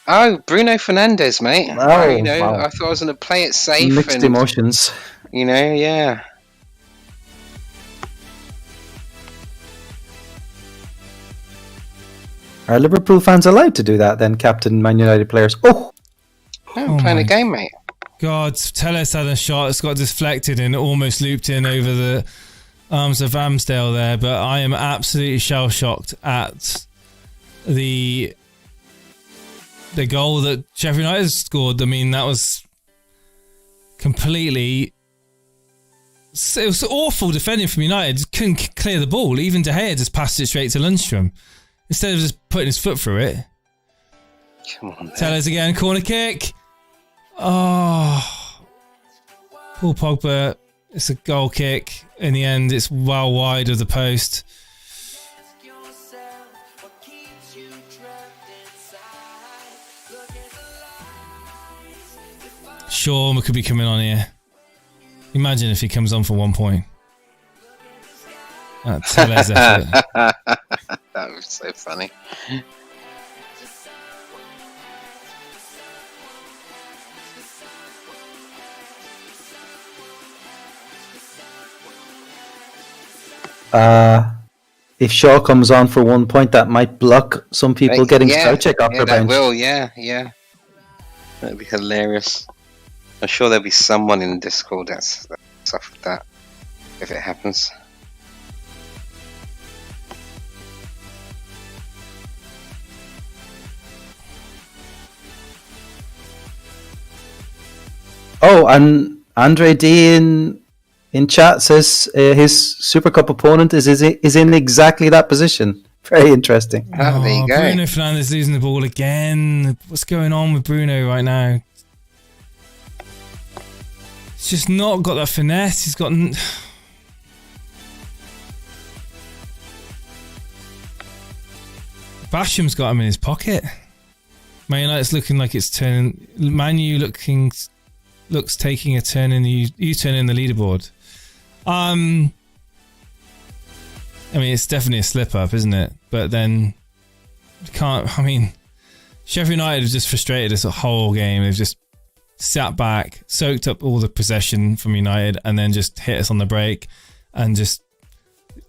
Oh, Bruno Fernandes, mate. Oh, wow. I thought I was going to play it safe. Mixed emotions. Yeah. Are Liverpool fans allowed to do that then, captain Man United players? Oh! I'm playing a game, mate. God, Telles had a shot that's got deflected and almost looped in over the arms of Ramsdale there, but I am absolutely shell-shocked at the goal that Sheffield United scored. I mean, that was completely... It was awful defending from United. Couldn't clear the ball. Even De Gea just passed it straight to Lundstrom instead of just putting his foot through it. Come on, man. Tellers again, corner kick. Oh, Paul Pogba. It's a goal kick. In the end, it's well wide of the post. Shaw could be coming on here. Imagine if he comes on for 1 point. Tellers effort. That was so funny. If Shaw comes on for 1 point, that might block some people getting spell check off their that bench. will, yeah. That'd be hilarious. I'm sure there'll be someone in Discord that's suffered that if it happens. Oh, and Andre D in chat says his Super Cup opponent is in exactly that position. Very interesting. Oh, there you go. Bruno Fernandes losing the ball again. What's going on with Bruno right now? He's just not got that finesse. He's got... Basham's got him in his pocket. Man United's looking like it's turning... Man U looks taking a turn in the U-turn in the leaderboard. I mean, it's definitely a slip-up, isn't it? But then, I mean, Sheffield United have just frustrated us the whole game. They've just sat back, soaked up all the possession from United, and then just hit us on the break. And just,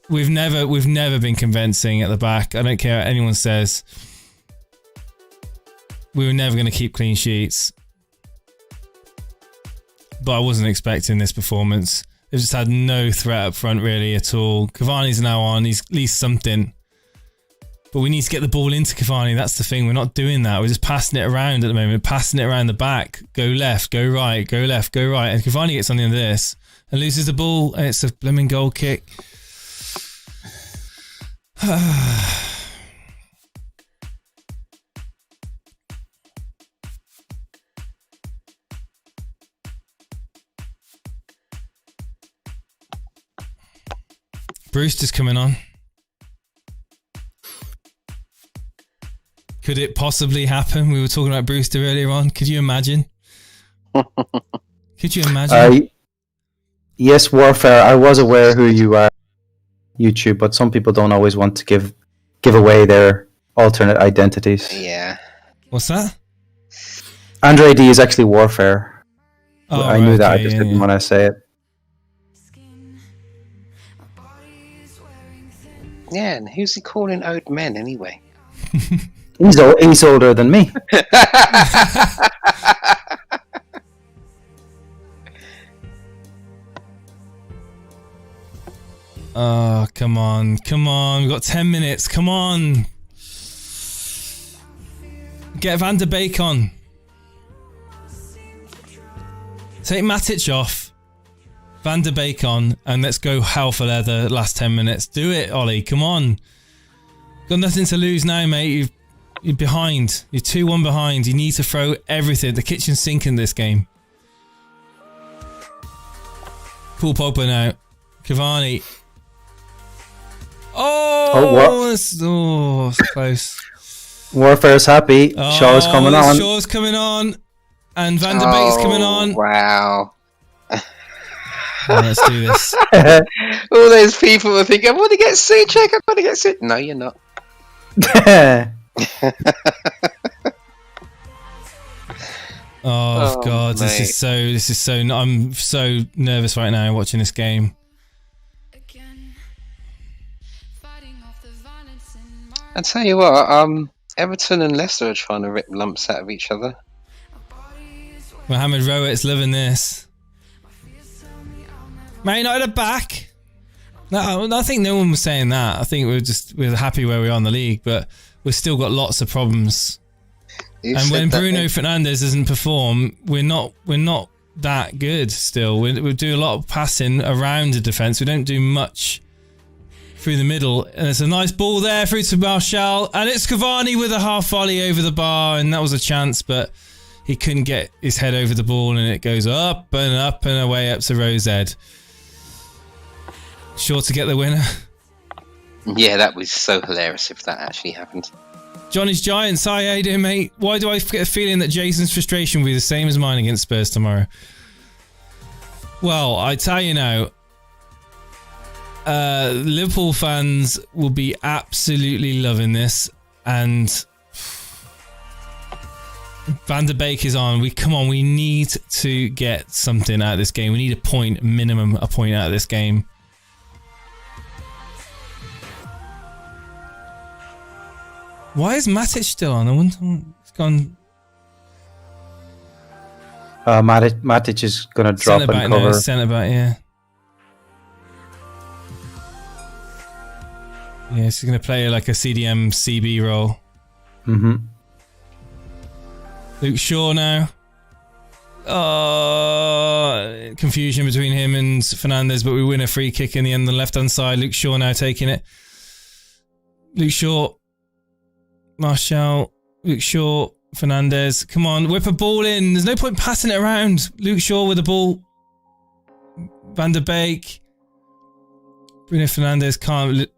we've never been convincing at the back. I don't care what anyone says. We were never going to keep clean sheets. But I wasn't expecting this performance. They've just had no threat up front really at all. Cavani's now on. He's at least something. But we need to get the ball into Cavani. That's the thing. We're not doing that. We're just passing it around at the moment. Passing it around the back. Go left, go right, go left, go right. And Cavani gets on the end of this and loses the ball. And it's a blooming goal kick. Brewster's coming on. Could it possibly happen? We were talking about Brewster earlier on. Could you imagine? Could you imagine? Yes, Warfare. I was aware who you are, YouTube, but some people don't always want to give away their alternate identities. Yeah. What's that? Andre D is actually Warfare. Oh, I knew that. I just didn't want to say it. Yeah, and who's he calling old men anyway? He's older than me. Oh, come on. Come on. We've got 10 minutes. Come on. Get Van der Beek on. Take Matic off. Van der Beek on, and let's go hell for leather last 10 minutes. Do it, Ollie. Come on. Got nothing to lose now, mate. You're behind. You're 2-1 behind. You need to throw everything. The kitchen's sinking this game. Pull Pogba now. Cavani. It's close. Warfare's happy. Shaw's coming on. Shaw's coming on. And Van der Beek's coming on. Wow. Let's do this. All those people were thinking, I want to get suit check, I want to get suit. No, you're not. Oh God, mate. this is so I'm so nervous right now watching this game. I tell you what, Everton and Leicester are trying to rip lumps out of each other. Mohamed Rowett's loving this. Man United are back. No, I think no one was saying that. I think we're happy where we are in the league, but we've still got lots of problems. And when Bruno Fernandes doesn't perform, we're not that good still. We do a lot of passing around the defence. We don't do much through the middle. And it's a nice ball there through to Martial. And it's Cavani with a half volley over the bar. And that was a chance, but he couldn't get his head over the ball. And it goes up and away up to Rose Ed. Sure to get the winner. Yeah, that was so hilarious if that actually happened. Johnny's Giants, hi, how you doing, mate? Why do I get a feeling that Jason's frustration will be the same as mine against Spurs tomorrow? Well, I tell you now, Liverpool fans will be absolutely loving this, and Van der Beek is on. We need to get something out of this game. We need a point, minimum a point out of this game. Why is Matic still on? I wonder, it's gone. Matic is going to drop and cover. No, centre back, yeah. Yeah, he's going to play like a CDM CB role. Mm-hmm. Luke Shaw now. Confusion between him and Fernandes, but we win a free kick in the end on the left-hand side. Luke Shaw now taking it. Luke Shaw. Martial. Luke Shaw. Fernandes. Come on, whip a ball in. There's no point passing it around. Luke Shaw with the ball. Van der Beek. Bruno Fernandes can't...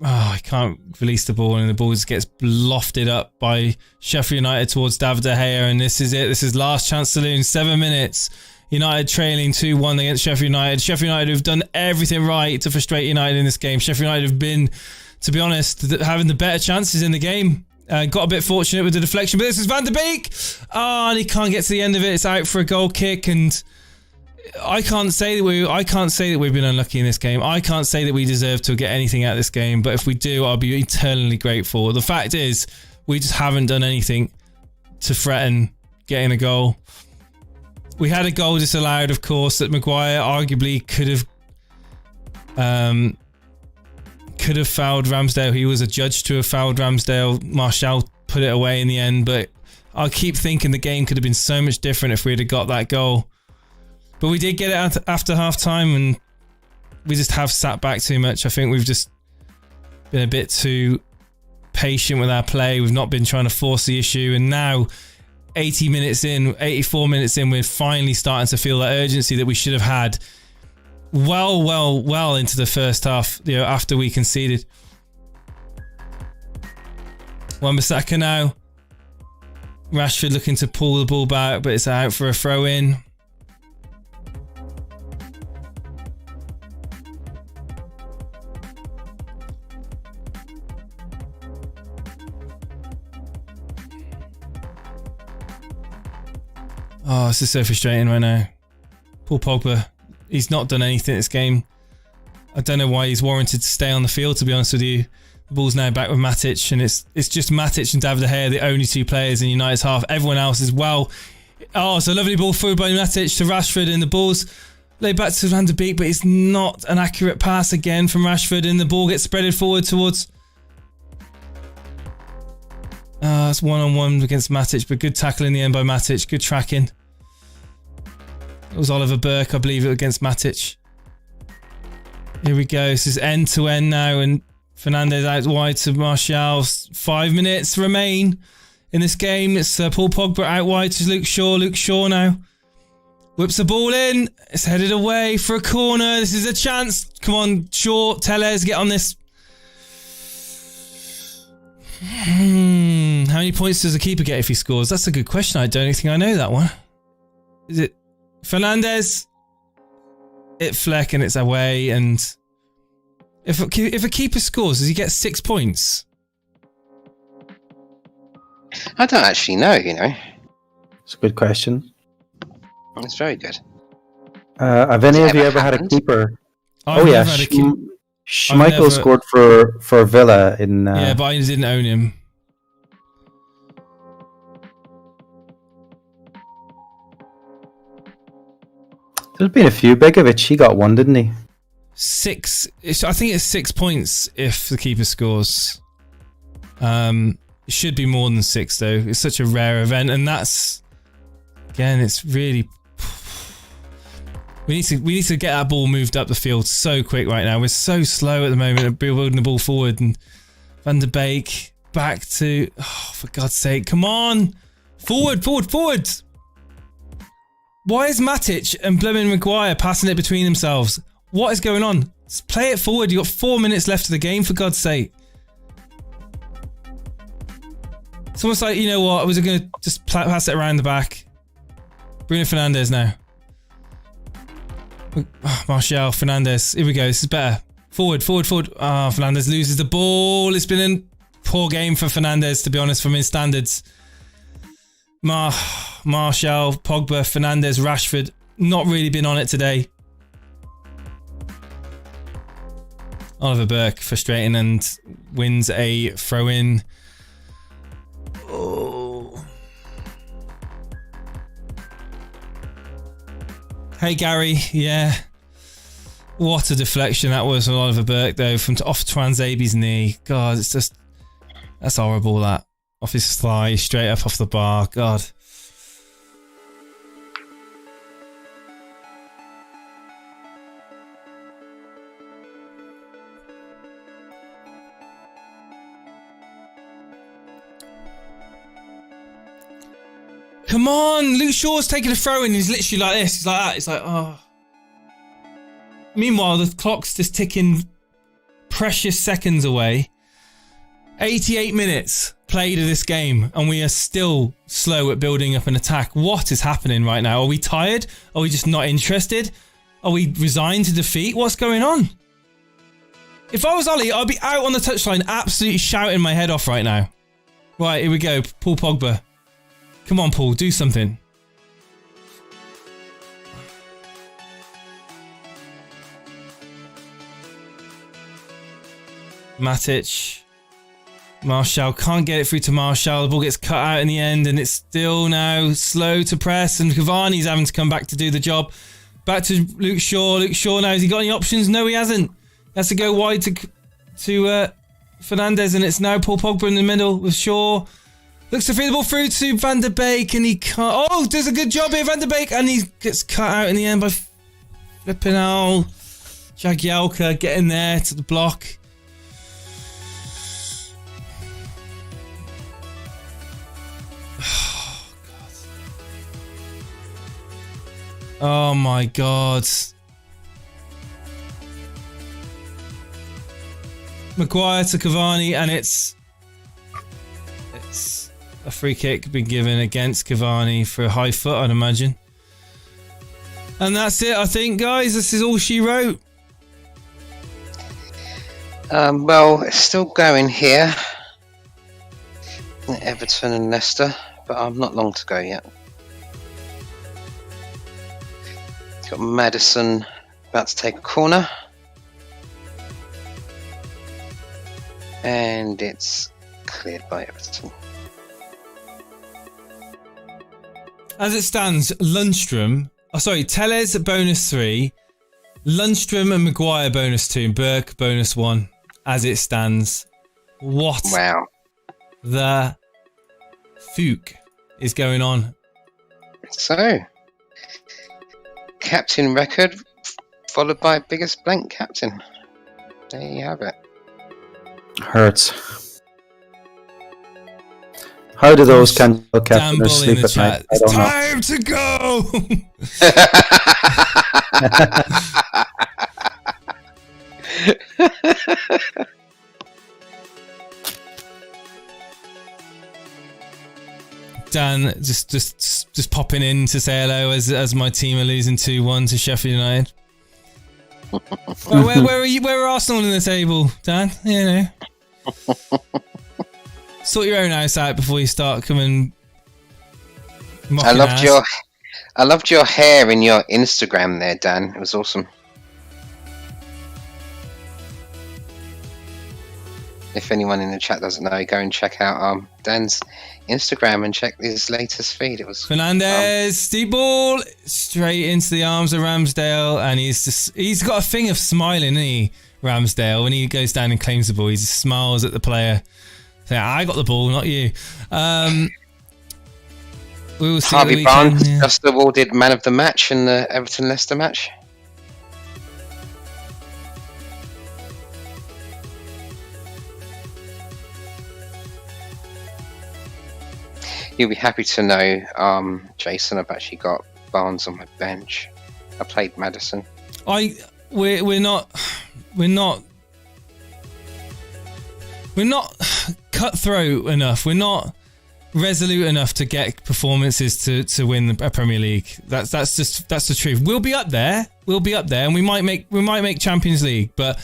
he can't release the ball, and the ball just gets lofted up by Sheffield United towards David De Gea, and this is it. This is last chance saloon. 7 minutes. United trailing 2-1 against Sheffield United. Sheffield United have done everything right to frustrate United in this game. Sheffield United have been, to be honest, having the better chances in the game. Got a bit fortunate with the deflection, but this is Van der Beek. And he can't get to the end of it. It's out for a goal kick, and I can't say that we've been unlucky in this game. I can't say that we deserve to get anything out of this game, but if we do, I'll be eternally grateful. The fact is, we just haven't done anything to threaten getting a goal. We had a goal disallowed, of course, that Maguire arguably could have fouled Ramsdale. He was adjudged to have fouled Ramsdale. Martial put it away in the end, but I keep thinking the game could have been so much different if we'd have got that goal. But we did get it after half-time, and we just have sat back too much. I think we've just been a bit too patient with our play. We've not been trying to force the issue, and now 84 minutes in, we're finally starting to feel that urgency that we should have had well into the first half, after we conceded. Wan-Bissaka now. Rashford looking to pull the ball back, but it's out for a throw-in. Oh, this is so frustrating right now. Paul Pogba, he's not done anything this game. I don't know why he's warranted to stay on the field, to be honest with you. The ball's now back with Matic, and it's just Matic and David De Gea, the only two players in United's half. Everyone else is it's a lovely ball through by Matic to Rashford, and the ball's laid back to Van der Beek, but it's not an accurate pass again from Rashford, and the ball gets spreaded forward towards... it's one-on-one against Matic, but good tackle in the end by Matic. Good tracking. It was Oliver Burke, I believe, against Matic. Here we go. This is end-to-end now, and Fernandes out wide to Martial. 5 minutes remain in this game. It's Paul Pogba out wide to Luke Shaw. Luke Shaw now whips the ball in. It's headed away for a corner. This is a chance. Come on, Shaw, Tellez, get on this. How many points does a keeper get if he scores? That's a good question. I don't think I know that one. Is it Fernandes? It Fleck, and it's away. And if a keeper scores, does he get 6 points? I don't actually know, It's a good question. It's very good. Have any of you ever had a keeper? Yeah. Schmeichel scored for Villa in... yeah, but I didn't own him. There's been a few. Begovic, he got one, didn't he? 6. I think it's 6 points if the keeper scores. It should be more than 6 though. It's such a rare event, and that's... Again, it's really... We need to get that ball moved up the field so quick right now. We're so slow at the moment at building the ball forward. And Van der Beek back to... Oh, for God's sake. Come on. Forward. Why is Matic and Bleming Maguire passing it between themselves? What is going on? Just play it forward. You've got 4 minutes left of the game, for God's sake. It's almost like, you know what? I was going to just pass it around the back. Bruno Fernandes now. Martial, Fernandes. Here we go. This is better. Forward. Fernandes loses the ball. It's been a poor game for Fernandes, to be honest, from his standards. Martial, Pogba, Fernandes, Rashford. Not really been on it today. Oliver Burke, frustrating, and wins a throw-in. Oh. Hey, Gary. Yeah. What a deflection that was from Oliver Burke, though, from off Twanzabi's knee. God, it's just... That's horrible, that. Off his thigh, straight up off the bar. God. Come on! Luke Shaw's taking a throw in. He's literally like this. He's like that. It's like, oh. Meanwhile, the clock's just ticking precious seconds away. 88 minutes played of this game, and we are still slow at building up an attack. What is happening right now? Are we tired? Are we just not interested? Are we resigned to defeat? What's going on? If I was Ollie, I'd be out on the touchline absolutely shouting my head off right now. Right, here we go. Paul Pogba. Come on, Paul, do something. Matic. Martial can't get it through to Martial. The ball gets cut out in the end, and it's still now slow to press, and Cavani's having to come back to do the job. Back to Luke Shaw. Luke Shaw now, has he got any options? No, he hasn't. He has to go wide to Fernandes, and it's now Paul Pogba in the middle with Shaw. Looks to feed the ball through to Van der Beek, and he can't. Oh, does a good job here, Van der Beek, and he gets cut out in the end by flipping out. Jagielka getting there to the block. Oh my God. Maguire to Cavani, and it's a free kick being given against Cavani for a high foot, I'd imagine. And that's it, I think, guys. This is all she wrote. Well, it's still going here. Everton and Leicester, but not long to go yet. Got Maddison about to take a corner. And it's cleared by Everton. As it stands, Lundstrom, Tellez bonus 3, Lundstrom and Maguire bonus 2, and Burke bonus 1. As it stands, what the fuck is going on? So, captain record followed by biggest blank captain. There you have it. Hurts. How do those captains sleep at night? It's time to go! Dan just popping in to say hello as my team are losing 2-1 to Sheffield United. Well, where are you? Where are Arsenal in the table, Dan? You know. Sort your own house out before you start coming. I loved your hair in your Instagram there, Dan. It was awesome. If anyone in the chat doesn't know, go and check out Dan's Instagram and check his latest feed. It was Fernandes, deep ball straight into the arms of Ramsdale, and he's got a thing of smiling, isn't he, Ramsdale? When he goes down and claims the ball, he just smiles at the player. Saying, I got the ball, not you. We will see. Harvey Barnes just awarded man of the match in the Everton-Leicester match. You'll be happy to know, Jason, I've actually got Barnes on my bench. I played Maddison. We're not cutthroat enough. We're not resolute enough to get performances to win a Premier League. That's the truth. We'll be up there, and we might make Champions League. But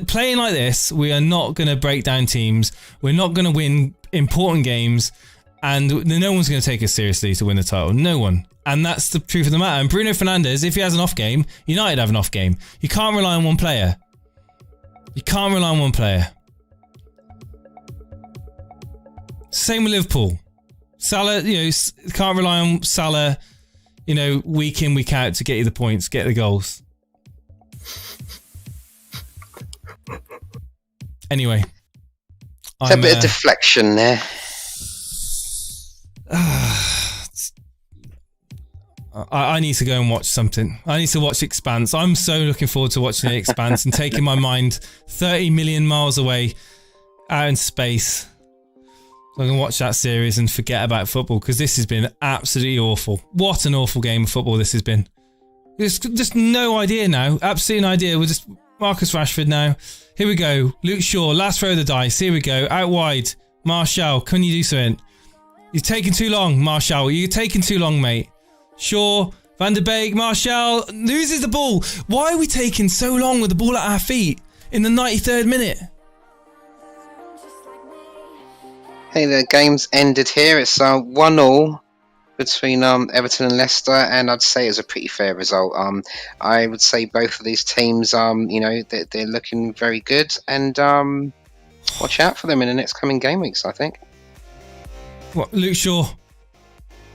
playing like this, we are not going to break down teams. We're not going to win important games. And no one's going to take us seriously to win the title. No one. And that's the truth of the matter. And Bruno Fernandes, if he has an off game, United have an off game. You can't rely on one player. Same with Liverpool. Salah, can't rely on Salah. week in, week out to get you the points, get the goals. Anyway. It's a bit of deflection there. I need to go and watch something. I need to watch Expanse. I'm so looking forward to watching the Expanse and taking my mind 30 million miles away out in space. So I can watch that series and forget about football, because this has been absolutely awful. What an awful game of football this has been. There's just no idea now. Absolutely no idea. We're just Marcus Rashford now. Here we go. Luke Shaw, last throw of the dice. Here we go. Out wide. Martial, can you do something? You're taking too long, Martial. You're taking too long, mate. Shaw, Van der Beek, Martial loses the ball. Why are we taking so long with the ball at our feet in the 93rd minute? Hey, the game's ended here. It's 1-1 between Everton and Leicester, and I'd say it's a pretty fair result. I would say both of these teams, they're looking very good, and watch out for them in the next coming game weeks, I think. What, Luke Shaw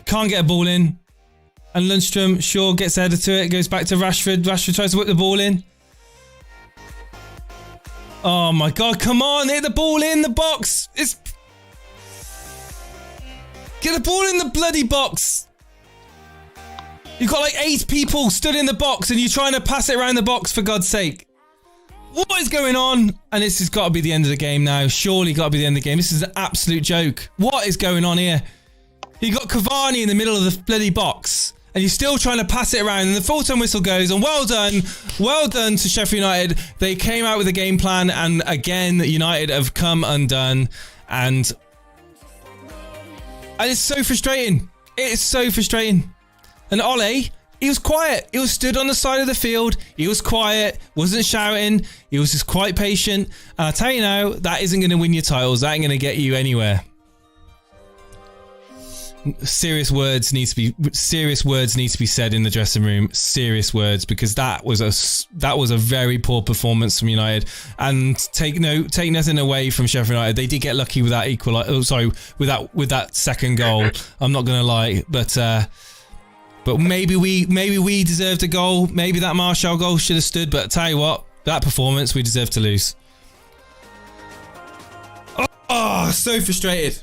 can't get a ball in, and Lundstrom, Shaw gets headed to it, goes back to Rashford. Rashford tries to whip the ball in. Oh my God, come on, hit the ball in the box. Get the ball in the bloody box. You've got like 8 people stood in the box and you're trying to pass it around the box, for God's sake. What is going on? And this has got to be the end of the game now. Surely got to be the end of the game. This is an absolute joke. What is going on here? You got Cavani in the middle of the bloody box and you're still trying to pass it around, and the full-time whistle goes, and well done to Sheff United. They came out with a game plan, and again, United have come undone, and it's so frustrating. It's so frustrating. And Ole, he was quiet. He was stood on the side of the field. He was quiet, wasn't shouting. He was just quite patient. And I tell you now, that isn't going to win you titles. That ain't going to get you anywhere. Serious words need to be said in the dressing room. Serious words, because that was a very poor performance from United. And take nothing away from Sheffield United. They did get lucky with that with that second goal. I'm not gonna lie, but maybe we deserved a goal. Maybe that Martial goal should have stood. But I tell you what, that performance, we deserve to lose. Oh, so frustrated.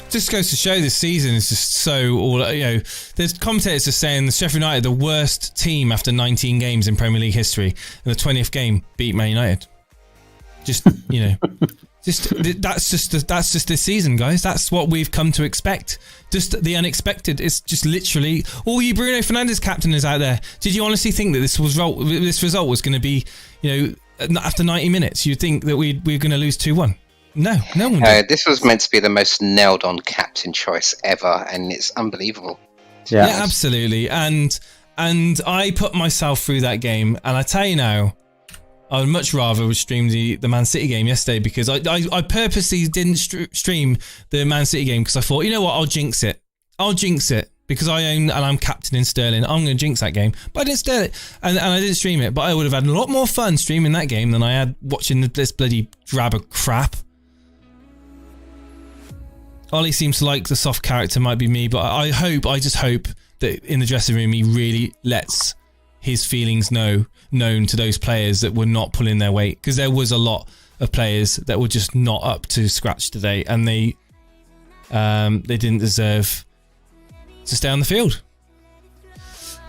Just goes to show this season is just so there's commentators are saying the Sheffield United the worst team after 19 games in Premier League history, and the 20th game beat Man United. Just that's just this season, guys. That's what we've come to expect. Just the unexpected. It's just literally all you Bruno Fernandes captainers out there. Did you honestly think that this result was going to be after 90 minutes? You'd think that we're going to lose 2-1. No one did. This was meant to be the most nailed-on captain choice ever, and it's unbelievable. Yeah, absolutely. And I put myself through that game, and I tell you now, I would much rather have streamed the Man City game yesterday, because I purposely didn't stream the Man City game because I thought, you know what, I'll jinx it because I own and I'm captain in Sterling. I'm going to jinx that game, but I didn't steal it, and I didn't stream it. But I would have had a lot more fun streaming that game than I had watching this bloody drab of crap. Ollie seems to like the soft character, might be me, but I just hope that in the dressing room he really lets his feelings known to those players that were not pulling their weight, because there was a lot of players that were just not up to scratch today, and they didn't deserve to stay on the field.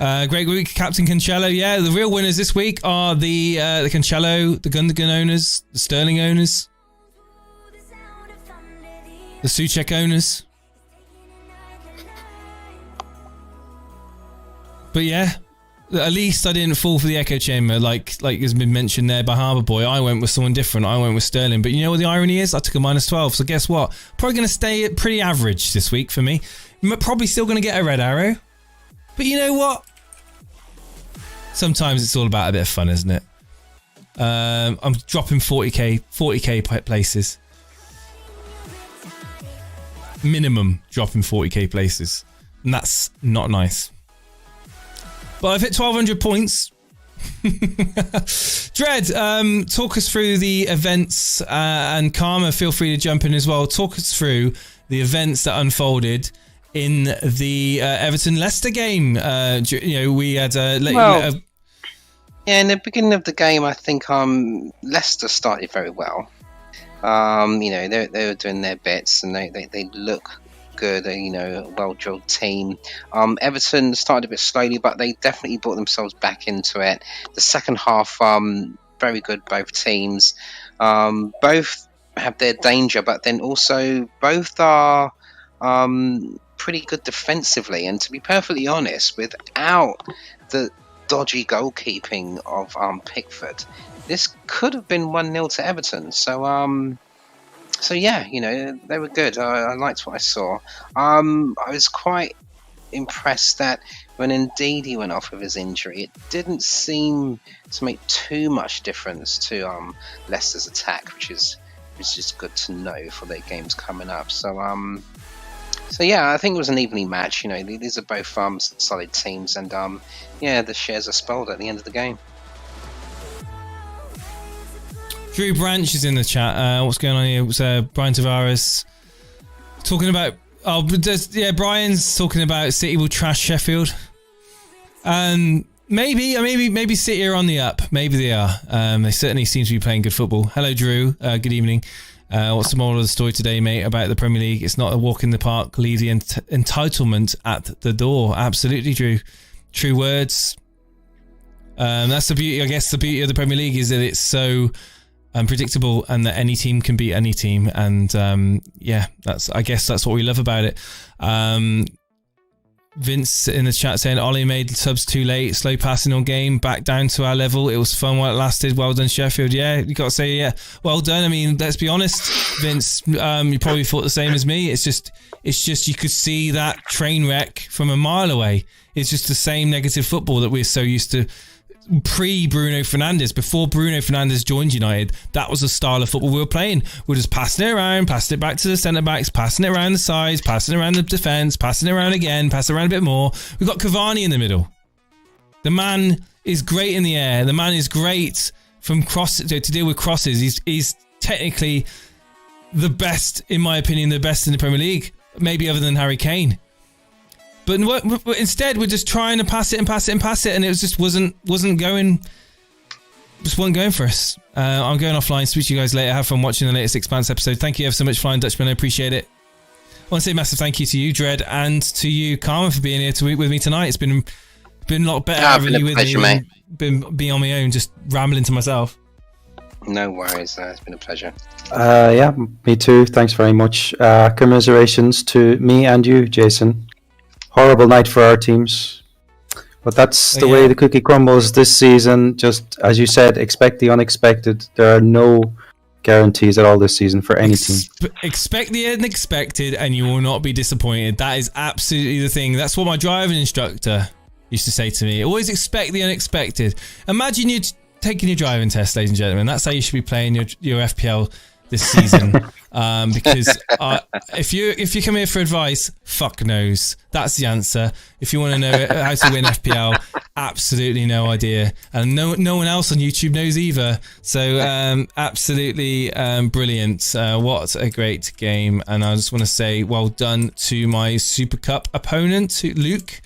Great week, Captain Cancelo. Yeah, the real winners this week are the Cancelo, the Gundogan owners, the Sterling owners, the Souček owners. But yeah, at least I didn't fall for the echo chamber like has been mentioned there by Harbour Boy. I went with someone different. I went with Sterling. But you know what the irony is? I took a -12. So guess what? Probably going to stay at pretty average this week for me. Probably still going to get a red arrow. But you know what? Sometimes it's all about a bit of fun, isn't it? I'm dropping 40k places. Minimum dropping 40k places, and that's not nice. But I've hit 1200 points, Dread, talk us through the events, and Karma, feel free to jump in as well. Talk us through the events that unfolded in the Everton-Leicester game. We had yeah, in the beginning of the game, I think Leicester started very well. They were doing their bits, and they look good. A well-drilled team. Everton started a bit slowly, but they definitely brought themselves back into it. The second half, very good, both teams. Both have their danger, but then also both are pretty good defensively. And to be perfectly honest, without the dodgy goalkeeping of Pickford, this could have been 1-0 to Everton. So yeah, they were good. I liked what I saw. I was quite impressed that when Ndidi went off with his injury, it didn't seem to make too much difference to Leicester's attack, which is just good to know for their games coming up. So yeah, I think it was an evenly match. These are both solid teams, and the shares are spelled at the end of the game. Drew Branch is in the chat. What's going on here? It was Brian Tavares talking about. Brian's talking about City will trash Sheffield. Maybe City are on the up. Maybe they are. They certainly seem to be playing good football. Hello, Drew. Good evening. What's the moral of the story today, mate, about the Premier League? It's not a walk in the park. Leave the entitlement at the door. Absolutely, Drew. True words. That's the beauty. I guess the beauty of the Premier League is that it's so unpredictable, and that any team can beat any team. And that's what we love about it. Vince in the chat saying Ollie made subs too late, slow passing on game, back down to our level. It was fun while it lasted. Well done, Sheffield. Yeah, you got to say, yeah, well done. I mean, let's be honest, Vince, you probably thought the same as me. It's just you could see that train wreck from a mile away. It's just the same negative football that we're so used to pre-Bruno Fernandes. Before Bruno Fernandes joined United, that was the style of football we were playing. We're just passing it around, passing it back to the centre-backs, passing it around the sides, passing it around the defence, passing it around again, passing it around a bit more. We've got Cavani in the middle. The man is great in the air. The man is great from cross to deal with crosses. He's technically the best, in my opinion, the best in the Premier League, maybe other than Harry Kane. But instead, we're just trying to pass it, and it just wasn't going. Just wasn't going for us. I'm going offline. Speak to you guys later. Have fun watching the latest Expanse episode. Thank you ever so much, Flying Dutchman. I appreciate it. I want to say a massive thank you to you, Dread, and to you, Carmen, for being here with me tonight. It's been a lot better having you with me. Mate. Being on my own, just rambling to myself. No worries. It's been a pleasure. Yeah, me too. Thanks very much. Commiserations to me and you, Jason. Horrible night for our teams, but that's the way the cookie crumbles this season. Just as you said, expect the unexpected. There are no guarantees at all this season for any team. Expect the unexpected, and you will not be disappointed. That is absolutely the thing. That's what my driving instructor used to say to me. Always expect the unexpected. Imagine you're taking your driving test, ladies and gentlemen. That's how you should be playing your FPL this season. Because if you come here for advice, fuck knows. That's the answer. If you want to know how to win FPL, absolutely no idea, and no one else on YouTube knows either. So absolutely brilliant. What a great game. And I just want to say well done to my Super Cup opponent, Luke,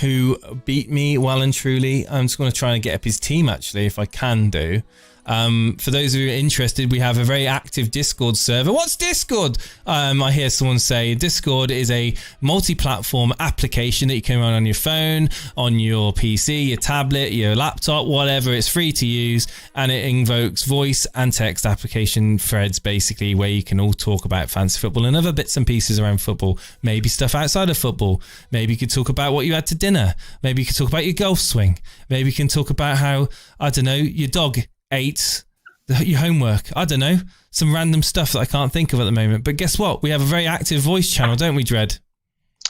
who beat me well and truly. I'm just going to try and get up his team, actually, if I can do. For those of you interested, we have a very active Discord server. What's Discord? I hear someone say Discord is a multi-platform application that you can run on your phone, on your PC, your tablet, your laptop, whatever. It's free to use, and it invokes voice and text application threads, basically, where you can all talk about fantasy football and other bits and pieces around football. Maybe stuff outside of football. Maybe you could talk about what you had to dinner. Maybe you could talk about your golf swing. Maybe you can talk about how, I don't know, your dog ate your homework. I don't know, some random stuff that I can't think of at the moment. But guess what? We have a very active voice channel, don't we, Dread?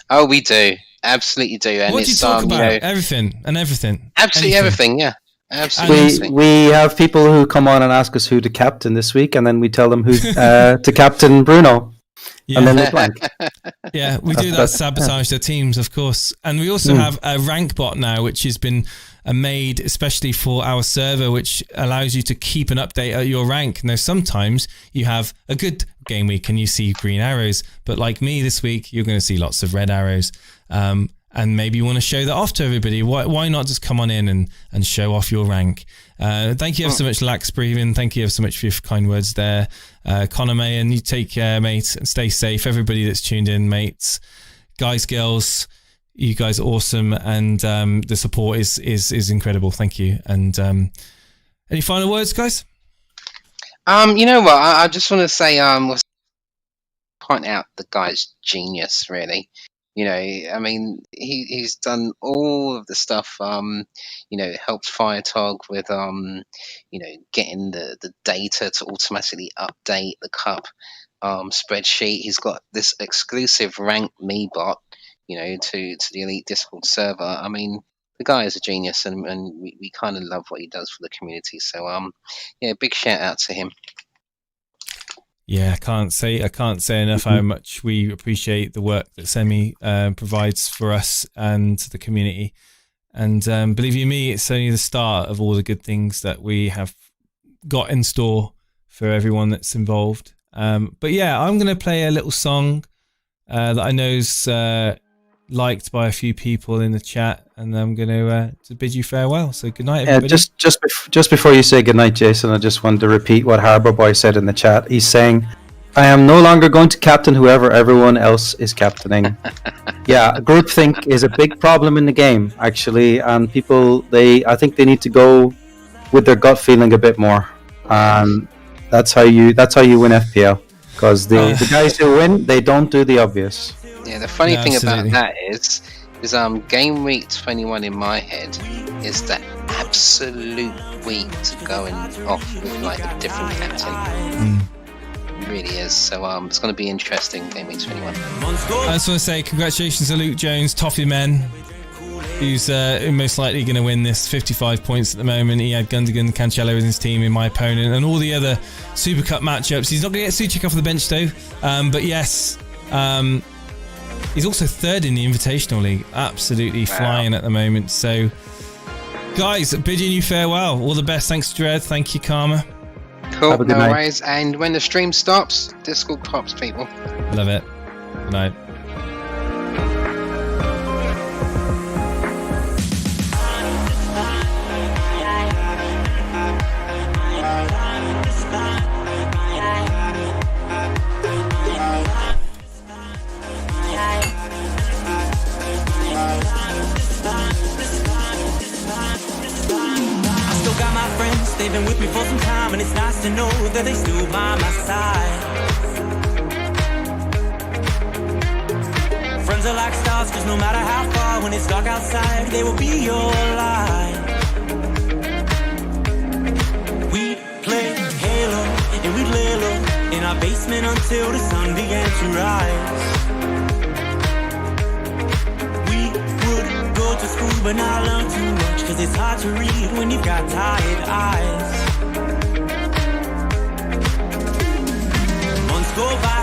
Oh, we do. Absolutely do. And what do you talk about? Everything. Absolutely anything. Everything, yeah. Absolutely. We have people who come on and ask us who to captain this week, and then we tell them who to captain Bruno. and then they blank. Yeah, we do that, sabotage their teams, of course. And we also have a rank bot now, which has been made especially for our server, which allows you to keep an update at your rank. Now, sometimes you have a good game week and you see green arrows, but like me this week, you're going to see lots of red arrows. And maybe you want to show that off to everybody. Why not just come on in and show off your rank? Thank you ever so much, Lax Breathing. Thank you ever so much for your kind words there. Connor May, and you take care, mate, and stay safe. Everybody that's tuned in, mates, guys, girls, you guys are awesome, and the support is incredible. Thank you. And any final words, guys? You know what? I just want to say, point out the guy's genius, really. You know, I mean, he's done all of the stuff, you know, helped Firetog with, you know, getting the data to automatically update the cup spreadsheet. He's got this exclusive rank me bot, you know, to the Elite Discord server. I mean, the guy is a genius, and we kind of love what he does for the community. So, yeah, big shout out to him. Yeah, I can't say enough how much we appreciate the work that Semi provides for us and the community. And believe you me, it's only the start of all the good things that we have got in store for everyone that's involved. But yeah, I'm going to play a little song that I know's liked by a few people in the chat, and I'm going to bid you farewell. So good night, everybody. Just before you say good night, Jason, I just wanted to repeat what Harbour Boy said in the chat. He's saying, "I am no longer going to captain whoever everyone else is captaining." Yeah, groupthink is a big problem in the game, actually, and people I think they need to go with their gut feeling a bit more, and that's how you win FPL, because the guys who win, they don't do the obvious. Yeah, the funny thing about that is Game Week 21 in my head is the absolute week to go off with like a different captain. It really is. So it's going to be interesting, Game Week 21. I just want to say congratulations to Luke Jones, Toffee Men, who's most likely going to win this. 55 points at the moment. He had Gundogan, Cancelo in his team, in my opponent, and all the other Super Cup matchups. He's not going to get Suchik off the bench though. But yes. He's also third in the Invitational League. Absolutely flying at the moment. So, guys, bidding you farewell. All the best. Thanks, Dread. Thank you, Karma. Cool. No worries. And when the stream stops, Discord pops, people. Love it. Good night. They've been with me for some time, and it's nice to know that they still by my side. Friends are like stars, cause no matter how far, when it's dark outside, they will be your light. We'd play Halo, and we'd lay low in our basement until the sun began to rise. We would go to school, but not learn too much, cause it's hard to read when you've got tired eyes. Months go by.